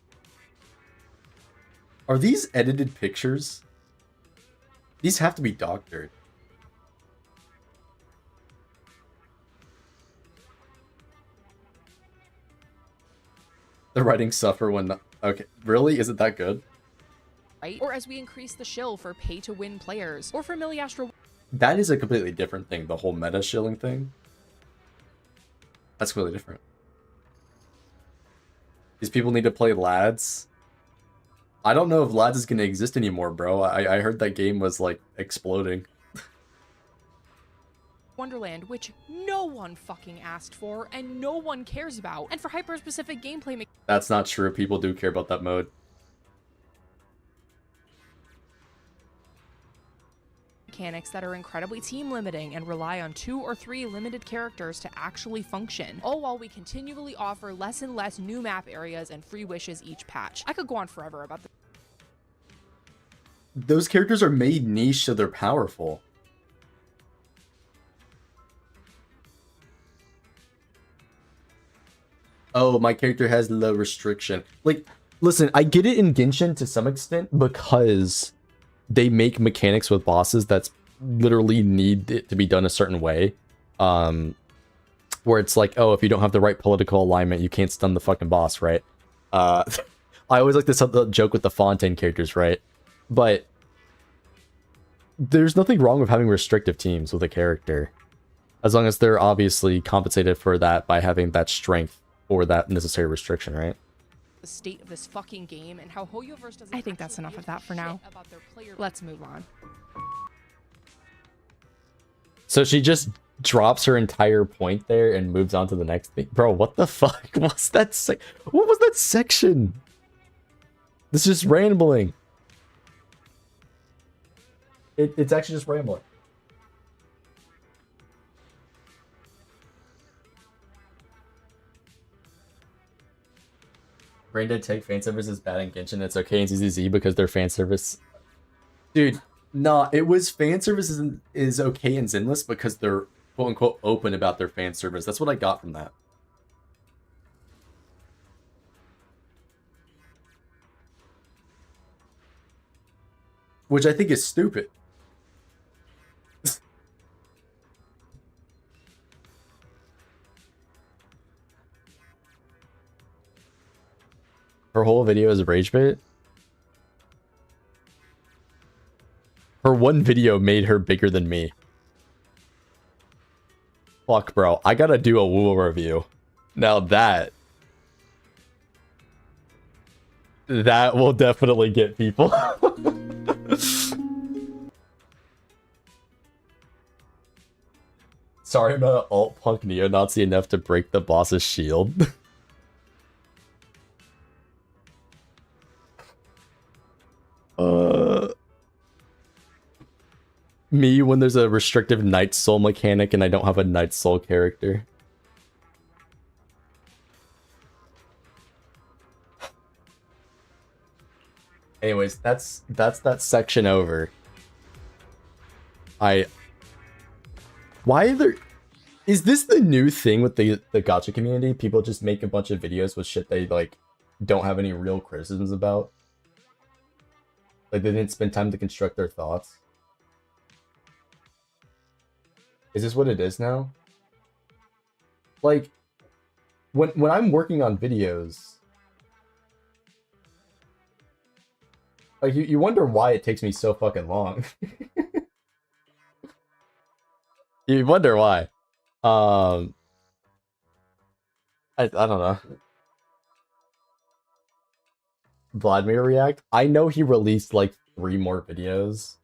Speaker 1: Are these edited pictures? These have to be doctored. The writing suffer when the... Okay, really? Is it that good?
Speaker 5: Right? Or as we increase the shill for pay-to-win players, or for Astra.
Speaker 1: That is a completely different thing, the whole meta shilling thing. That's completely different. These people need to play Lads. I don't know if Lads is going to exist anymore, bro. I heard that game was, like, exploding.
Speaker 5: Wonderland, which no one fucking asked for, and no one cares about, and for hyper-specific gameplay
Speaker 1: That's not true. People do care about that mode.
Speaker 5: mechanics that are incredibly team-limiting and rely on 2 or 3 limited characters to actually function, all while we continually offer less and less new map areas and free wishes each patch. I could go on forever about this.
Speaker 1: Those characters are made niche so they're powerful. Oh, my character has low restriction. Like, listen, I get it in Genshin to some extent because they make mechanics with bosses that's literally need it to be done a certain way. Where it's like, oh, if you don't have the right political alignment, you can't stun the fucking boss, right? I always like this joke with the Fontaine characters, right? But there's nothing wrong with having restrictive teams with a character, as long as they're obviously compensated for that by having that strength or that necessary restriction, right?
Speaker 5: The state of this fucking game and how Hoyoverse doesn't. I think that's enough of that for now. Let's move on.
Speaker 1: So she just drops her entire point there and moves on to the next thing. Bro, what the fuck was that? What was that section? This is just rambling. It's actually just rambling. Braindead take fan service is bad in Genshin. It's okay in ZZZ because their fan service. Dude, nah, it was fan service is okay in Zenless because they're quote unquote open about their fan service. That's what I got from that. Which I think is stupid. Her whole video is rage bait. Her one video made her bigger than me. Fuck, bro. I gotta do a Woo review. Now that will definitely get people. Sorry, I'm not an alt-punk neo-Nazi enough to break the boss's shield. Me when there's a restrictive Night Soul mechanic and I don't have a Night Soul character. Anyways, that's that section over. Why are there... Is this the new thing with the gacha community? People just make a bunch of videos with shit they, like, don't have any real criticisms about? Like, they didn't spend time to construct their thoughts? Is this what it is now? Like, when I'm working on videos, like you wonder why it takes me so fucking long. You wonder why. I don't know. Vladimir React? I know he released like 3 more videos.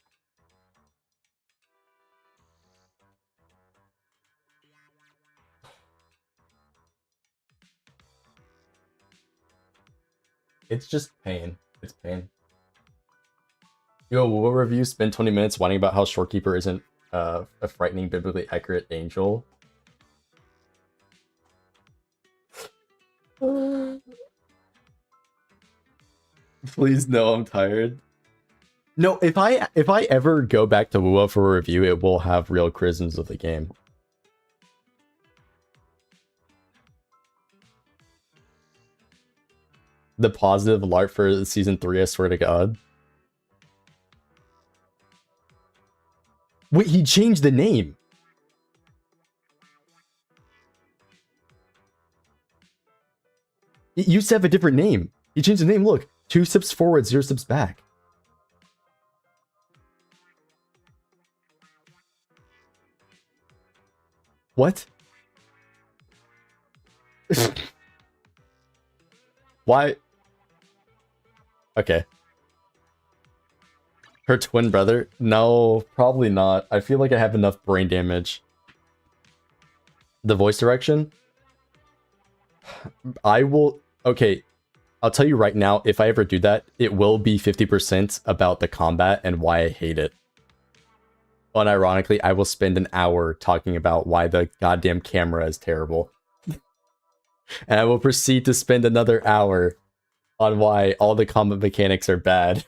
Speaker 1: It's just pain. It's pain. Yo, will review spend 20 minutes whining about how Shorekeeper isn't a frightening, biblically accurate angel? Please no, I'm tired. No, if I ever go back to WoW for a review, it will have real criticisms of the game. The positive alert for season 3, I swear to God. Wait, he changed the name. It used to have a different name. He changed the name. Look, 2 steps forward, 0 steps back. What? Why? Okay. Her twin brother? No, probably not. I feel like I have enough brain damage. The voice direction? I will... Okay, I'll tell you right now, if I ever do that, it will be 50% about the combat and why I hate it. Unironically, I will spend an hour talking about why the goddamn camera is terrible. And I will proceed to spend another hour on why all the combat mechanics are bad.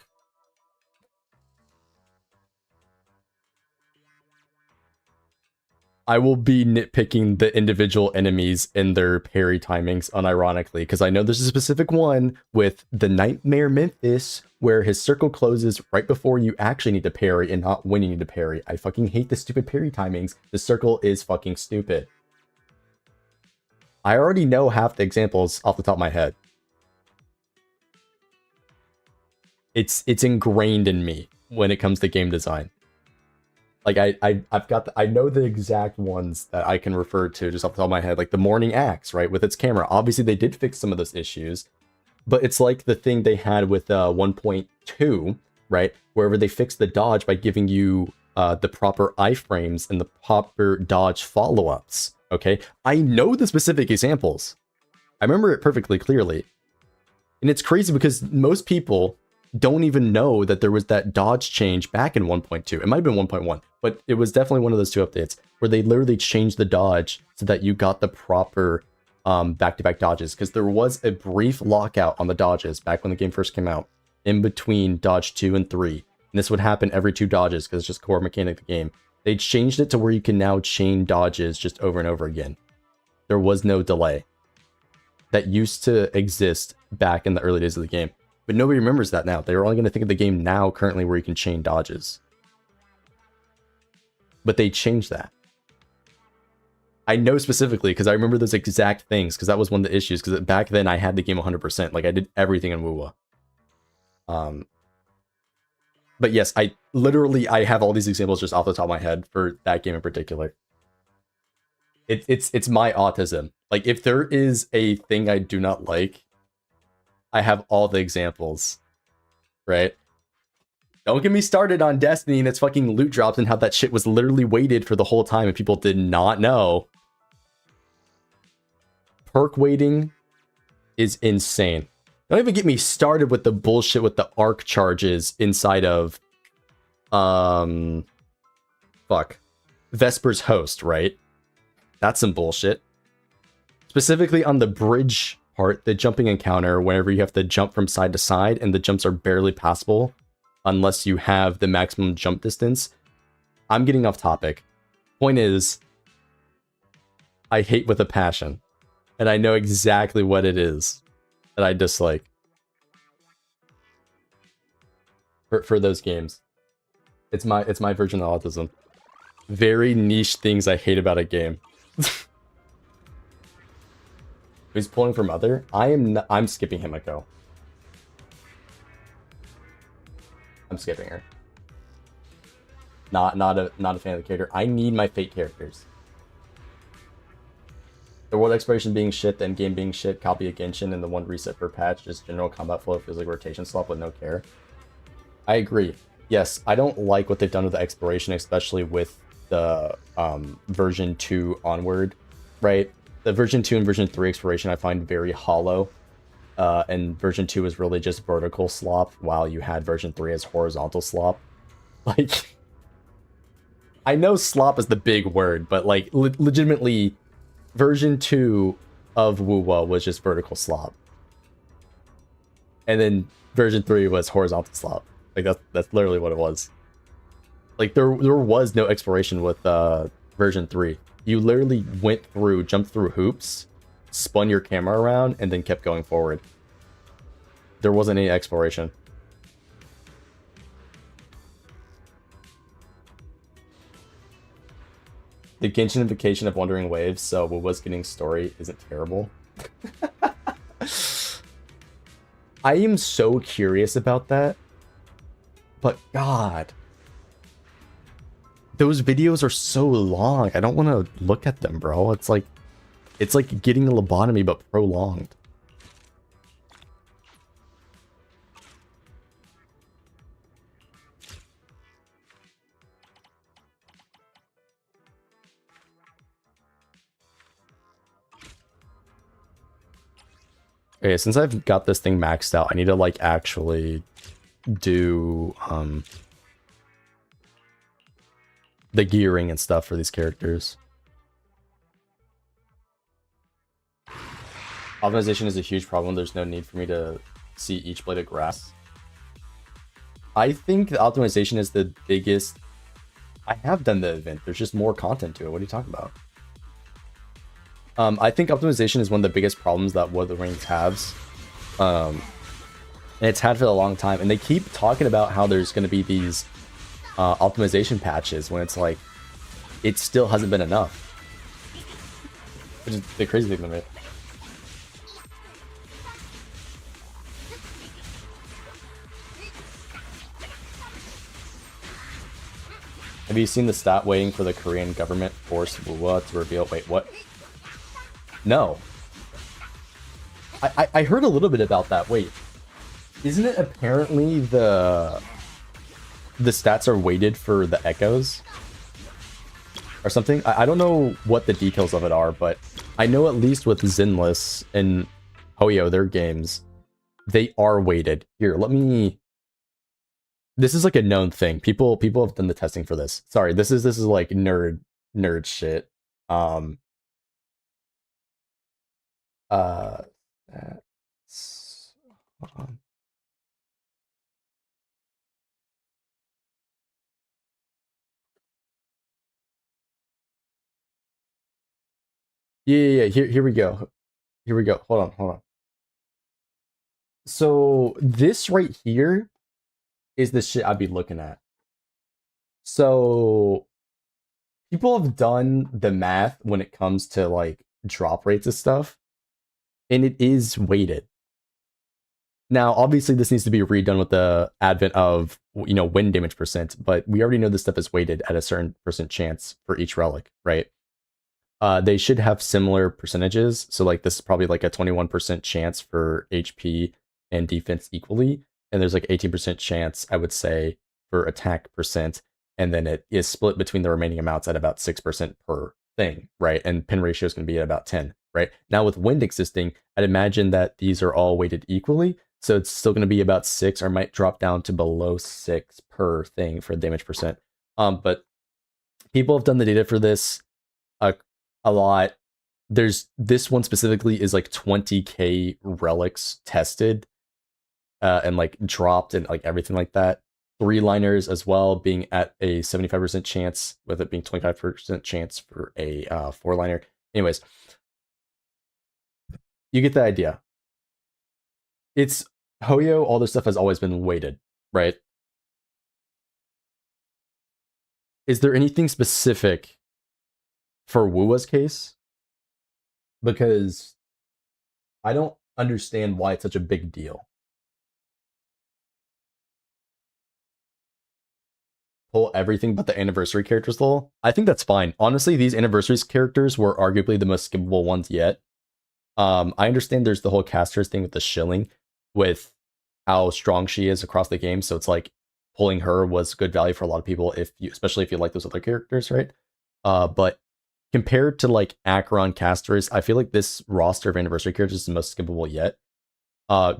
Speaker 1: I will be nitpicking the individual enemies and their parry timings unironically, because I know there's a specific one with the Nightmare Memphis where his circle closes right before you actually need to parry and not when you need to parry. I fucking hate the stupid parry timings. The circle is fucking stupid. I already know half the examples off the top of my head. It's ingrained in me when it comes to game design. Like I know the exact ones that I can refer to just off the top of my head, like the Morning Axe, right, with its camera. Obviously they did fix some of those issues, but it's like the thing they had with 1.2, right, wherever they fixed the dodge by giving you the proper iframes and the proper dodge follow-ups. Okay, I know the specific examples. I remember it perfectly clearly, and it's crazy because most people don't even know that there was that dodge change back in 1.2. It might have been 1.1, but it was definitely one of those 2 updates where they literally changed the dodge so that you got the proper back-to-back dodges, because there was a brief lockout on the dodges back when the game first came out in between dodge 2 and 3. And this would happen every 2 dodges because it's just core mechanic of the game. They changed it to where you can now chain dodges just over and over again. There was no delay. That used to exist back in the early days of the game. But nobody remembers that now. They're only going to think of the game now, currently, where you can chain dodges. But they changed that. I know specifically, because I remember those exact things, because that was one of the issues, because back then I had the game 100%. Like, I did everything in WoW. But yes, I have all these examples just off the top of my head for that game in particular. It's my autism. Like, if there is a thing I do not like, I have all the examples, right? Don't get me started on Destiny and its fucking loot drops and how that shit was literally weighted for the whole time and people did not know. Perk weighting is insane. Don't even get me started with the bullshit with the arc charges inside of, Vesper's Host, right? That's some bullshit. Specifically on the bridge part, the jumping encounter, whenever you have to jump from side to side and the jumps are barely passable unless you have the maximum jump distance. I'm getting off topic. Point is, I hate with a passion, and I know exactly what it is that I dislike for those games. It's my version of autism. Very niche things I hate about a game. Who's pulling for mother? I'm skipping Himiko. I'm skipping her. Not a fan of the character. I need my fate characters. The world exploration being shit, the end game being shit, copy a Genshin, and the one reset per patch, just general combat flow feels like rotation slop with no care. I agree. Yes, I don't like what they've done with the exploration, especially with the version 2 onward, right? The version 2 and version 3 exploration I find very hollow. And version 2 is really just vertical slop, while you had version 3 as horizontal slop. Like, I know slop is the big word, but like, legitimately, version 2 of Wuwa was just vertical slop. And then version 3 was horizontal slop. Like, that's literally what it was. Like, there was no exploration with version 3. You literally went through, jumped through hoops, spun your camera around, and then kept going forward. There wasn't any exploration. The Genshinification of Wandering Waves, so what was getting story isn't terrible. I am so curious about that. But God, those videos are so long. I don't want to look at them, bro. It's like getting a lobotomy but prolonged. Okay, since I've got this thing maxed out, I need to like actually do the gearing and stuff for these characters. Optimization is a huge problem. There's no need for me to see each blade of grass. I think the optimization is the biggest. I have done the event. There's just more content to it. What are you talking about? I think optimization is one of the biggest problems that War of the Rings has. And it's had for a long time. And they keep talking about how there's going to be these optimization patches when it's like, it still hasn't been enough. Which is the crazy thing to me. Have you seen the stat waiting for the Korean government forced Wuwa to reveal? Wait, what? No. I heard a little bit about that. Wait, isn't it apparently the stats are weighted for the echoes or something? I don't know what the details of it are, but I know at least with Zenless and Hoyo, their games, they are weighted. Here, let me. This is like a known thing. People have done the testing for this. Sorry, this is like nerd shit. That's, hold on. Yeah. Here we go. Here we go. Hold on. So this right here is the shit I'd be looking at. So people have done the math when it comes to like drop rates and stuff, and it is weighted. Now, obviously, this needs to be redone with the advent of, you know, wind damage percent, but we already know this stuff is weighted at a certain percent chance for each relic, right? They should have similar percentages. So like this is probably like a 21% chance for HP and defense equally. And there's like 18% chance, I would say, for attack percent. And then it is split between the remaining amounts at about 6% per thing, right? And pin ratio is going to be at about 10, right? Now with wind existing, I'd imagine that these are all weighted equally. So it's still going to be about 6 or might drop down to below 6 per thing for damage percent. But people have done the data for this a lot. There's this one specifically is like 20k relics tested and like dropped and like everything like that. 3-liners as well being at a 75% chance, with it being 25% chance for a 4-liner. Anyways, you get the idea. It's Hoyo, all this stuff has always been weighted, right? Is there anything specific for Wuwa's case? Because I don't understand why it's such a big deal. Pull everything but the anniversary characters, lol. I think that's fine. Honestly, these anniversaries characters were arguably the most skippable ones yet. I understand there's the whole casters thing with the shilling, with how strong she is across the game. So it's like pulling her was good value for a lot of people, especially if you like those other characters, right? But compared to like Acheron casters, I feel like this roster of anniversary characters is the most skippable yet.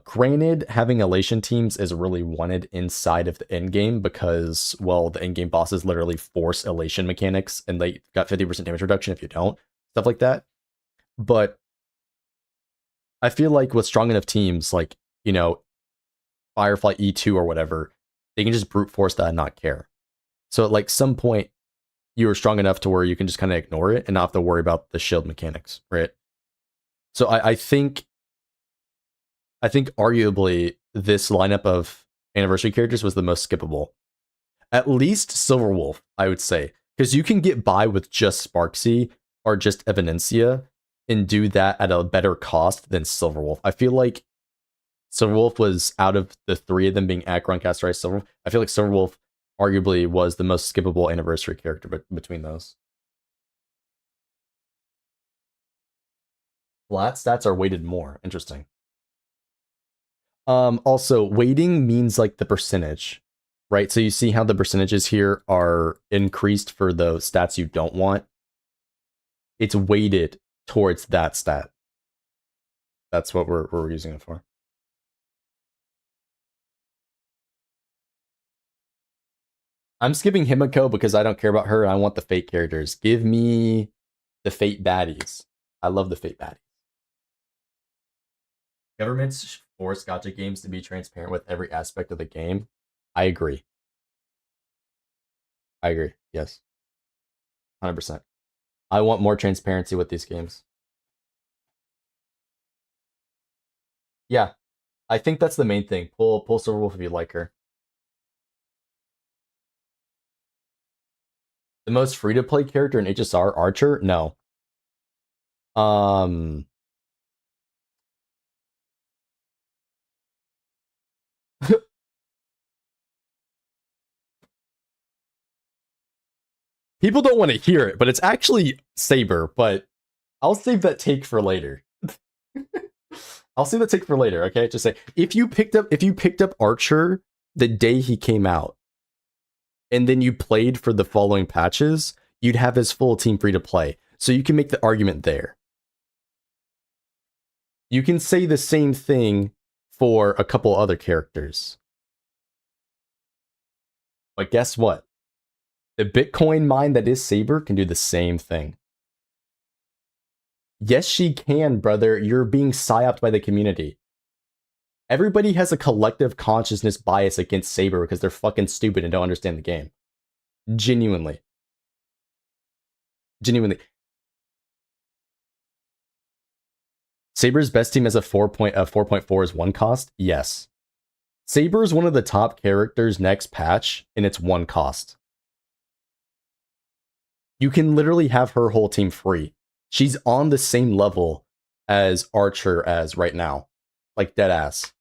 Speaker 1: Granted, having elation teams is really wanted inside of the end game because, well, the end game bosses literally force elation mechanics and they got 50% damage reduction if you don't, stuff like that. But I feel like with strong enough teams, like, you know, Firefly E2 or whatever, they can just brute force that and not care. So at like some point, you are strong enough to where you can just kind of ignore it and not have to worry about the shield mechanics, right? So I think arguably this lineup of anniversary characters was the most skippable. At least Silverwolf, I would say. Because you can get by with just Sparksy or just Evidencia and do that at a better cost than Silverwolf. I feel like Silverwolf was, out of the three of them being Acheron, Casterized, Silverwolf, I feel like Silverwolf arguably was the most skippable anniversary character between those. Flat stats are weighted more. Interesting. Also, weighting means like the percentage, right? So you see how the percentages here are increased for the stats you don't want. It's weighted towards that stat. That's what we're using it for. I'm skipping Himiko because I don't care about her. I want the Fate characters. Give me the Fate baddies. I love the Fate baddies. Governments force gacha games to be transparent with every aspect of the game. I agree. Yes. 100%. I want more transparency with these games. Yeah. I think that's the main thing. Pull Silverwolf if you like her. The most free-to-play character in HSR, Archer? No. People don't want to hear it, but it's actually Saber, but I'll save that take for later. I'll save that take for later, okay? Just say if you picked up Archer the day he came out, and then you played for the following patches, you'd have his full team free to play. So you can make the argument there. You can say the same thing for a couple other characters. But guess what? The Bitcoin mine that is Saber can do the same thing. Yes, she can, brother. You're being psyoped by the community. Everybody has a collective consciousness bias against Saber because they're fucking stupid and don't understand the game. Genuinely. Saber's best team has a 4.4 is 1 cost? Yes. Saber is one of the top characters next patch, and it's 1 cost. You can literally have her whole team free. She's on the same level as Archer as right now. Like, dead ass.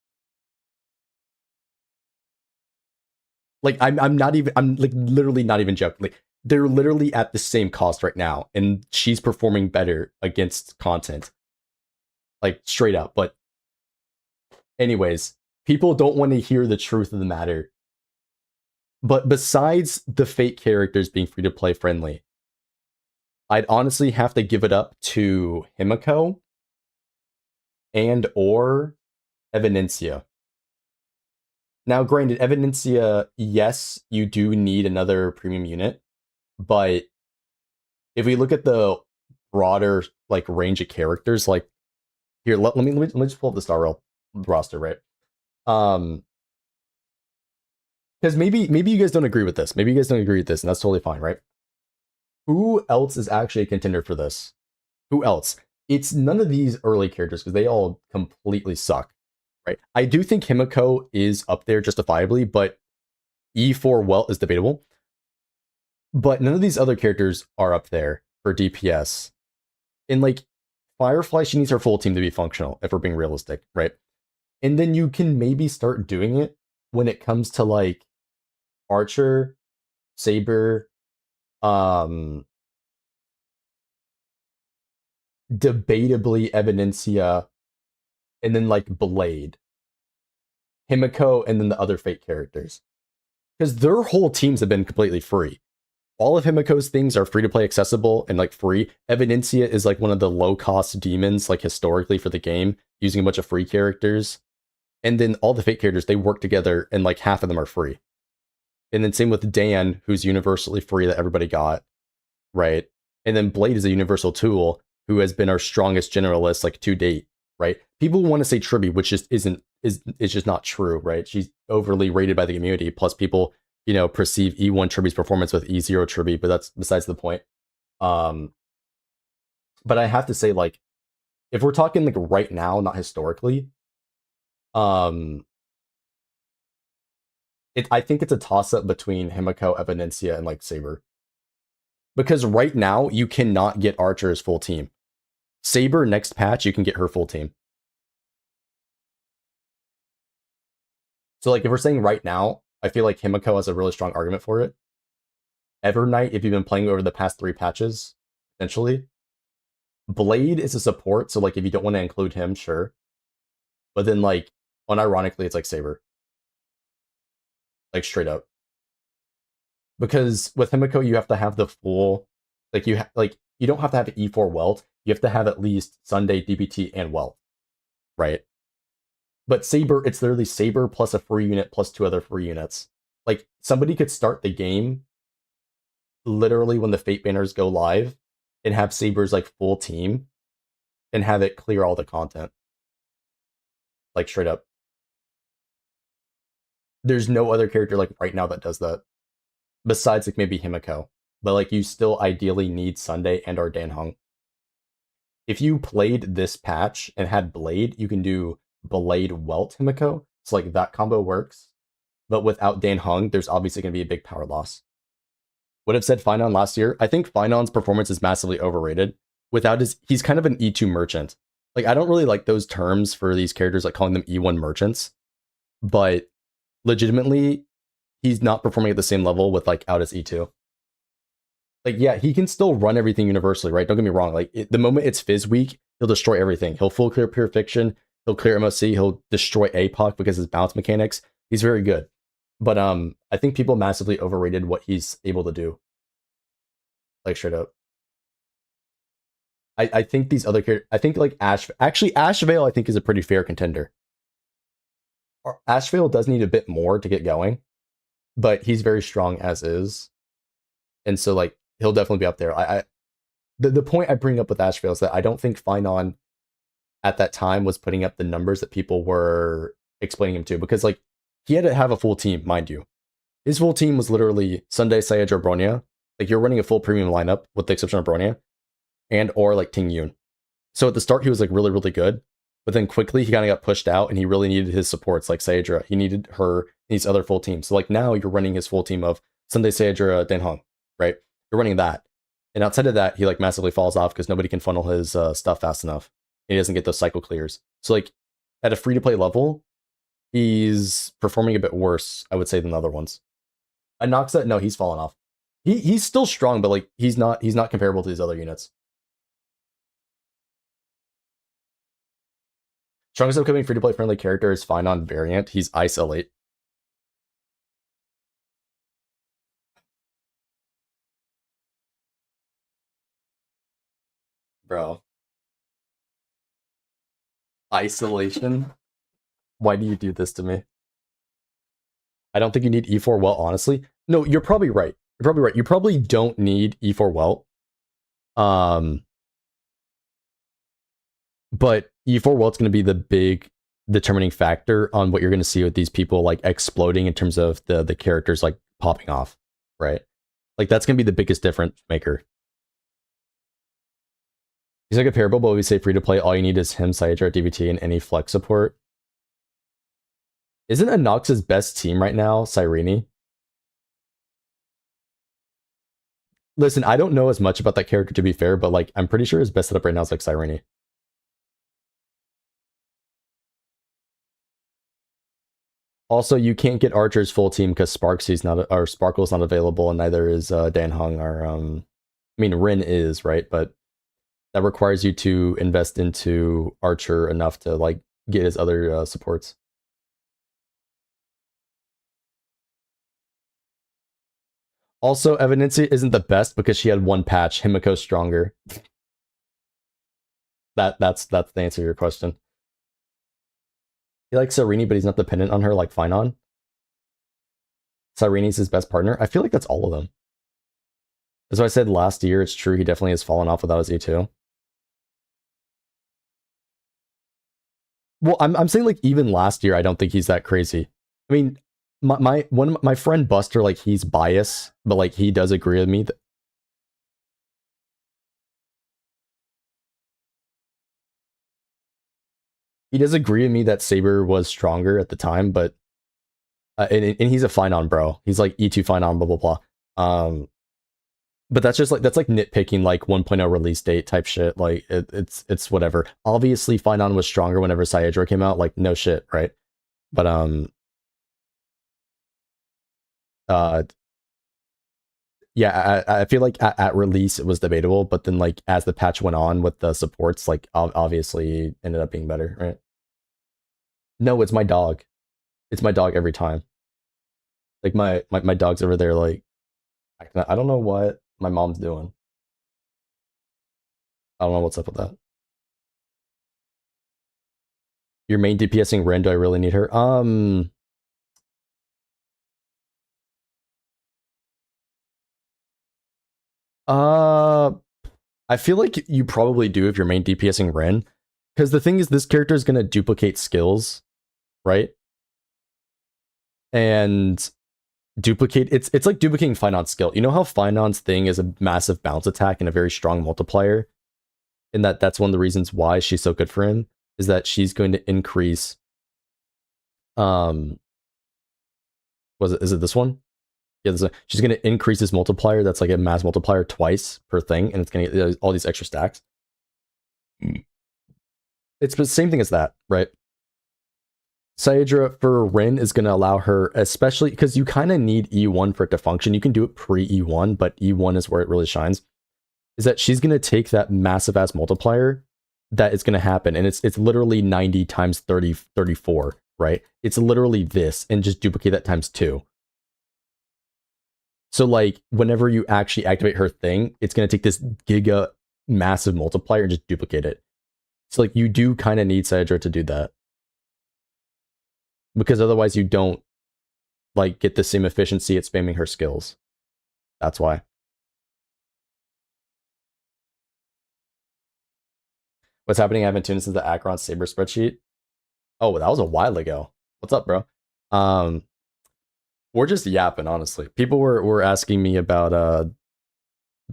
Speaker 1: Like, I'm like literally not even joking. Like, they're literally at the same cost right now, and she's performing better against content. Like, straight up. But anyways, people don't want to hear the truth of the matter. But besides the Fate characters being free to play friendly, I'd honestly have to give it up to Himiko and or Evidencia. Now, granted, Evidencia, yes, you do need another premium unit, but if we look at the broader like range of characters, like here, let me just pull up the Star Rail roster, right? Because maybe you guys don't agree with this. Maybe you guys don't agree with this, and that's totally fine, right? Who else is actually a contender for this? Who else? It's none of these early characters because they all completely suck, right? I do think Himiko is up there justifiably, but E4 Welt is debatable. But none of these other characters are up there for DPS. And like, Firefly, she needs her full team to be functional, if we're being realistic, right? And then you can maybe start doing it when it comes to like Archer, Saber, debatably Evidencia, and then like Blade, Himiko, and then the other Fate characters. Because their whole teams have been completely free. All of Himiko's things are free to play, accessible, and like free. Evidencia is like one of the low cost demons, like historically for the game, using a bunch of free characters. And then all the Fate characters, they work together, and like half of them are free. And then same with Dan, who's universally free that everybody got, right? And then Blade is a universal tool who has been our strongest generalist like to date, right? People want to say Tribby, which just is just not true, right? She's overly rated by the community. Plus, people perceive E1 Tribby's performance with E0 Tribby, but that's besides the point. But I have to say, like, if we're talking like right now, not historically, I think it's a toss-up between Himiko, Evidencia, and like Saber. Because right now, you cannot get Archer's full team. Saber, next patch, you can get her full team. So like if we're saying right now, I feel like Himiko has a really strong argument for it. Evernight, if you've been playing over the past 3 patches, essentially. Blade is a support, so like if you don't want to include him, sure. But then like, unironically, it's like Saber. Like straight up. Because with Himiko, you have to have the full, like you don't have to have E4 Welt. You have to have at least Sunday, DBT, and Welt, right? But Saber, it's literally Saber plus a free unit plus 2 other free units. Like somebody could start the game literally when the Fate banners go live and have Saber's like full team and have it clear all the content. Like straight up. There's no other character like right now that does that. Besides like maybe Himiko. But like you still ideally need Sunday and or Danhong. If you played this patch and had Blade, you can do Blade Welt Himiko. So like that combo works. But without Danhong, there's obviously going to be a big power loss. Would have said Finon last year. I think Finon's performance is massively overrated. He's kind of an E2 merchant. Like I don't really like those terms for these characters, like calling them E1 merchants. But legitimately, he's not performing at the same level with like out as E2. Like, yeah, he can still run everything universally, right? Don't get me wrong. Like, the moment it's Fizz week, he'll destroy everything. He'll full clear Pure Fiction. He'll clear MOC. He'll destroy APOC because of his bounce mechanics. He's very good. But I think people massively overrated what he's able to do. Like, straight up. I think these other characters... I think, like, Ashvale, I think, is a pretty fair contender. Ashvale does need a bit more to get going. But he's very strong as is. And so, like, he'll definitely be up there. The point I bring up with Ashvale is that I don't think Finon at that time was putting up the numbers that people were explaining him to. Because, like, he had to have a full team, mind you. His full team was literally Sunday, Sayajor, Bronya. Like, you're running a full premium lineup with the exception of Bronya. And or, like, Ting Yun. So at the start, he was, like, really, really good. But then quickly, he kind of got pushed out, and he really needed his supports, like Sayajor. He needed her and these other full teams. So, like, now you're running his full team of Sunday, Sayajor, Danhong, right? You're running that. And outside of that, he, like, massively falls off because nobody can funnel his stuff fast enough. He doesn't get those cycle clears. So, like, at a free-to-play level, he's performing a bit worse, I would say, than the other ones. Anoxa, no, he's fallen off. He's still strong, but, like, he's not comparable to these other units. Strongest upcoming free-to-play friendly character is Finon variant. He's Isolate. Bro. Isolation? Why do you do this to me? I don't think you need E4 Welt, honestly. No, you're probably right. You're probably right. You probably don't need E4 Welt. But E4 Welt's going to be the big determining factor on what you're going to see with these people like exploding in terms of the characters like popping off, right? Like that's going to be the biggest difference maker. He's like a parable, but we say free to play. All you need is him, Sayajor, DBT, and any flex support. Isn't Anox's best team right now Cyrene? Listen, I don't know as much about that character to be fair, but like I'm pretty sure his best setup right now is like Cyrene. Also, you can't get Archer's full team because Sparksy's not, or Sparkle's not available, and neither is Dan Hung. Or I mean, Rin is, right? But that requires you to invest into Archer enough to like get his other supports. Also, Evidencia isn't the best because she had one patch. Himiko's stronger. That's the answer to your question. He likes Sarini, but he's not dependent on her like Finon. Sireni's his best partner. I feel like that's all of them. As I said last year, it's true he definitely has fallen off without his E2. Well, I'm saying like even last year, I don't think he's that crazy. I mean, my friend Buster, like he's biased, but like he does agree with me. He does agree with me that Saber was stronger at the time, but and he's a Finon bro. He's like E2 Finon, blah blah blah. But that's just like nitpicking like 1.0 release date type shit. Like it's whatever. Obviously, Finon was stronger whenever Saedra came out. Like no shit, right? But yeah, I feel like at release it was debatable, but then like as the patch went on with the supports, like obviously ended up being better, right? No, it's my dog. It's my dog every time. Like my dog's over there like I don't know what my mom's doing. I don't know what's up with that. Your main DPSing Ren, do I really need her? I feel like you probably do if you're main DPSing Ren. Because the thing is, this character is going to duplicate skills, right? And duplicate, it's like duplicating Finon's skill. You know how Finon's thing is a massive bounce attack and a very strong multiplier? And that's one of the reasons why she's so good for him, is that she's going to increase, is it this one? Yeah, she's going to increase this multiplier that's like a mass multiplier twice per thing, and it's going to get all these extra stacks. It's the same thing as that, right? Saedra for Rin is going to allow her, especially because you kind of need E1 for it to function. You can do it pre-E1, but E1 is where it really shines. Is that she's going to take that massive ass multiplier that is going to happen, and it's literally 90 times 30, 34, right? It's literally this, and just duplicate that times 2. So like whenever you actually activate her thing, it's going to take this giga massive multiplier and just duplicate it. So like you do kind of need Saedra to do that, because otherwise you don't like get the same efficiency at spamming her skills. That's why. What's happening? I haven't tuned since the Acheron Saber spreadsheet. Oh, that was a while ago. What's up, bro? We're just yapping, honestly. People were asking me about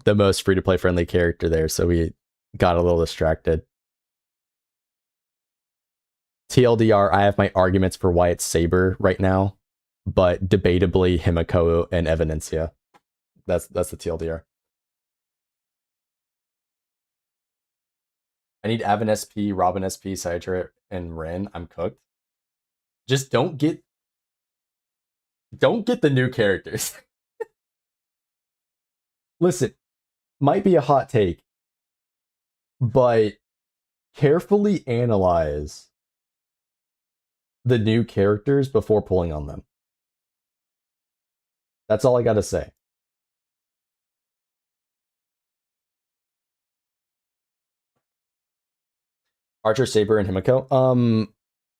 Speaker 1: the most free-to-play friendly character there, so we got a little distracted. TLDR, I have my arguments for why it's Saber right now, but debatably Himiko and Evidencia. That's the TLDR. I need Avon SP, Robin SP, Saedra, and Ren. I'm cooked. Just don't get the new characters. Listen, might be a hot take, but carefully analyze the new characters before pulling on them. That's all I gotta say. Archer, Saber, and Himiko.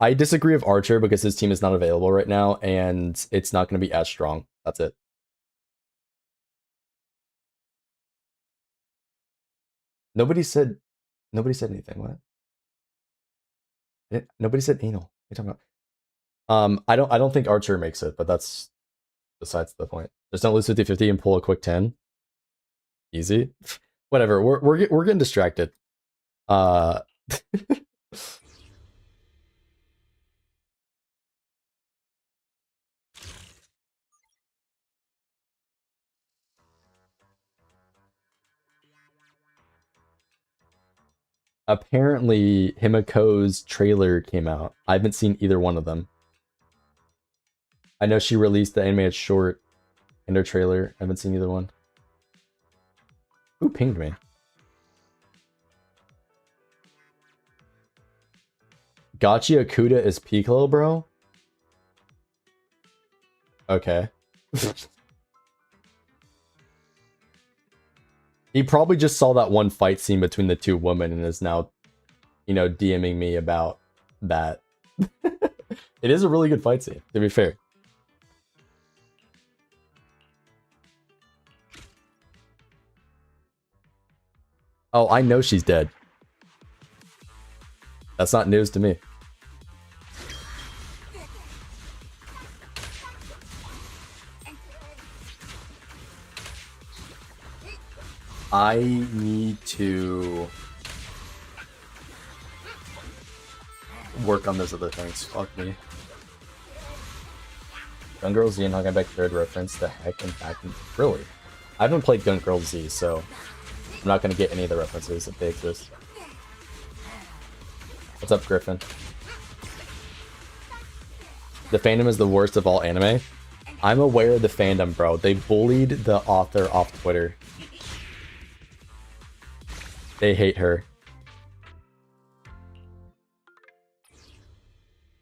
Speaker 1: I disagree with Archer because his team is not available right now, and it's not going to be as strong. That's it. Nobody said anything. What? Nobody said anal. What are you talking about? I don't think Archer makes it, but that's besides the point. Just don't lose 50-50 and pull a quick 10. Easy. Whatever. We're getting distracted. Apparently, Himiko's trailer came out. I haven't seen either one of them. I know she released the animated short and her trailer. I haven't seen either one. Who pinged me? Gachi Akuda is Piccolo, bro? Okay. He probably just saw that one fight scene between the two women and is now, you know, DMing me about that. It is a really good fight scene, to be fair. Oh, I know she's dead. That's not news to me. I need to work on those other things. Fuck me. Gun Girl Z and Hog Back Third reference the heck and back. Really? I haven't played Gun Girl Z, so I'm not gonna get any of the references if they exist. What's up, Griffin? The fandom is the worst of all anime. I'm aware of the fandom, bro. They bullied the author off Twitter. They hate her.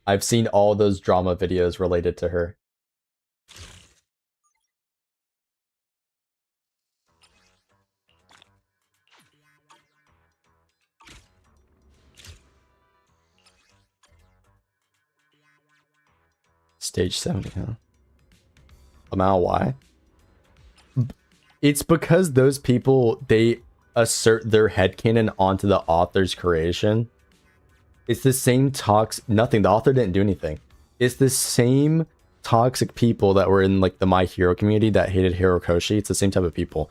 Speaker 1: I've seen all those drama videos related to her. Stage 70, huh? Amount why? It's because those people, they assert their headcanon onto the author's creation. It's the same nothing, the author didn't do anything. It's the same toxic people that were in like the My Hero community that hated Hirokoshi. It's the same type of people.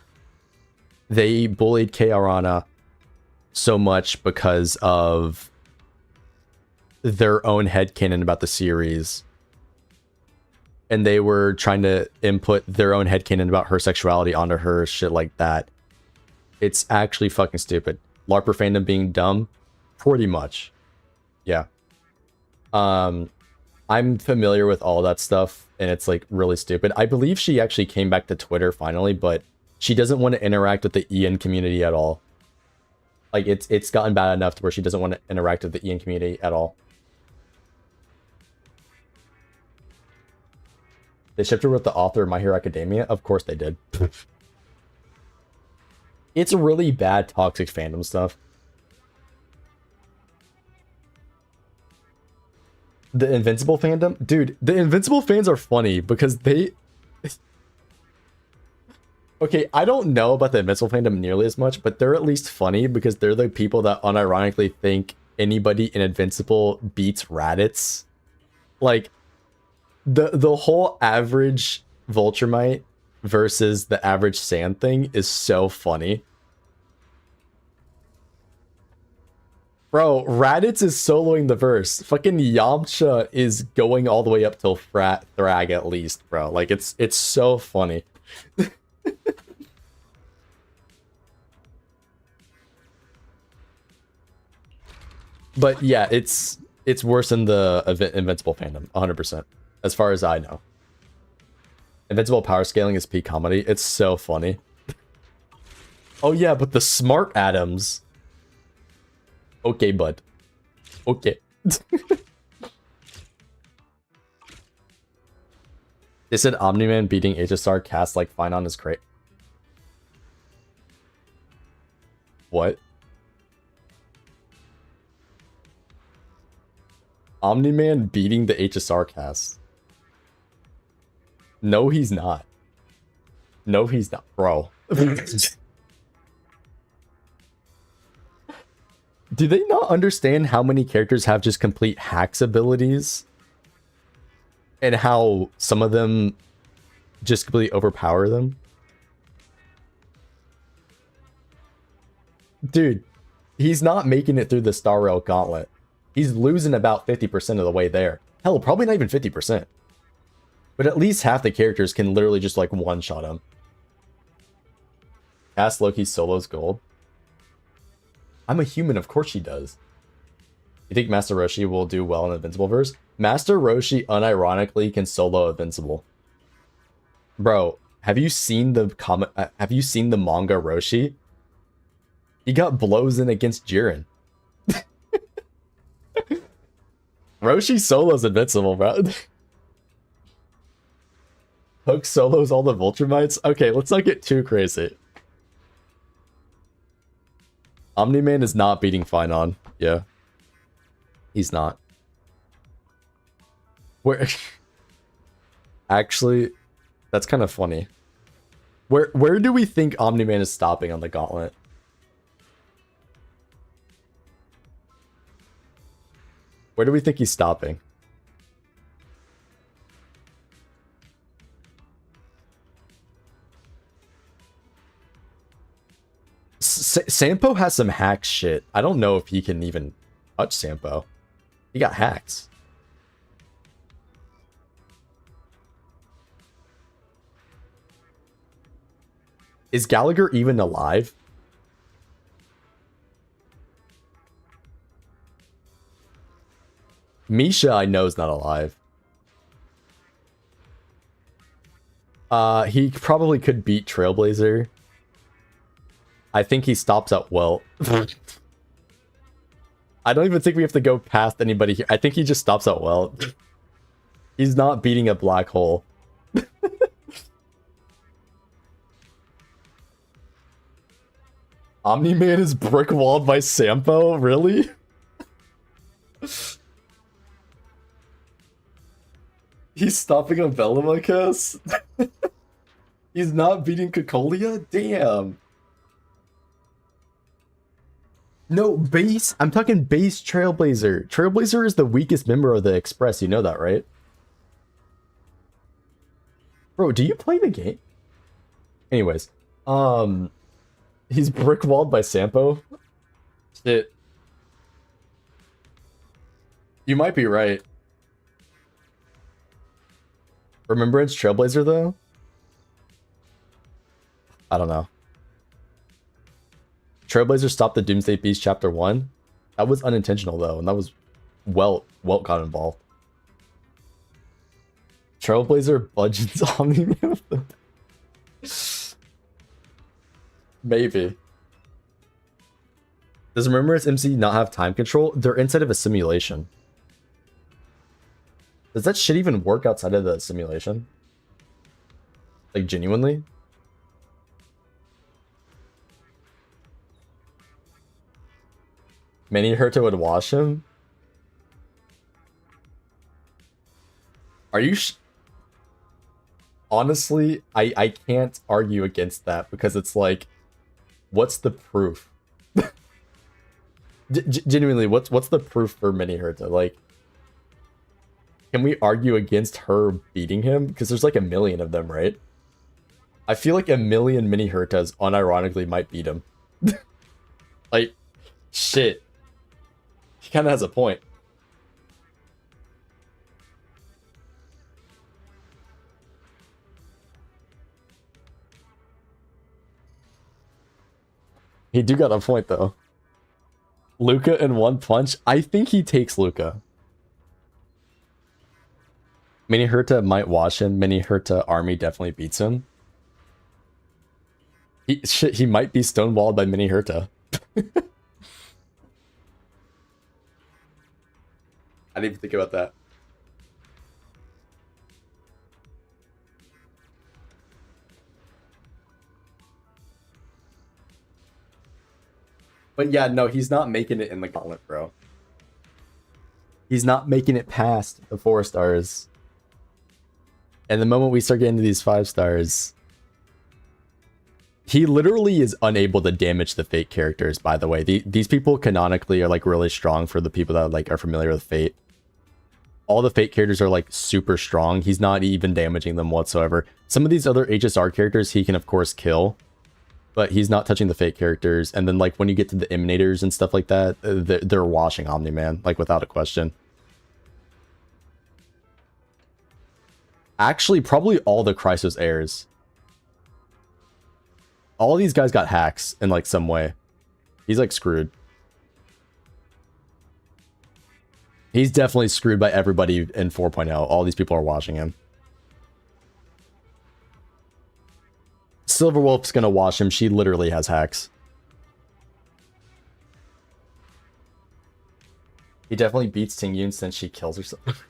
Speaker 1: They bullied Kei Arana so much because of their own headcanon about the series. And they were trying to input their own headcanon about her sexuality onto her, shit like that. It's actually fucking stupid. LARPer fandom being dumb? Pretty much. Yeah. I'm familiar with all that stuff, and it's like really stupid. I believe she actually came back to Twitter finally, but she doesn't want to interact with the Ian community at all. Like, it's gotten bad enough to where she doesn't want to interact with the Ian community at all. They shipped her with the author of My Hero Academia? Of course they did. It's really bad toxic fandom stuff. The Invincible fandom? Dude, the Invincible fans are funny because they... Okay, I don't know about the Invincible fandom nearly as much, but they're at least funny because they're the people that unironically think anybody in Invincible beats Raditz. Like, the whole average Vulturemite versus the average Sand thing is so funny. Bro, Raditz is soloing the verse. Fucking Yamcha is going all the way up till Thrag at least, bro. Like, it's so funny. But yeah, it's worse than the Invincible fandom, 100%. As far as I know. Invincible power scaling is peak comedy. It's so funny. Oh yeah, but the smart atoms. Okay, bud. Okay. They said Omni-Man beating HSR cast like fine on his crate. What? Omni-Man beating the HSR cast. No, he's not. No, he's not, bro. Do they not understand how many characters have just complete hacks abilities? And how some of them just completely overpower them? Dude, he's not making it through the Star Rail Gauntlet. He's losing about 50% of the way there. Hell, probably not even 50%. But at least half the characters can literally just like one-shot him. Cast Loki solos gold. I'm a human, of course she does. You think Master Roshi will do well in Invincible verse? Master Roshi unironically can solo Invincible. Bro, have you seen the have you seen the manga Roshi? He got blows in against Jiren. Roshi solos Invincible, bro. Hook solos all the Vultramites? Okay, let's not get too crazy. Omni-Man is not beating Finon. Yeah. He's not. Where... Actually, that's kind of funny. Where do we think Omni-Man is stopping on the gauntlet? Where do we think he's stopping? Sampo has some hack shit. I don't know if he can even touch Sampo. He got hacks. Is Gallagher even alive? Misha, I know, is not alive. He probably could beat Trailblazer. I think he stops at Welt. I don't even think we have to go past anybody here. I think he just stops at Welt. He's not beating a black hole. Omni-Man is brick-walled by Sampo? Really? He's stopping on Velomachus? He's not beating Cocolia? Damn. No, base. I'm talking base Trailblazer. Trailblazer is the weakest member of the Express. You know that, right? Bro, do you play the game? Anyways, he's brick-walled by Sampo. Shit. You might be right. Remembrance Trailblazer, though? I don't know. Trailblazer stopped the Doomsday Beast Chapter 1. That was unintentional, though, and that was... Welt got involved. Trailblazer budgets Omni-Man. Maybe. Does Remembrance MC not have time control? They're inside of a simulation. Does that shit even work outside of the simulation? Like, genuinely? Mini Herta would wash him? Are you honestly, I can't argue against that because it's like, what's the proof? Genuinely, what's the proof for Mini Herta? Like, can we argue against her beating him? Because there's like a million of them, right? I feel like a million Mini Hertas unironically might beat him. Like, shit. He kind of has a point. He do got a point, though. Luca in one punch? I think he takes Luca. Mini Herta might wash him. Mini Herta army definitely beats him. He might be stonewalled by Mini Herta. I didn't even think about that. But yeah, no, he's not making it in the gauntlet, bro. He's not making it past the 4 stars. And the moment we start getting to these 5 stars, he literally is unable to damage the Fate characters, by the way. These people canonically are like really strong for the people that like are familiar with Fate. All the Fate characters are like super strong. He's not even damaging them whatsoever. Some of these other HSR characters he can of course kill, but he's not touching the Fate characters. And then like when you get to the Emanators and stuff like that, they're washing Omni-Man, like without a question. Actually, probably all the Chrysos heirs. All these guys got hacks in like some way. He's like screwed. He's definitely screwed by everybody in 4.0. All these people are watching him. Silverwolf's gonna watch him. She literally has hacks. He definitely beats Tingyun since she kills herself.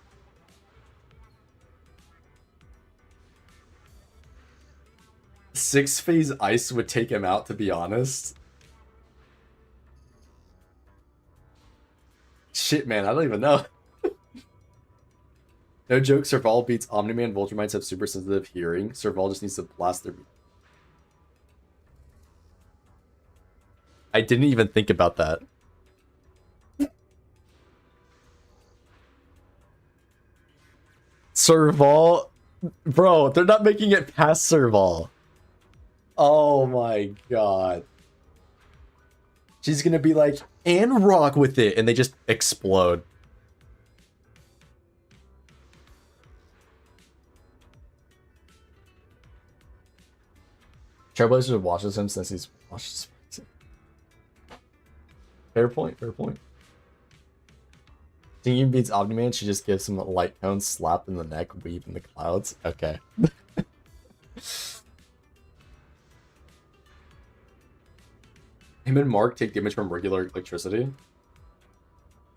Speaker 1: Six-phase ice would take him out, to be honest. Shit, man, I don't even know. No joke, Serval beats Omni-Man. Voltrumites have super sensitive hearing. Serval just needs to blast their... I didn't even think about that. Serval? Bro, they're not making it past Serval. Oh my god. She's gonna be like, and rock with it, and they just explode. Trailblazer watches him since he's watched. Fair point, fair point. Tingyun beats Omni-Man, she just gives him a lycaon slap in the neck, weave in the clouds. Okay. Him and Mark take damage from regular electricity.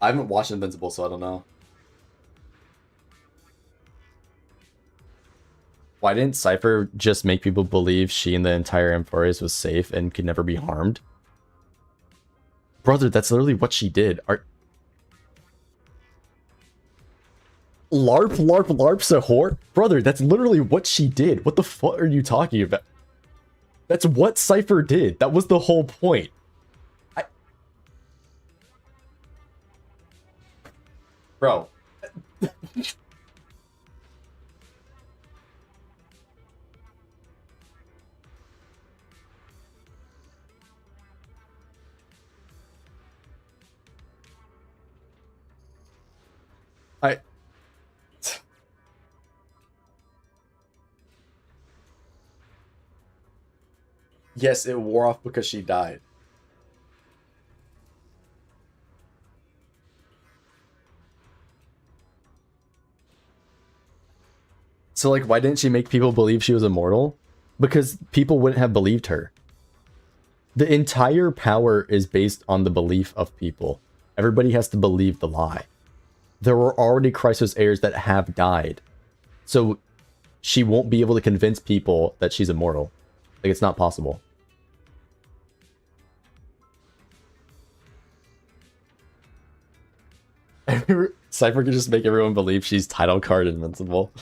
Speaker 1: I haven't watched Invincible, so I don't know. Why didn't Cypher just make people believe she and the entire Emporius was safe and could never be harmed? Brother, that's literally what she did. LARP's a whore? Brother, that's literally what she did. What the fuck are you talking about? That's what Cypher did. That was the whole point. Bro. Yes, it wore off because she died. So, like, why didn't she make people believe she was immortal? Because people wouldn't have believed her. The entire power is based on the belief of people. Everybody has to believe the lie. There were already Chrysos heirs that have died. So, she won't be able to convince people that she's immortal. Like, it's not possible. Cypher could just make everyone believe she's title card invincible.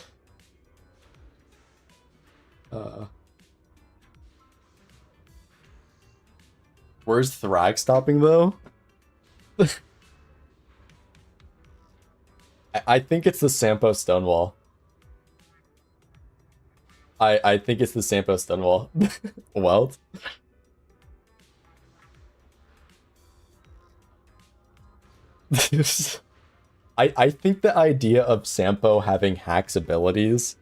Speaker 1: Where's Thrag stopping, though? I think it's the Sampo Stonewall. I think it's the Sampo Stonewall. Welt. I think the idea of Sampo having hacks abilities,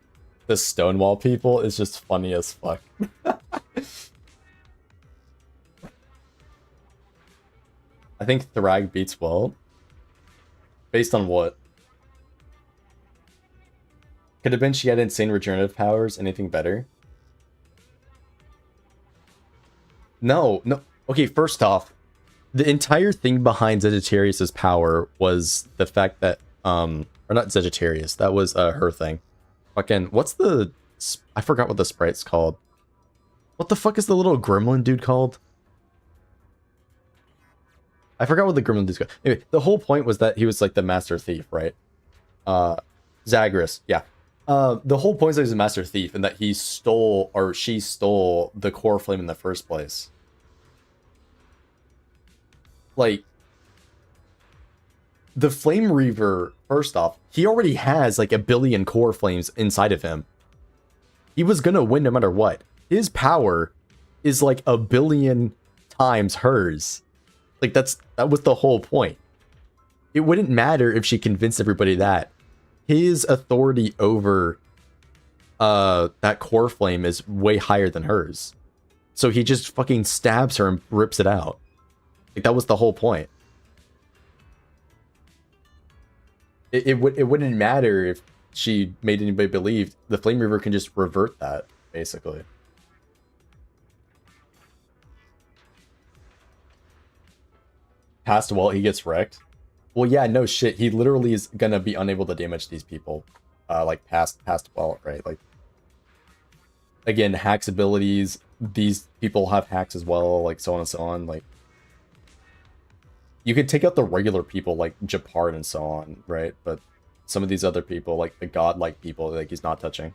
Speaker 1: the Stonewall people, is just funny as fuck. I think Thrag beats Welt. Based on what? Could have been she had insane regenerative powers. Anything better? No. Okay, first off, the entire thing behind Sagittarius's power was the fact that, or not Sagittarius, that was her thing. Fucking, what's the, I forgot what the sprite's called. What the fuck is the little gremlin dude called? I forgot what the gremlin dude's called. Anyway, the whole point was that he was like the master thief, right? Zagreus, yeah. The whole point is that he's a master thief and that he stole, or she stole, the core flame in the first place. Like, the Flame Reaver, first off, he already has like 1 billion core flames inside of him. He was gonna win no matter what. His power is like 1 billion times hers. Like, that was the whole point. It wouldn't matter if she convinced everybody that. His authority over that core flame is way higher than hers. So he just fucking stabs her and rips it out. Like, that was the whole point. it wouldn't matter if she made anybody believe. The Flame Reaver can just revert that, basically. Past Walt, he gets wrecked. Well, yeah, no shit. He literally is gonna be unable to damage these people. Like past Walt, right? Like, again, hacks abilities. These people have hacks as well, like so on and so on. Like, you could take out the regular people like Japard and so on, right? But some of these other people, like the godlike people, like he's not touching.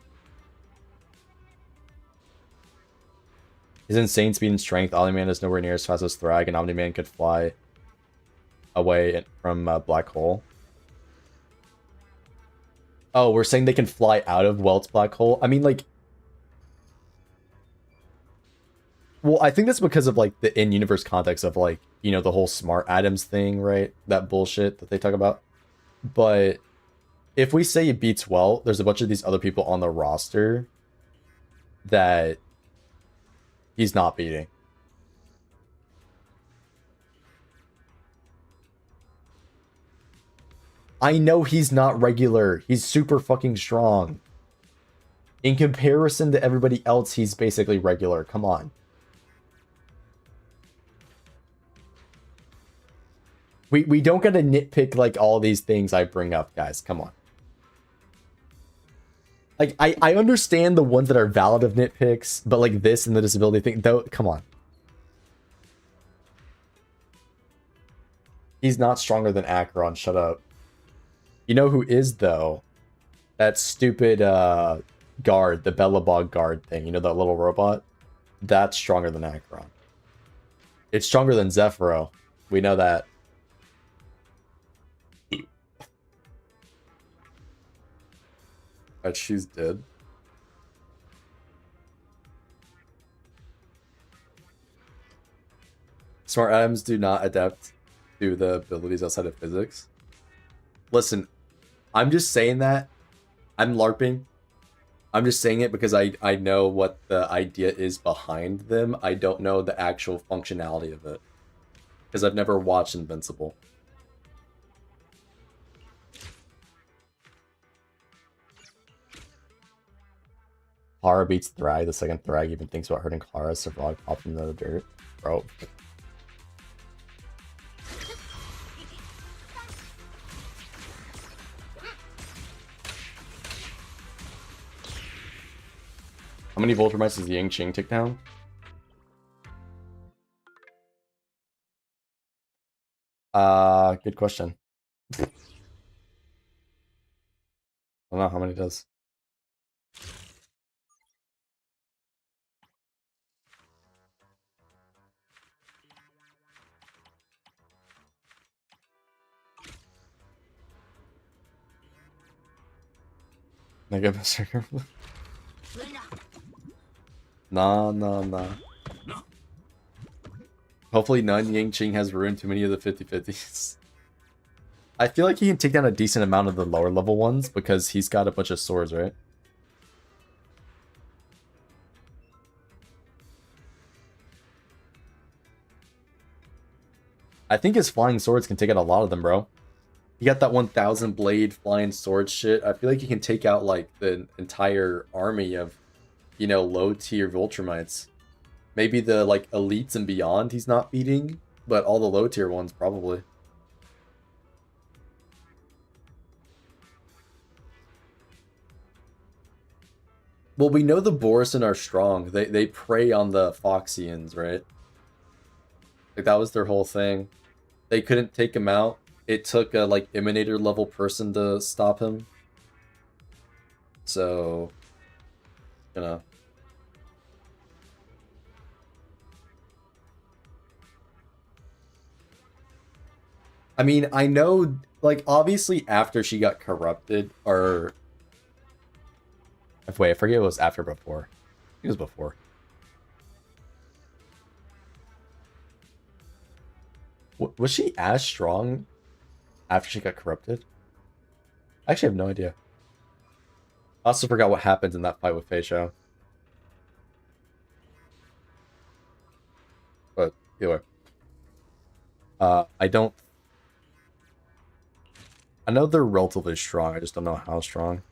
Speaker 1: His insane speed and strength. Omni-Man is nowhere near as fast as Thrag, and Omni-Man could fly away from Black Hole. Oh, we're saying they can fly out of Welt's Black Hole? I mean, like... Well, I think that's because of, like, the in-universe context of, like, you know, the whole smart atoms thing, right? That bullshit that they talk about. But if we say it beats Welt, there's a bunch of these other people on the roster that he's not beating. I know he's not regular. He's super fucking strong. In comparison to everybody else, he's basically regular. Come on. We don't gotta nitpick like all these things I bring up, guys. Come on. Like, I understand the ones that are valid of nitpicks, but like this and the disability thing, though, come on. He's not stronger than Acheron, shut up. You know who is, though? That stupid guard, the Bellabog guard thing. You know that little robot? That's stronger than Acheron. It's stronger than Zephyro. We know that. But she's dead. Smart atoms do not adapt to the abilities outside of physics. Listen, I'm just saying that. I'm LARPing. I'm just saying it because I know what the idea is behind them. I don't know the actual functionality of it. Because I've never watched Invincible. Clara beats Thrag. The second Thrag even thinks about hurting Clara. Servog popped into the dirt. Bro. How many Voltrumites does the Yang Qing take down? Good question. I don't know how many it does. Mega Berserker. Nah. Hopefully none. Yang Qing has ruined too many of the 50-50s. I feel like he can take down a decent amount of the lower level ones because he's got a bunch of swords, right? I think his flying swords can take out a lot of them, bro. He got that 1,000 blade flying sword shit. I feel like he can take out like the entire army of, you know, low tier Voltrumites. Maybe the like elites and beyond he's not beating, but all the low tier ones probably. Well, we know the Borisin are strong. They prey on the Foxians, right? Like that was their whole thing. They couldn't take him out. It took a like Emanator level person to stop him. So, you know. I mean, I know, like, obviously after she got corrupted, or... Wait, I forget it was after or before. I think it was before. Was she as strong after she got corrupted? I actually have no idea. I also forgot what happened in that fight with Fei Shao. But, either way. I don't... I know they're relatively strong, I just don't know how strong.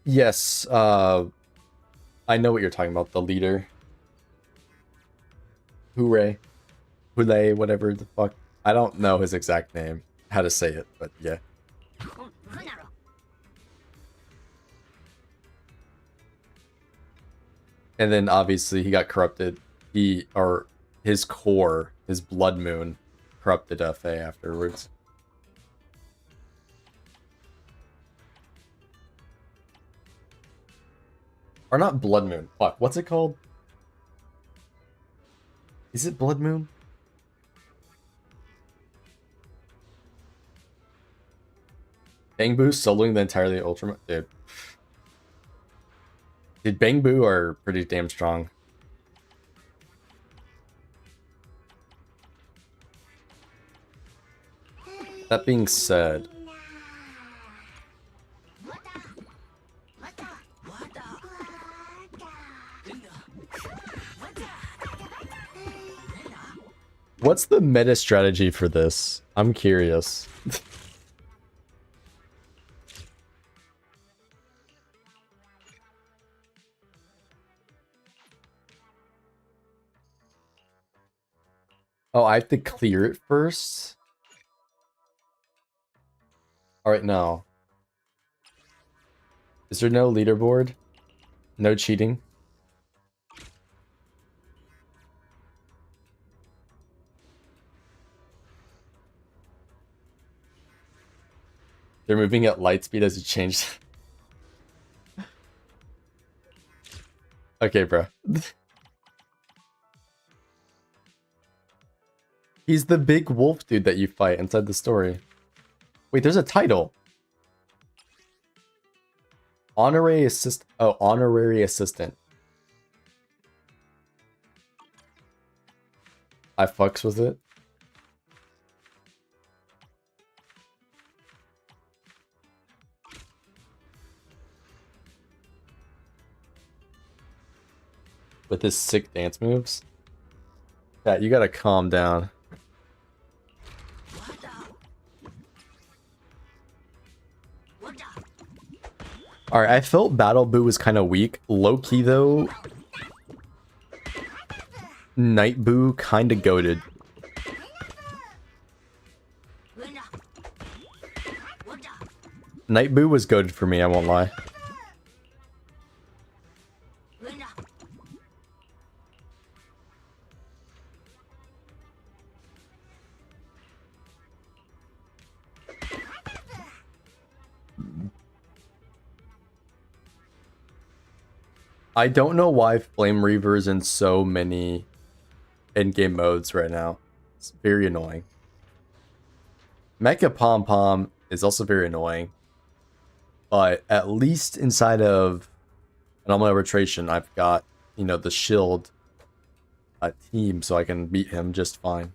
Speaker 1: Yes, I know what you're talking about, the leader. Hooray. Hooray, whatever the fuck. I don't know his exact name, how to say it, but yeah. And then obviously he got corrupted. His core, his blood moon, corrupted Faye afterwards. Or not blood moon. Fuck, what's it called? Is it blood moon? Bangboos soloing the entirely Ultra... Dude. Dude, Bangboo are pretty damn strong. That being said... What's the meta strategy for this? I'm curious. Oh, I have to clear it first? Alright, no. Is there no leaderboard? No cheating? They're moving at light speed as you change. Okay, bro. He's the big wolf dude that you fight inside the story. Wait, there's a title. Honorary assist. Oh, honorary assistant. I fucks with it. With his sick dance moves. Yeah, you gotta calm down. Alright, I felt Battle Boo was kind of weak. Low-key, though, Night Boo kind of goated. Night Boo was goated for me, I won't lie. I don't know why Flame Reaver is in so many in-game modes right now. It's very annoying. Mecha Pom Pom is also very annoying. But at least inside of Anomaly Arbitration, I've got, you know, the shield team, so I can beat him just fine.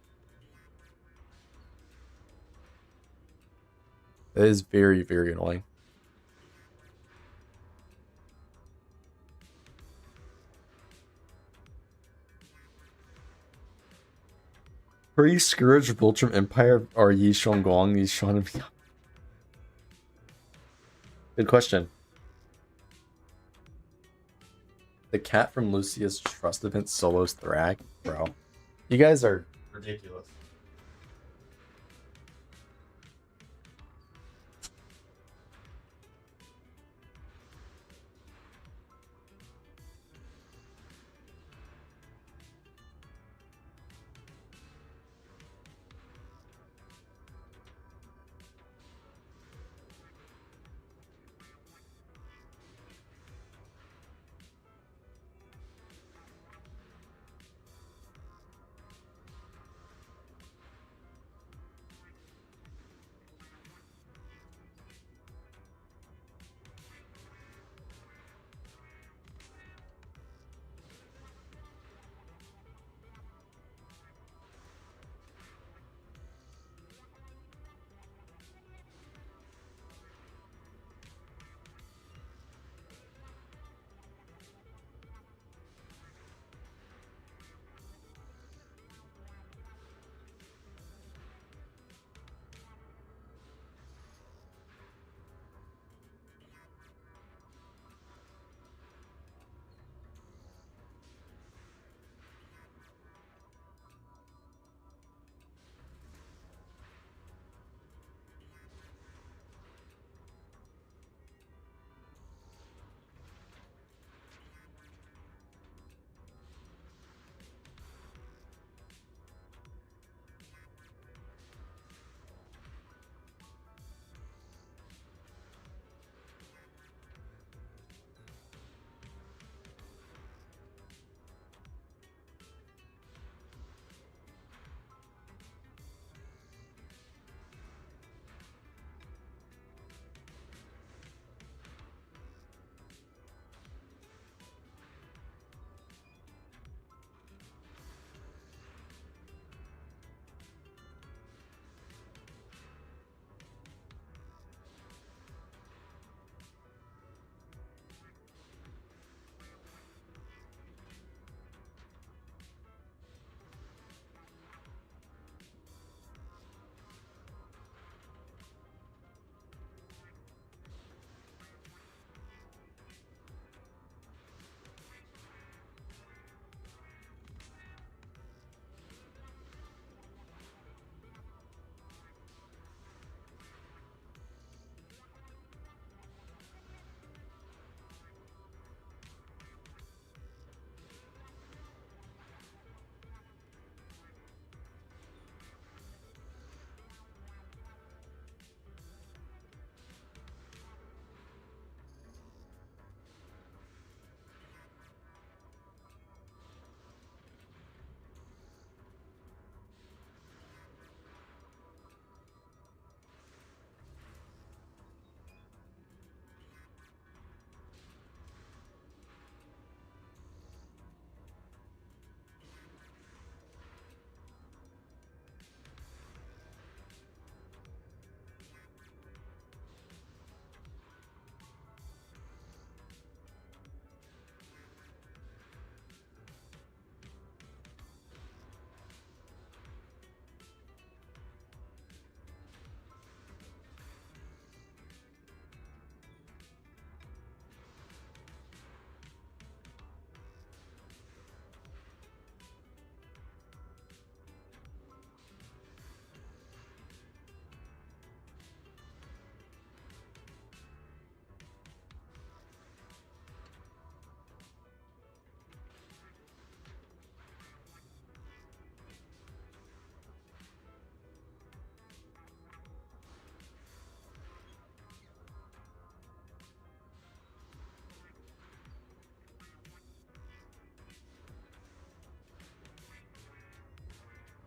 Speaker 1: It is very, very annoying. Pre-Scourge, Voltrum Empire, or Yixuan, Yixuan. Good question. The cat from Lucia's Trust Event solos Thrag? Bro. You guys are ridiculous.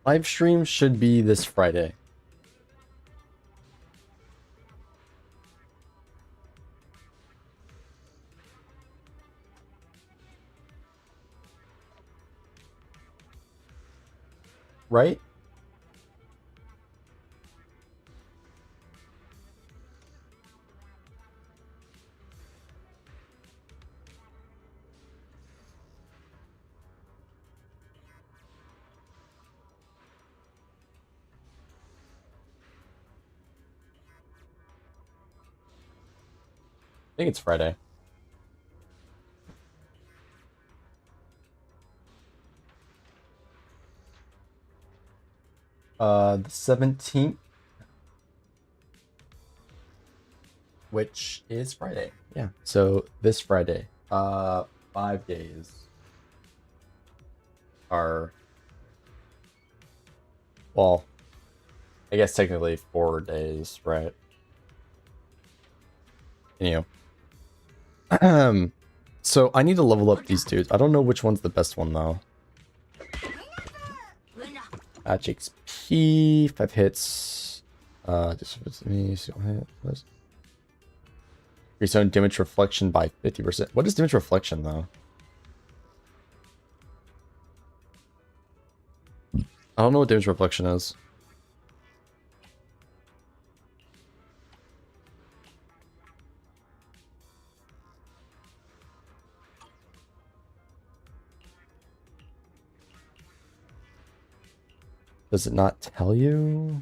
Speaker 1: Live stream should be this Friday. Right? I think it's Friday. The 17th, which is Friday. Yeah. So this Friday, 5 days are, well, I guess technically 4 days, right? Anyway. So I need to level up these dudes. I don't know which one's the best one though. Match XP, 5 hits. Just me, see what hit was. Increase own damage reflection by 50%. What is damage reflection though? I don't know what damage reflection is. Does it not tell you?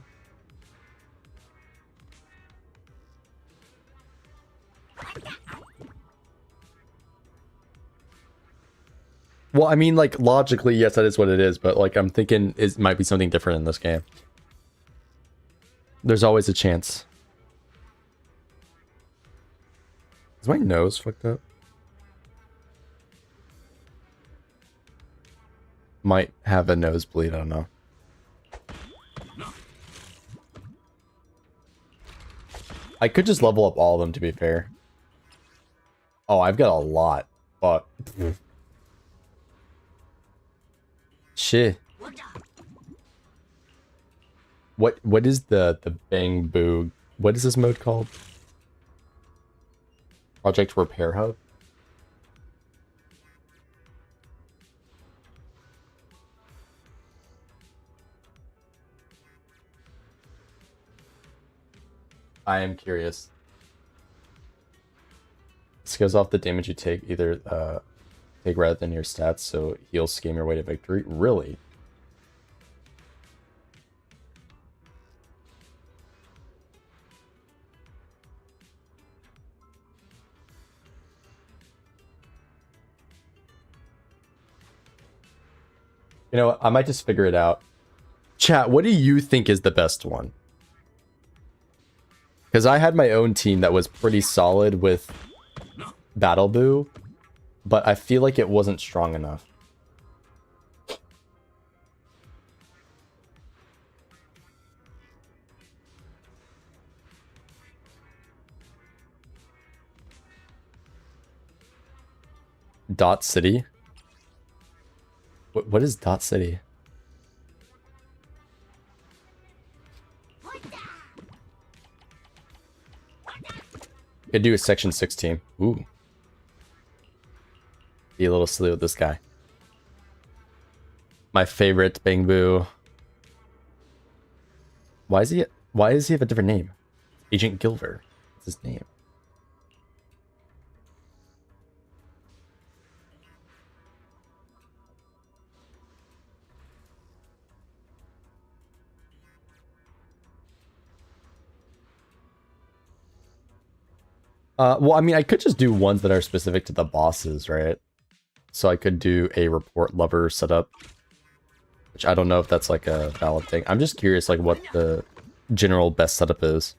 Speaker 1: Well, I mean, like, logically, yes, that is what it is, but, like, I'm thinking it might be something different in this game. There's always a chance. Is my nose fucked up? Might have a nosebleed, I don't know. I could just level up all of them, to be fair. Oh, I've got a lot, but... Shit. What is the Bangboos? What is this mode called? Project Repair Hub? I am curious. This goes off the damage you take either take rather than your stats, so heal scheme your way to victory. Really? You know what? I might just figure it out. Chat, what do you think is the best one? Because I had my own team that was pretty solid with Boo, but I feel like it wasn't strong enough. Dot City? What is Dot City? Could do a section 6 team. Ooh. Be a little silly with this guy. My favorite Bangboos. Why does he have a different name? Agent Gilver. What's his name? Well, I mean, I could just do ones that are specific to the bosses, right? So I could do a report lover setup, which I don't know if that's like a valid thing. I'm just curious, like, what the general best setup is.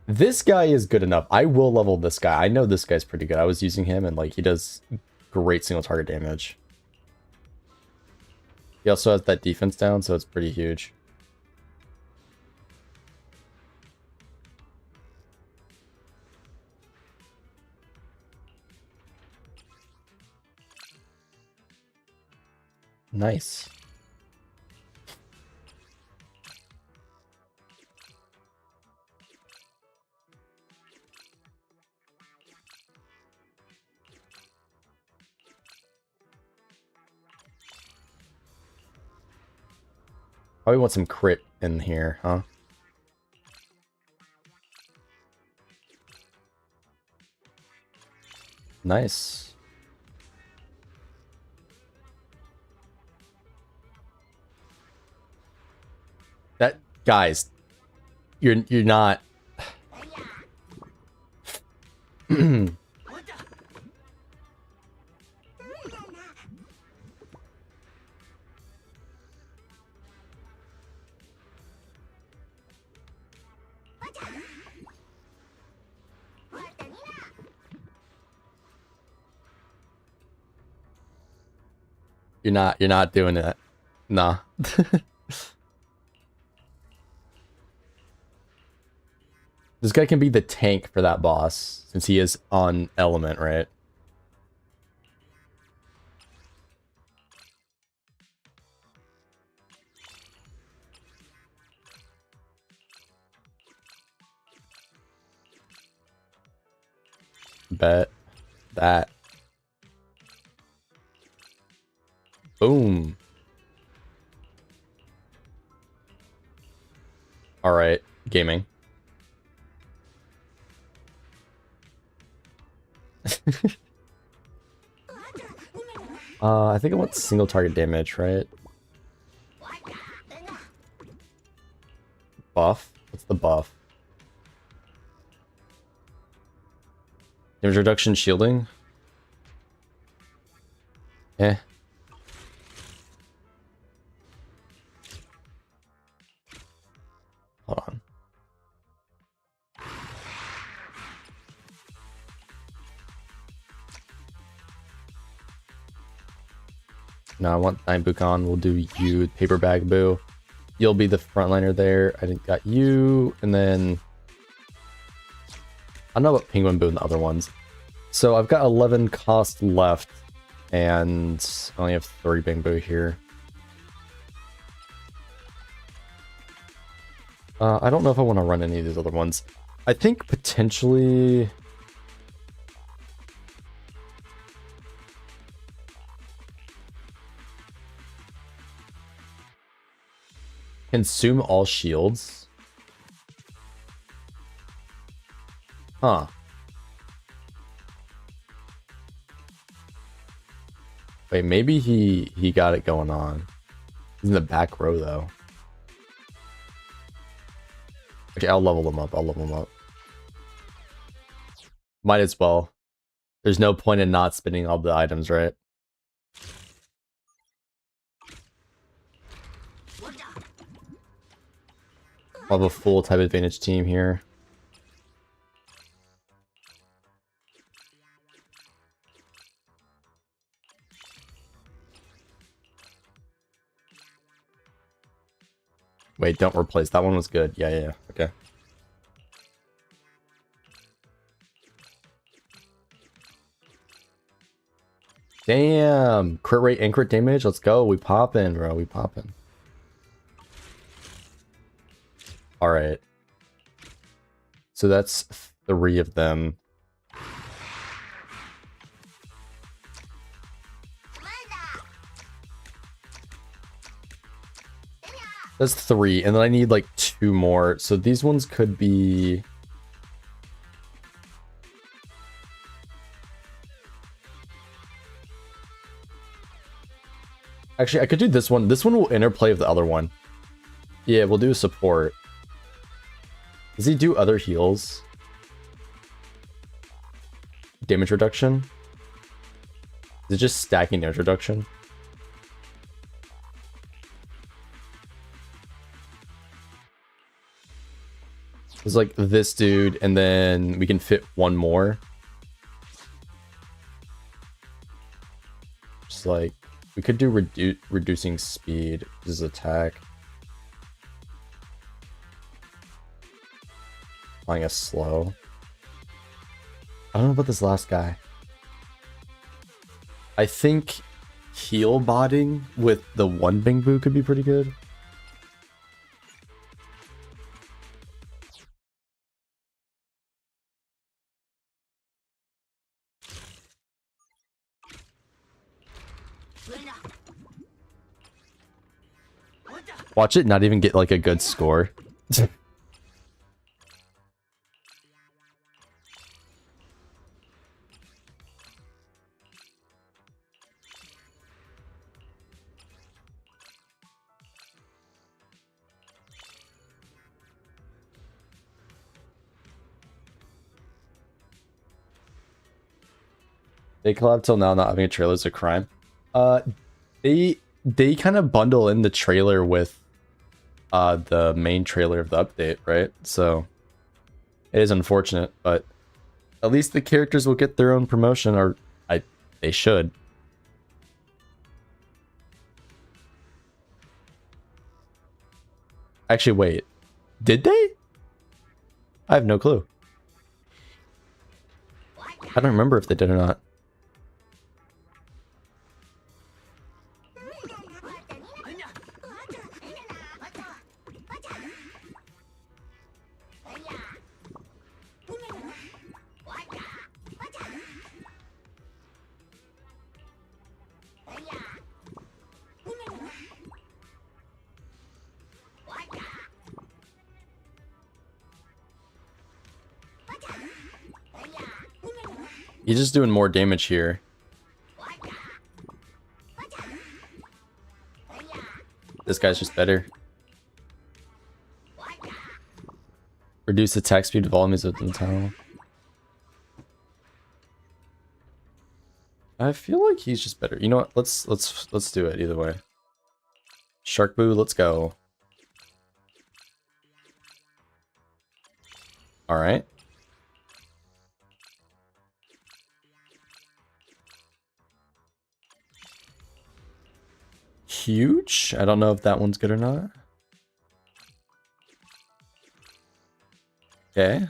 Speaker 1: This guy is good enough. I will level this guy. I know this guy's pretty good. I was using him, and like he does great single target damage. He also has that defense down, so it's pretty huge. Nice. Probably want some crit in here, huh? Nice. That guys, you're not. You're not doing it. Nah. This guy can be the tank for that boss, since he is on element, right? Bet that. Boom. All right, gaming. I think I want single target damage, right? Buff? What's the buff? Damage reduction, shielding? Eh. Hold on. No, I want Bukan. We'll do you, Paper Bag Boo. You'll be the frontliner there. I got you, and then I don't know about Penguin Boo and the other ones. So I've got 11 cost left, and I only have 3 Bangboos here. I don't know if I want to run any of these other ones. I think potentially... Consume all shields? Huh. Wait, maybe he got it going on. He's in the back row, though. Okay, I'll level him up. I'll level him up. Might as well. There's no point in not spending all the items, right? I'll have a full type advantage team here. Wait, don't replace. That one was good. Yeah. Okay. Damn. Crit rate and crit damage. Let's go. We poppin', bro. We poppin'. Alright. So that's 3 of them. That's 3, and then I need like 2 more. So these ones could be... Actually, I could do this one. This one will interplay with the other one. Yeah, we'll do a support. Does he do other heals? Damage reduction? Is it just stacking damage reduction? It's like this dude, and then we can fit 1 more. Just like, we could do reducing speed. This is attack. Applying a slow. I don't know about this last guy. I think heal botting with the 1 Bangboo could be pretty good. Watch it not even get like a good score. They collab till now not having a trailer is a crime. They kind of bundle in the trailer with the main trailer of the update, right? So it is unfortunate, but at least the characters will get their own promotion, or they should. Actually, wait. Did they? I have no clue. I don't remember if they did or not. He's just doing more damage here. This guy's just better. Reduce attack speed of enemies within the tunnel. I feel like he's just better. You know what? Let's do it either way. Shark Boo, let's go. All right. Huge. I don't know if that one's good or not. Okay.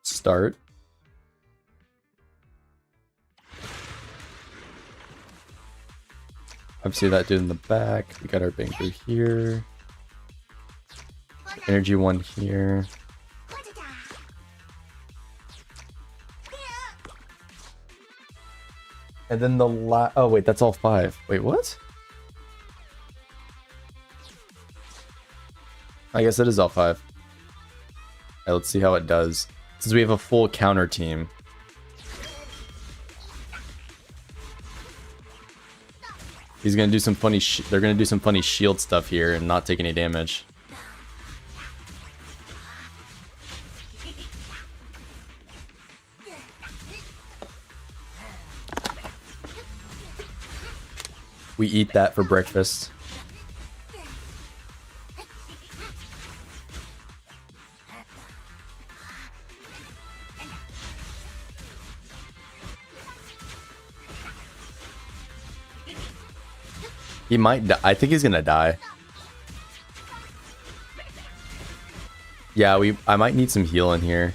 Speaker 1: Start. Obviously that dude in the back. We got our Bangboos here. Energy one here. And then the oh wait, that's all 5. Wait, what? I guess it is all 5. Alright, let's see how it does. Since we have a full counter team. He's gonna do some funny they're gonna do some funny shield stuff here and not take any damage. We eat that for breakfast. He might die. I think he's gonna die. Yeah, I might need some healing here.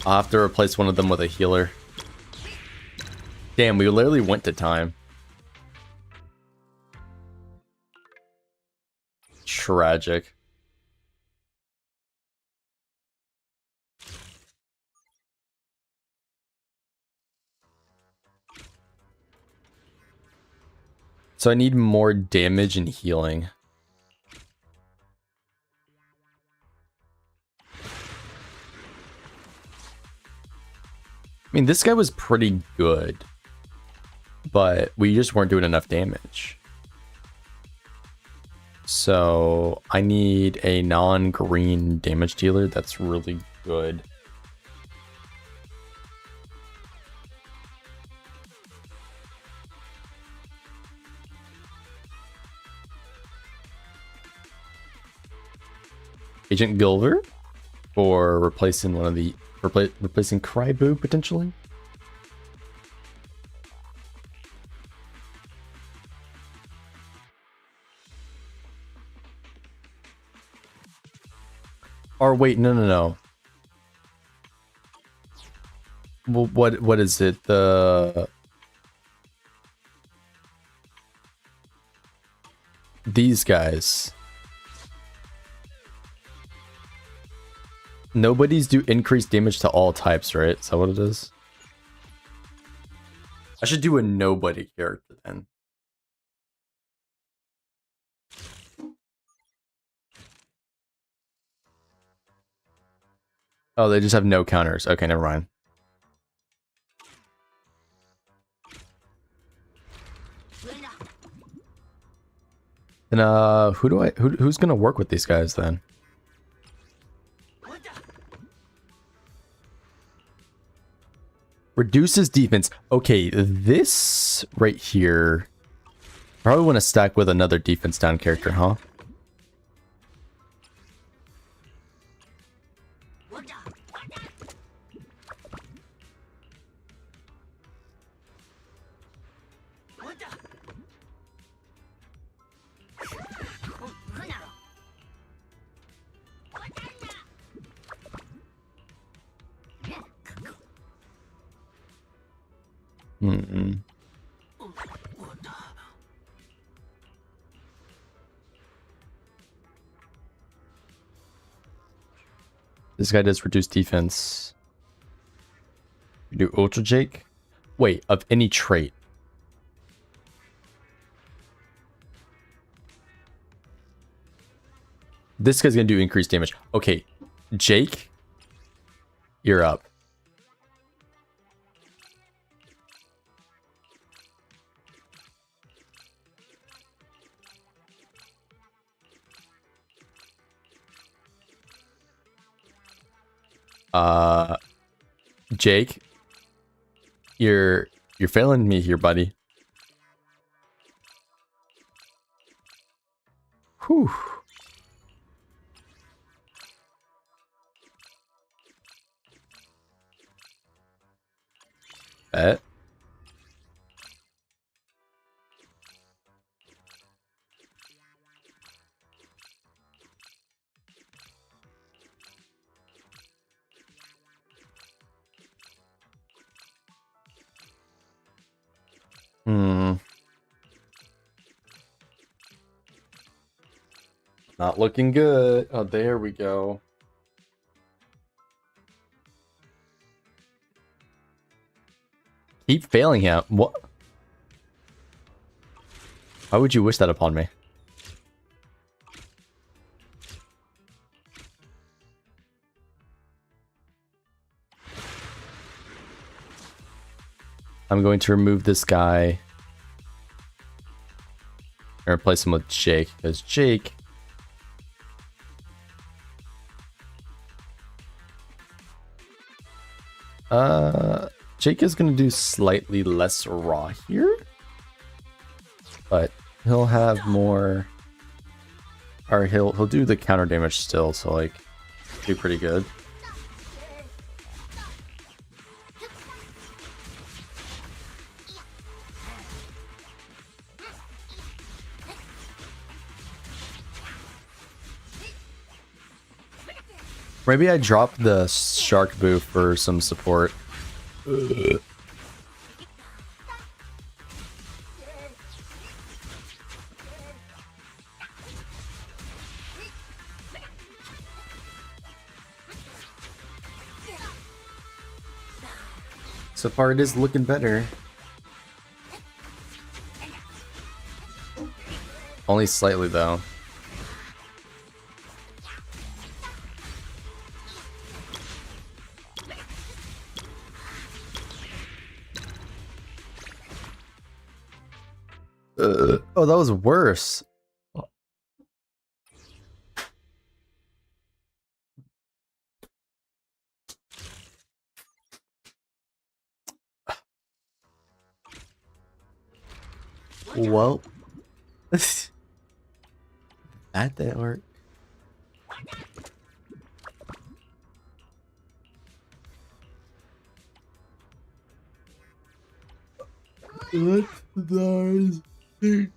Speaker 1: I'll have to replace one of them with a healer. Damn, we literally went to time. Tragic. So I need more damage and healing. I mean, this guy was pretty good, but we just weren't doing enough damage. So I need a non-green damage dealer that's really good. Agent Gilver for replacing one of the replacing Kryboo potentially. Or wait, no. Well, what is it? These guys. Nobody's do increased damage to all types, right? Is that what it is? I should do a nobody character then. Oh, they just have no counters. Okay, never mind. Then who's gonna work with these guys then? Reduces defense. Okay, this right here. Probably want to stack with another defense down character, huh? This guy does reduce defense. You do Ultra Jake? Wait, of any trait. This guy's gonna do increased damage. Okay, Jake, you're up. Jake, you're failing me here, buddy. Whew. Bet. Not looking good. Oh, there we go. Keep failing him. What? Why would you wish that upon me? I'm going to remove this guy and replace him with Jake, because Jake Jake is gonna do slightly less raw here, but he'll have more, or he'll do the counter damage still, so like do pretty good. Maybe I drop the shark boo for some support. Ugh. So far it is looking better. Only slightly though. Oh, that was worse. Well, that didn't work. Let's dive in.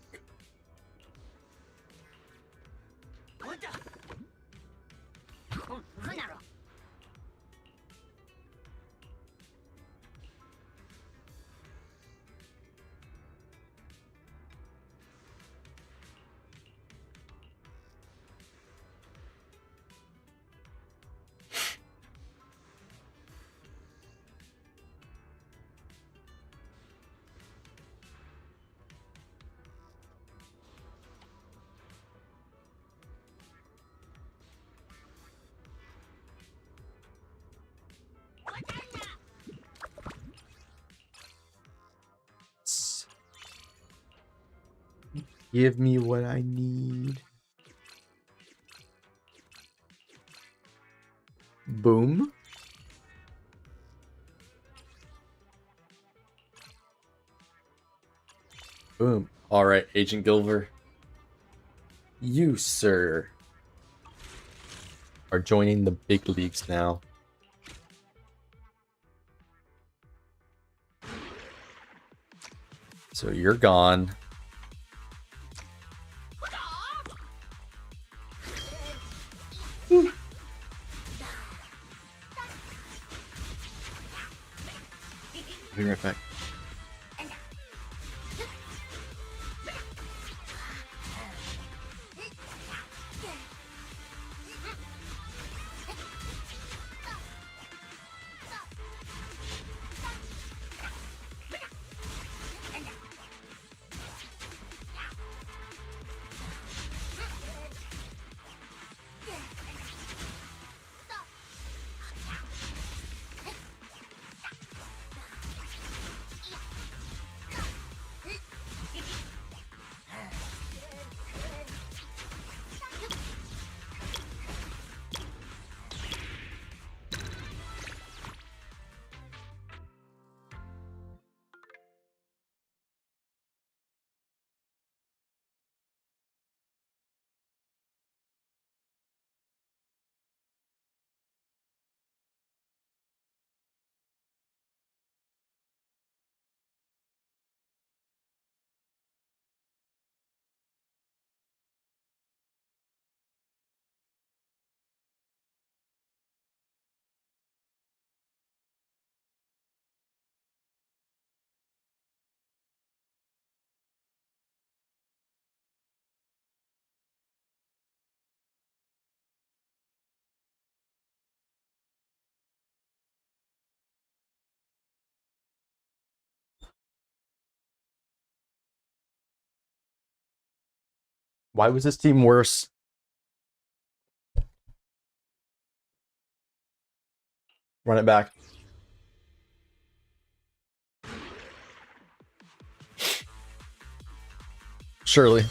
Speaker 1: Give me what I need. Boom. Boom. All right, Agent Gilver. You, sir, are joining the big leagues now. So you're gone. Be right back. Why was this team worse? Run it back. Surely.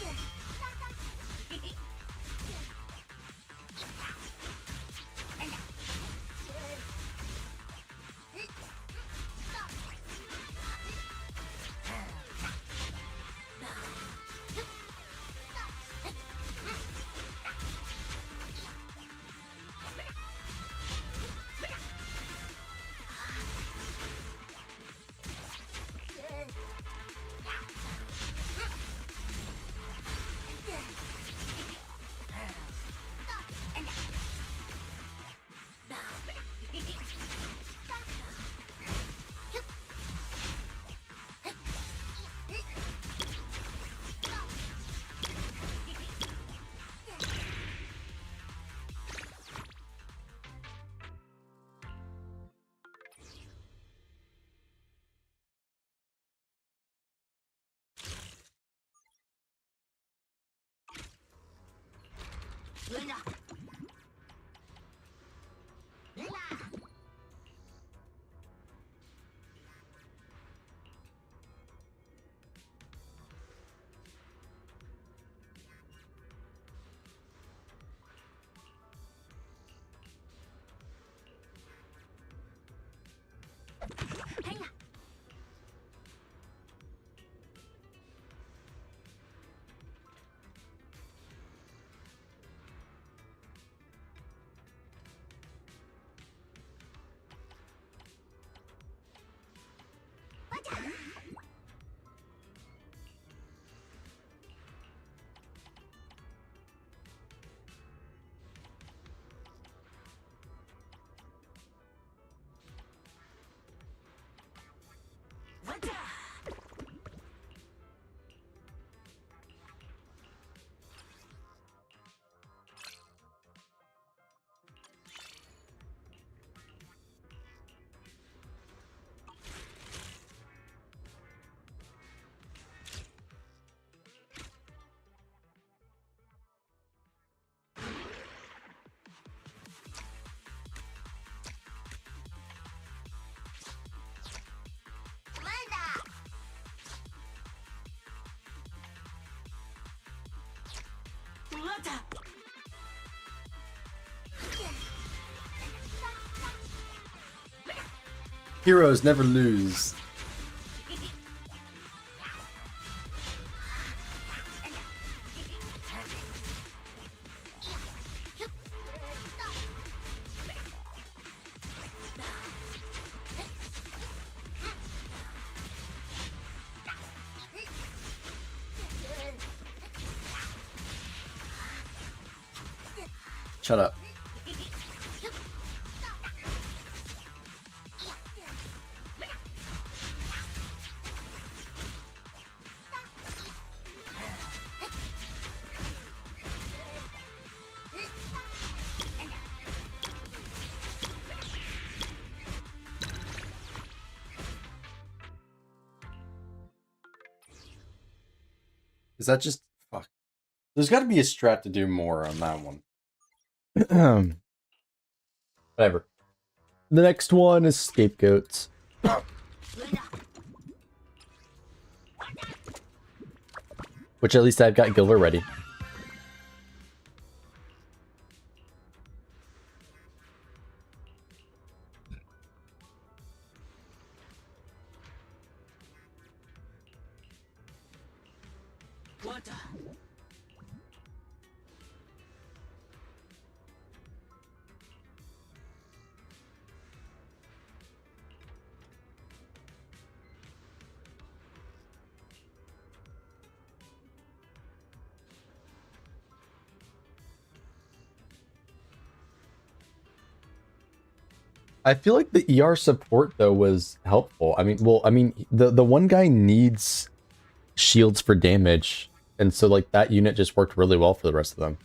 Speaker 1: Heroes never lose. Shut up. Is that just fuck? There's got to be a strat to do more on that one. Whatever. The next one is scapegoats. Which at least I've got Gilver ready. I feel like the ER support though was helpful. I mean, the one guy needs shields for damage, and so like that unit just worked really well for the rest of them.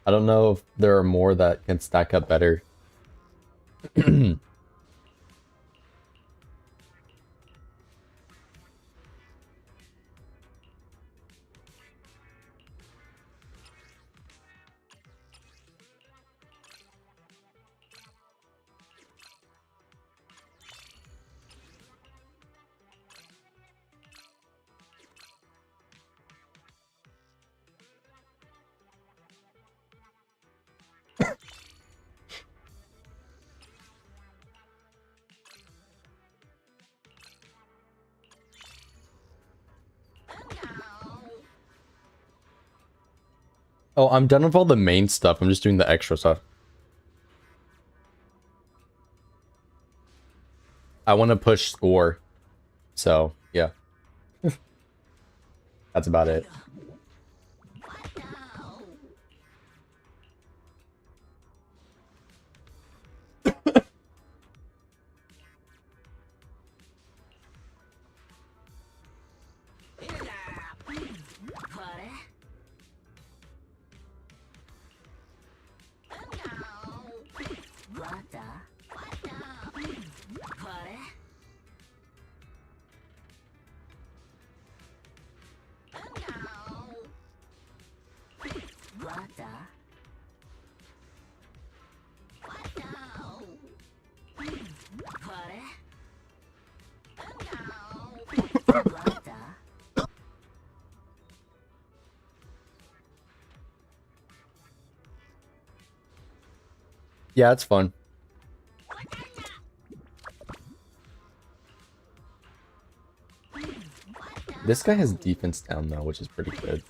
Speaker 1: I don't know if there are more that can stack up better. Oh, I'm done with all the main stuff. I'm just doing the extra stuff. I want to push score. So, yeah. That's about it. Yeah, it's fun. This guy has defense down though, which is pretty good.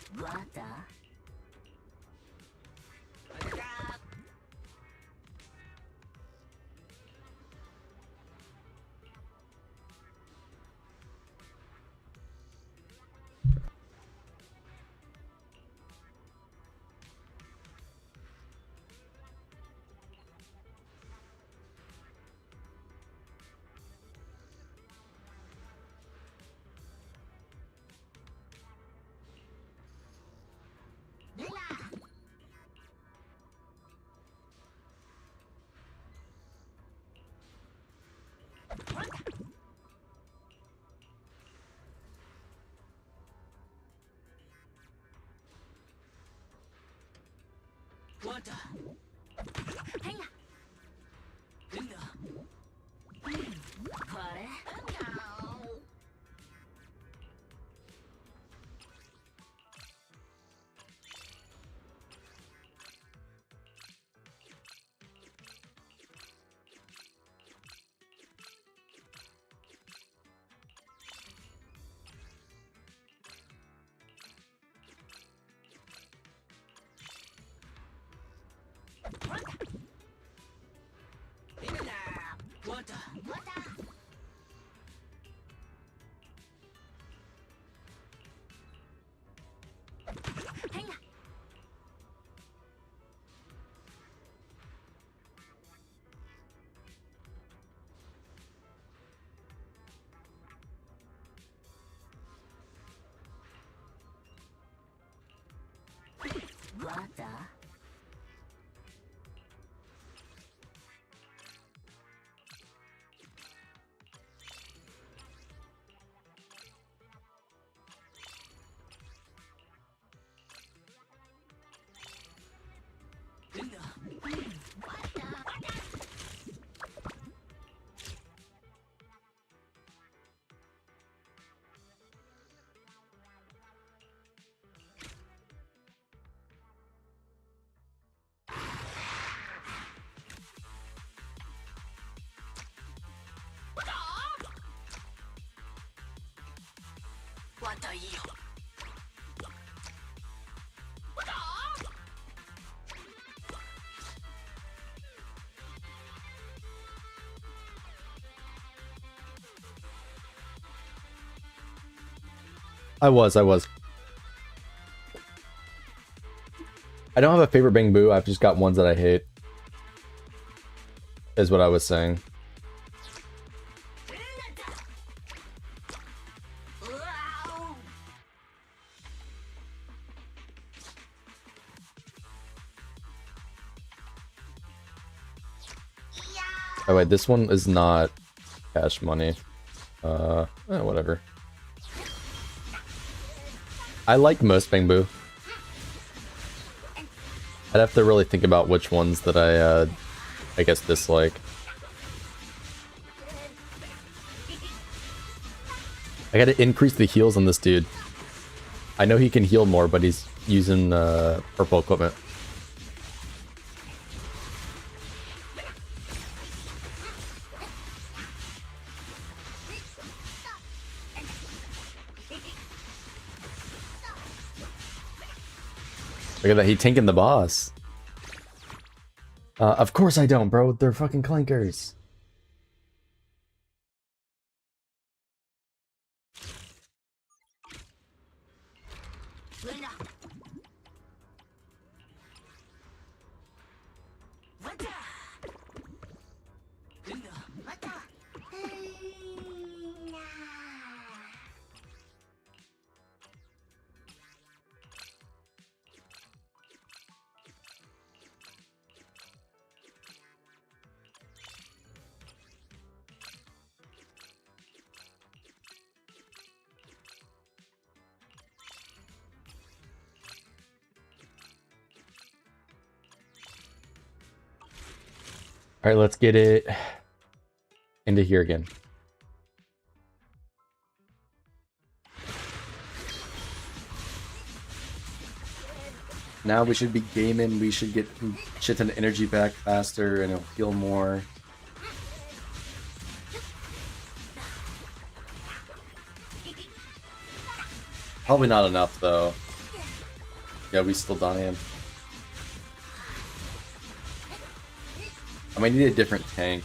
Speaker 1: I was. I don't have a favorite Bangbu, I've just got ones that I hate. Is what I was saying. Oh wait, this one is not cash money. Whatever. I like most Bangbu. I'd have to really think about which ones that I guess dislike. I gotta increase the heals on this dude. I know he can heal more, but he's using purple equipment. Look at that, he tanking the boss. Of course I don't, bro. They're fucking clankers. All right, let's get it into here again. Now we should be gaming. We should get shit ton of energy back faster and it'll heal more. Probably not enough though. Yeah, we still dying. I might need a different tank.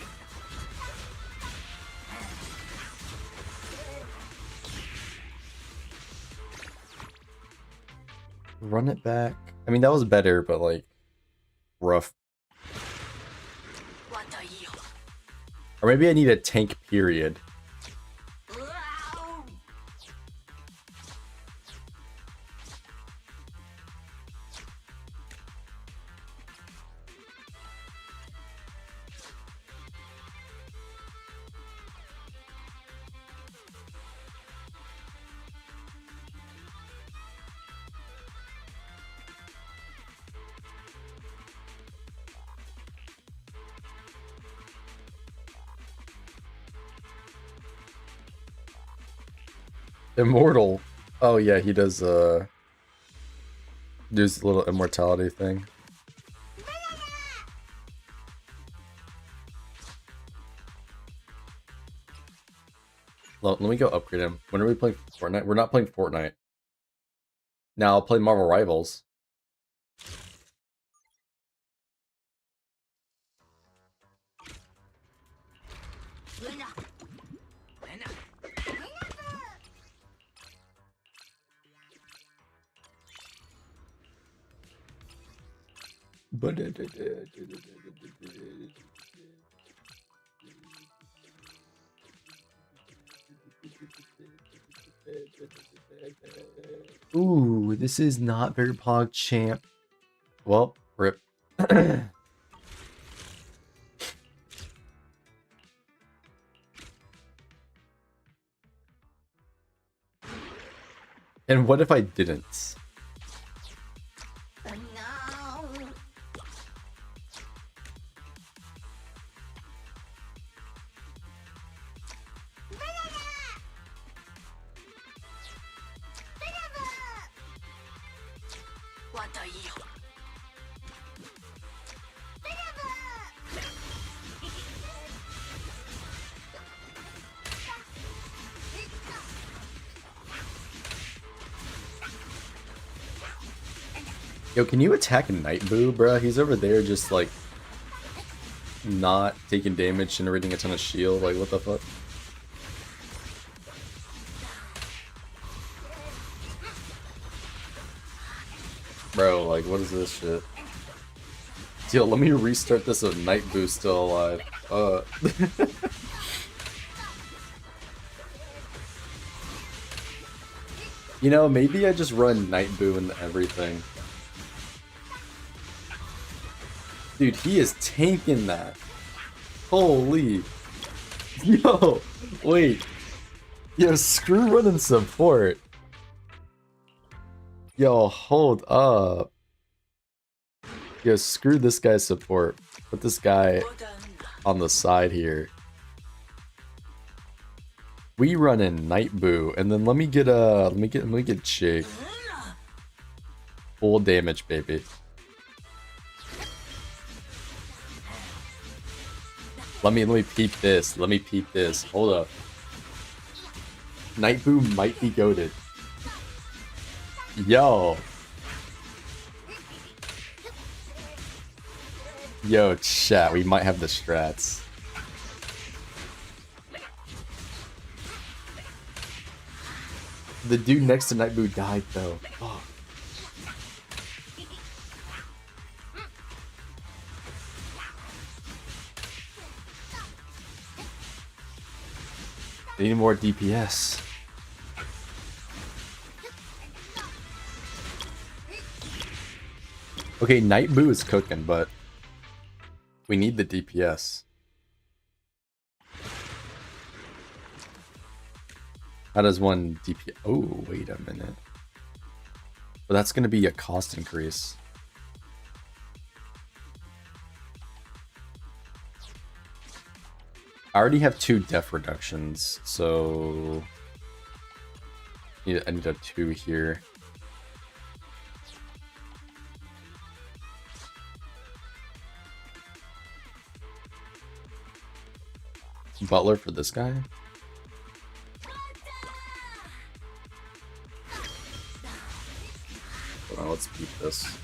Speaker 1: Run it back. I mean, that was better, but like, rough. Or maybe I need a tank period. Immortal. Oh yeah, he does do his little immortality thing. Let me go upgrade him. When are we playing Fortnite? We're not playing Fortnite. Now I'll play Marvel Rivals. Ooh, this is not very pog champ. Well, rip. And what if I didn't? Yo, can you attack Nightboo, bruh? He's over there just like not taking damage, generating a ton of shield. Like, what the fuck? Bro, like, what is this shit? Yo, let me restart this with Nightboo still alive. You know, maybe I just run Nightboo and everything. Dude, he is tanking that. Holy. Yo, wait. Yo, screw running support. Yo, hold up. Yo, screw this guy's support. Put this guy on the side here. We run in Nightboo, and then let me get Jake. Full damage, baby. Let me peep this. Let me peep this. Hold up. Nightboo might be goated. Yo. Yo, chat, we might have the strats. The dude next to Nightboo died though. Oh. They need more DPS. Okay, Nightboo is cooking, but we need the DPS. How does one DPS? Oh, wait a minute. But that's going to be a cost increase. I already have 2 def reductions, so I need a 2 here. Butler for this guy? Hold on, let's beat this.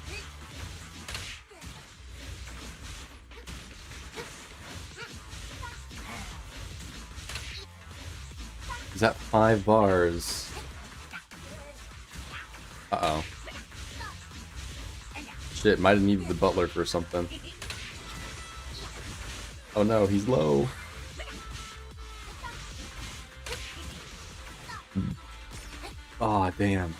Speaker 1: Is that 5 bars? Uh-oh. Shit, might have needed the butler for something. Oh no, he's low. Aw, oh, damn.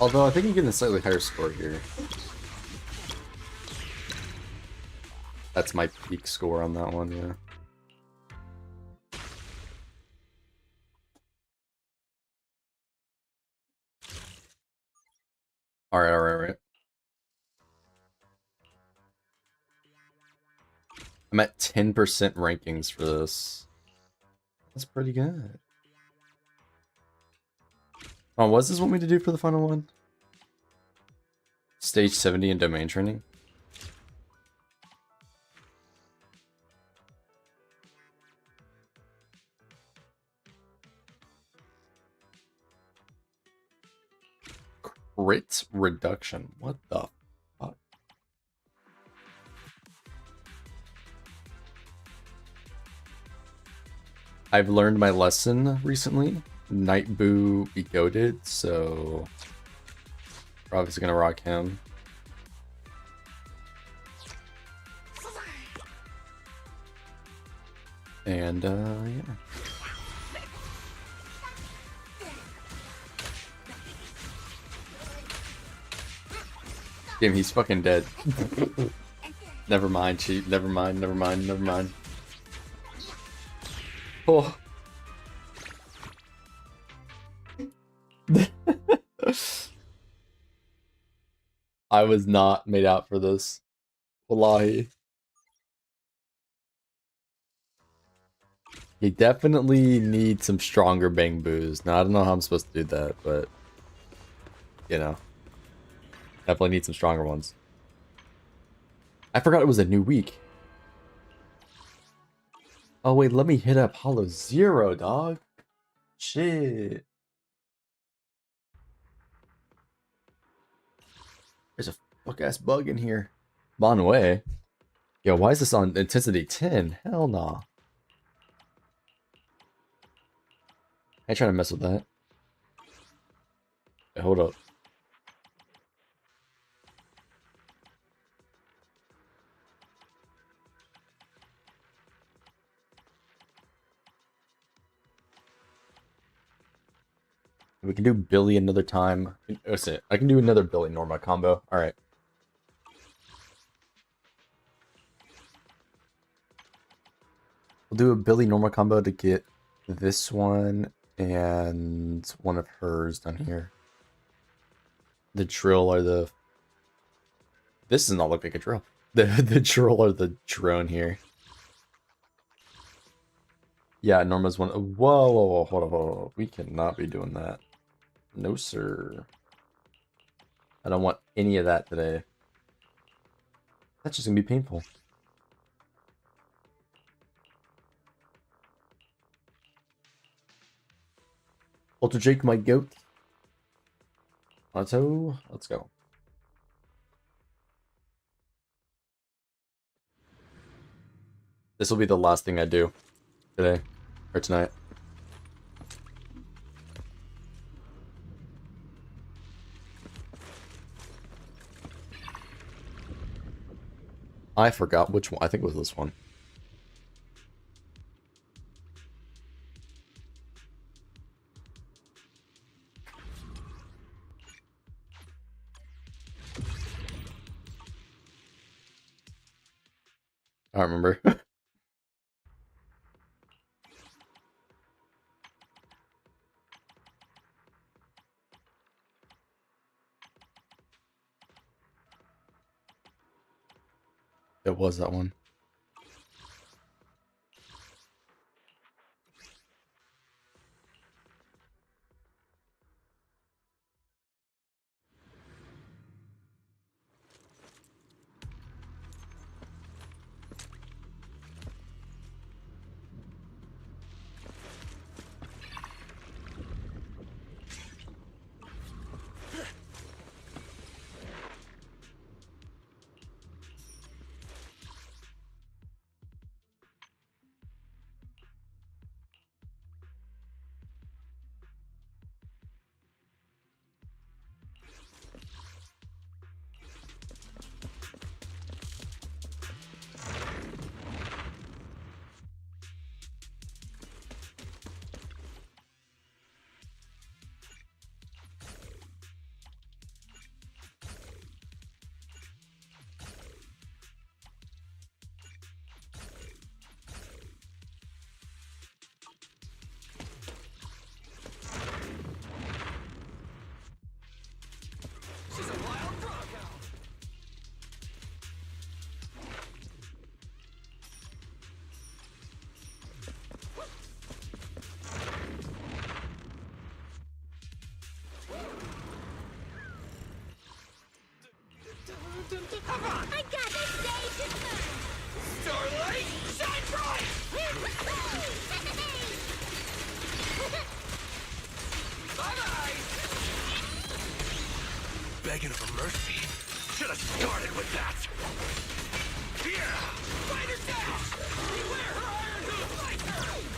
Speaker 1: Although I think I'm getting a slightly higher score here. That's my peak score on that one, yeah. Alright. I'm at 10% rankings for this. That's pretty good. Oh, what does this want me to do for the final one? Stage 70 in domain training? Crit reduction. What the fuck? I've learned my lesson recently. Nightboo be goated, so we're obviously gonna rock him. And yeah. Damn, he's fucking dead. Never mind, cheat. Never mind, never mind, never mind. Oh. I was not made out for this. Wallahi. You definitely need some stronger Bangboos. Now, I don't know how I'm supposed to do that, but... You know. Definitely need some stronger ones. I forgot it was a new week. Oh wait, let me hit up Hollow Zero, dog. Shit. There's a fuck-ass bug in here. Bon way. Yo, why is this on intensity 10? Hell nah. I ain't trying to mess with that. Hey, hold up. We can do Billy another time. That's it. I can do another Billy Norma combo. Alright. We'll do a Billy Norma combo to get this one and one of hers done here. The drill or the... This does not look like a drill. The drill or the drone here. Yeah, Norma's one. Whoa, whoa, whoa, hold on, hold on. We cannot be doing that. No, sir. I don't want any of that today. That's just gonna be painful. Ultra Jake, my goat. Manato, let's go. This will be the last thing I do today or tonight. I forgot which one. I think it was this one. I don't remember. It was that one.
Speaker 2: I got this stage!
Speaker 4: Starlight, shine bright! Bye-bye! Begging for mercy. Should have started with that. Yeah! Fighter dash! Beware her iron hoof!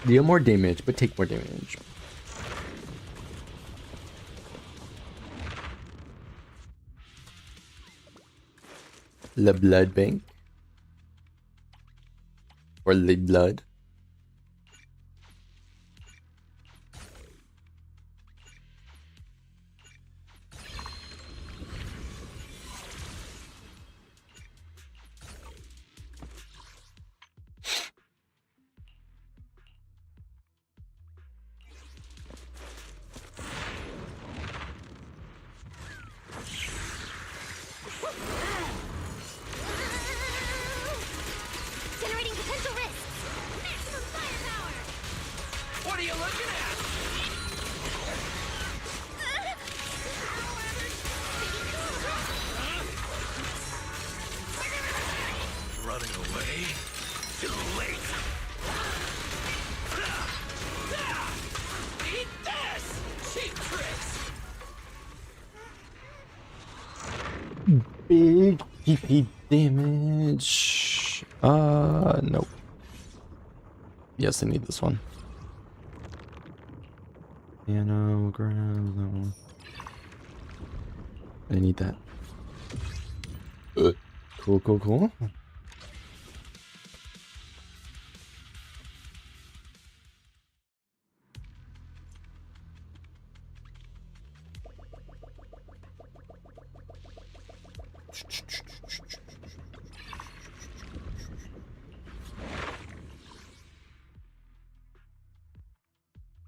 Speaker 1: Deal more damage, but take more damage. Le Blood Bank. Or Le Blood.
Speaker 4: are you looking at? Running away? Too late. Eat this! Cheap tricks!
Speaker 1: Big GP damage. Nope. Yes, I need this one. Piano, grab that one. I need that. Cool, cool, cool.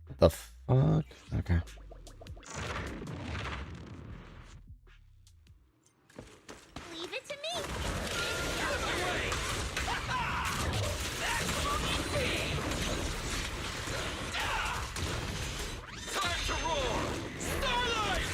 Speaker 1: What the fuck? Okay.
Speaker 2: Leave it to me.
Speaker 4: Time to roar! Starlight!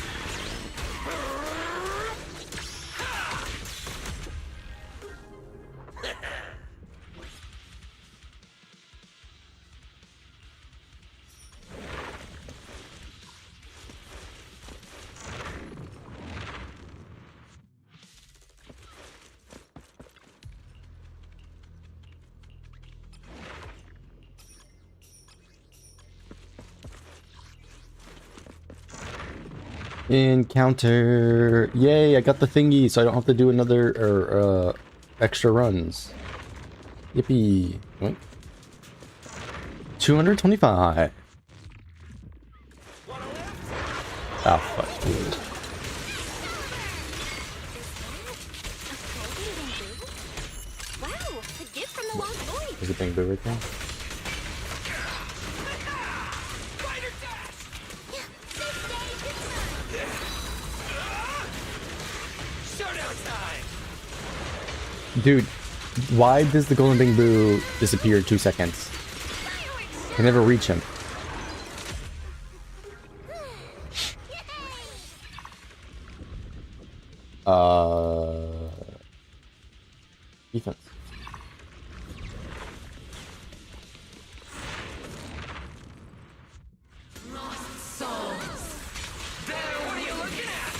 Speaker 1: Encounter. Yay, I got the thingy, so I don't have to do another extra runs. Yippee. Wait. 225. Oh, fuck, dude.
Speaker 2: Wow, a gift from the lost boy.
Speaker 1: There's a Bangboos right there.
Speaker 4: Spider dash! Showdown time!
Speaker 1: Dude, why does the golden Bangboos disappear in 2 seconds? I never reach him. Defense.
Speaker 4: There, what are you looking at?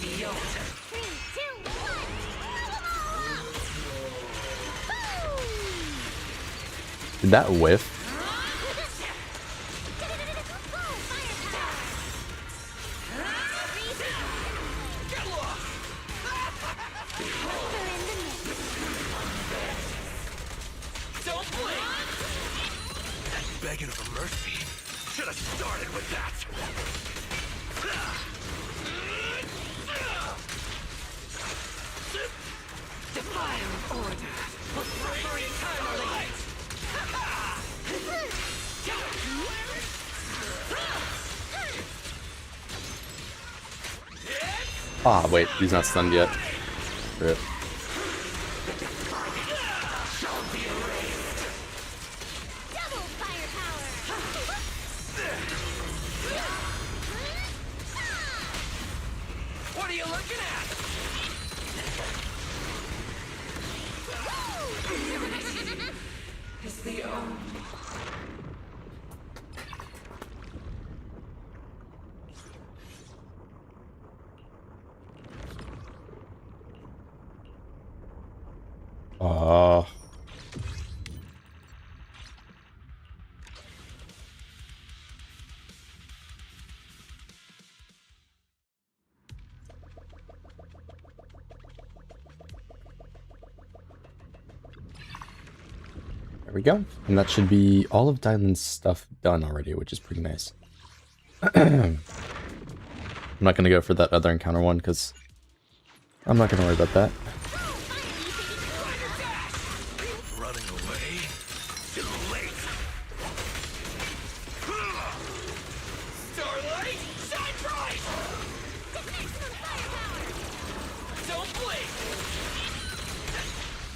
Speaker 4: The altar.
Speaker 2: 3, 2, 1.
Speaker 1: Did that whiff?
Speaker 4: Get lost! Don't blink! Begging for mercy. Should have started with that. Defiant order. Referee timer light.
Speaker 1: Ah, wait, he's not stunned yet. Rip.
Speaker 2: Double firepower.
Speaker 4: What are you looking at? It's the
Speaker 1: There we go. And that should be all of Dylan's stuff done already, which is pretty nice. I'm not going to go for that other encounter one, because I'm not going to worry about that.
Speaker 4: running away. Too late. Starlight, shine bright. Don't blink.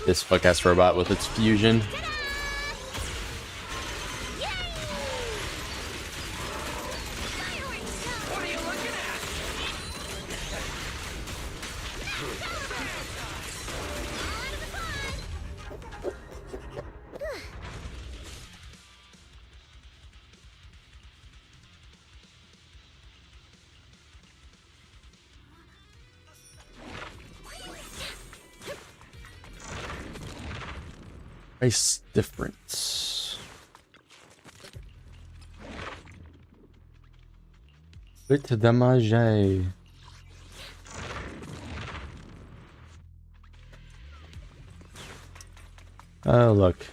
Speaker 1: This fuck-ass robot with its fusion. Price difference. Bit damage. Oh look,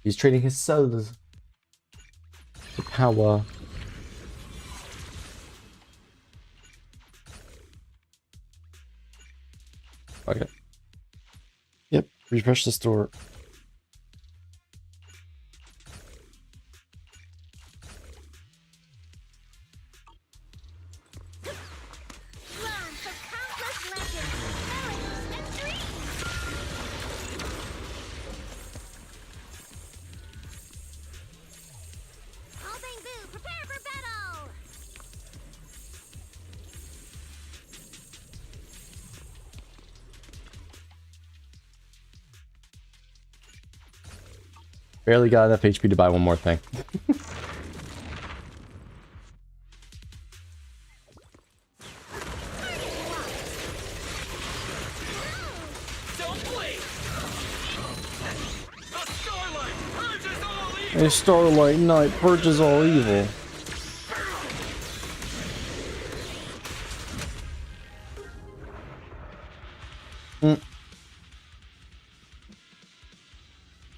Speaker 1: he's trading his souls for power. Okay. Yep, refresh the store.
Speaker 2: Run for countless legends, melodies, and dreams! All Bangboos, prepare for battle!
Speaker 1: Barely got enough HP to buy one more thing.
Speaker 4: Don't blink! A starlight purges all evil!
Speaker 1: A starlight night purges all evil.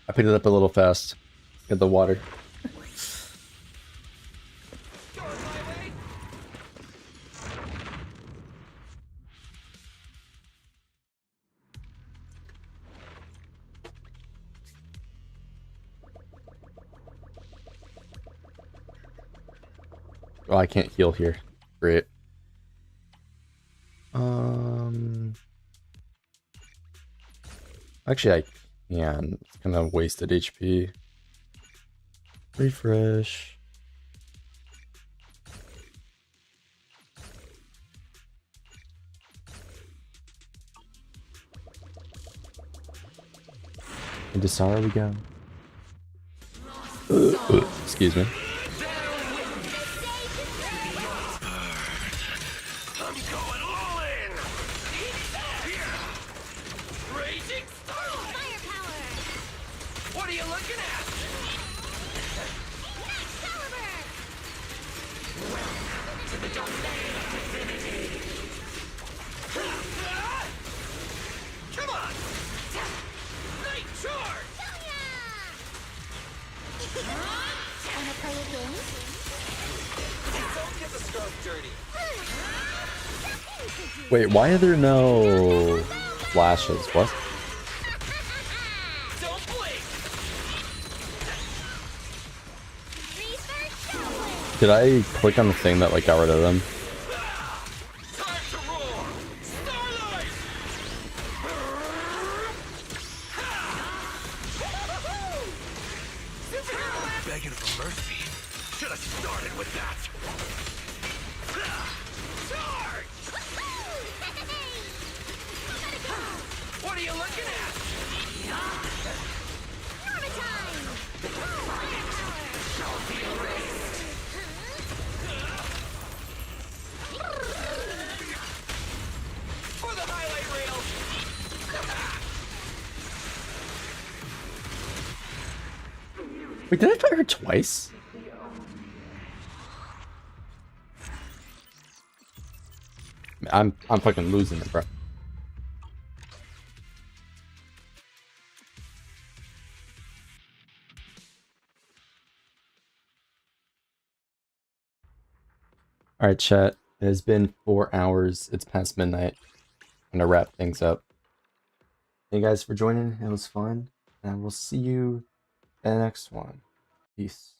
Speaker 1: I picked it up a little fast. Get the water.
Speaker 4: Going my way?
Speaker 1: Oh, I can't heal here. Great. Actually, I can. It's kind of wasted HP. Refresh. Into Sara we go. Excuse me.
Speaker 4: I'm going all in! Raging starlight!
Speaker 2: Firepower!
Speaker 4: What are you looking at?
Speaker 2: Excalibur!
Speaker 4: Come on! Night charge!
Speaker 2: Wanna play a game?
Speaker 4: Don't get the scarf dirty!
Speaker 1: Wait, why are there no flashes? What?
Speaker 4: Don't blink!
Speaker 2: Research showing!
Speaker 1: Did I click on the thing that like got rid of them?
Speaker 4: Time to roar! Starlight! Begging for mercy. Should have started with that. Charge! What are you looking at?
Speaker 2: Norma time!
Speaker 4: For the highlight reel!
Speaker 1: Wait, did I fire her twice? I'm fucking losing it, bro. Alright, chat. It has been 4 hours. It's past midnight. I'm gonna wrap things up. Thank you guys for joining. It was fun. And we'll see you in the next one. Peace.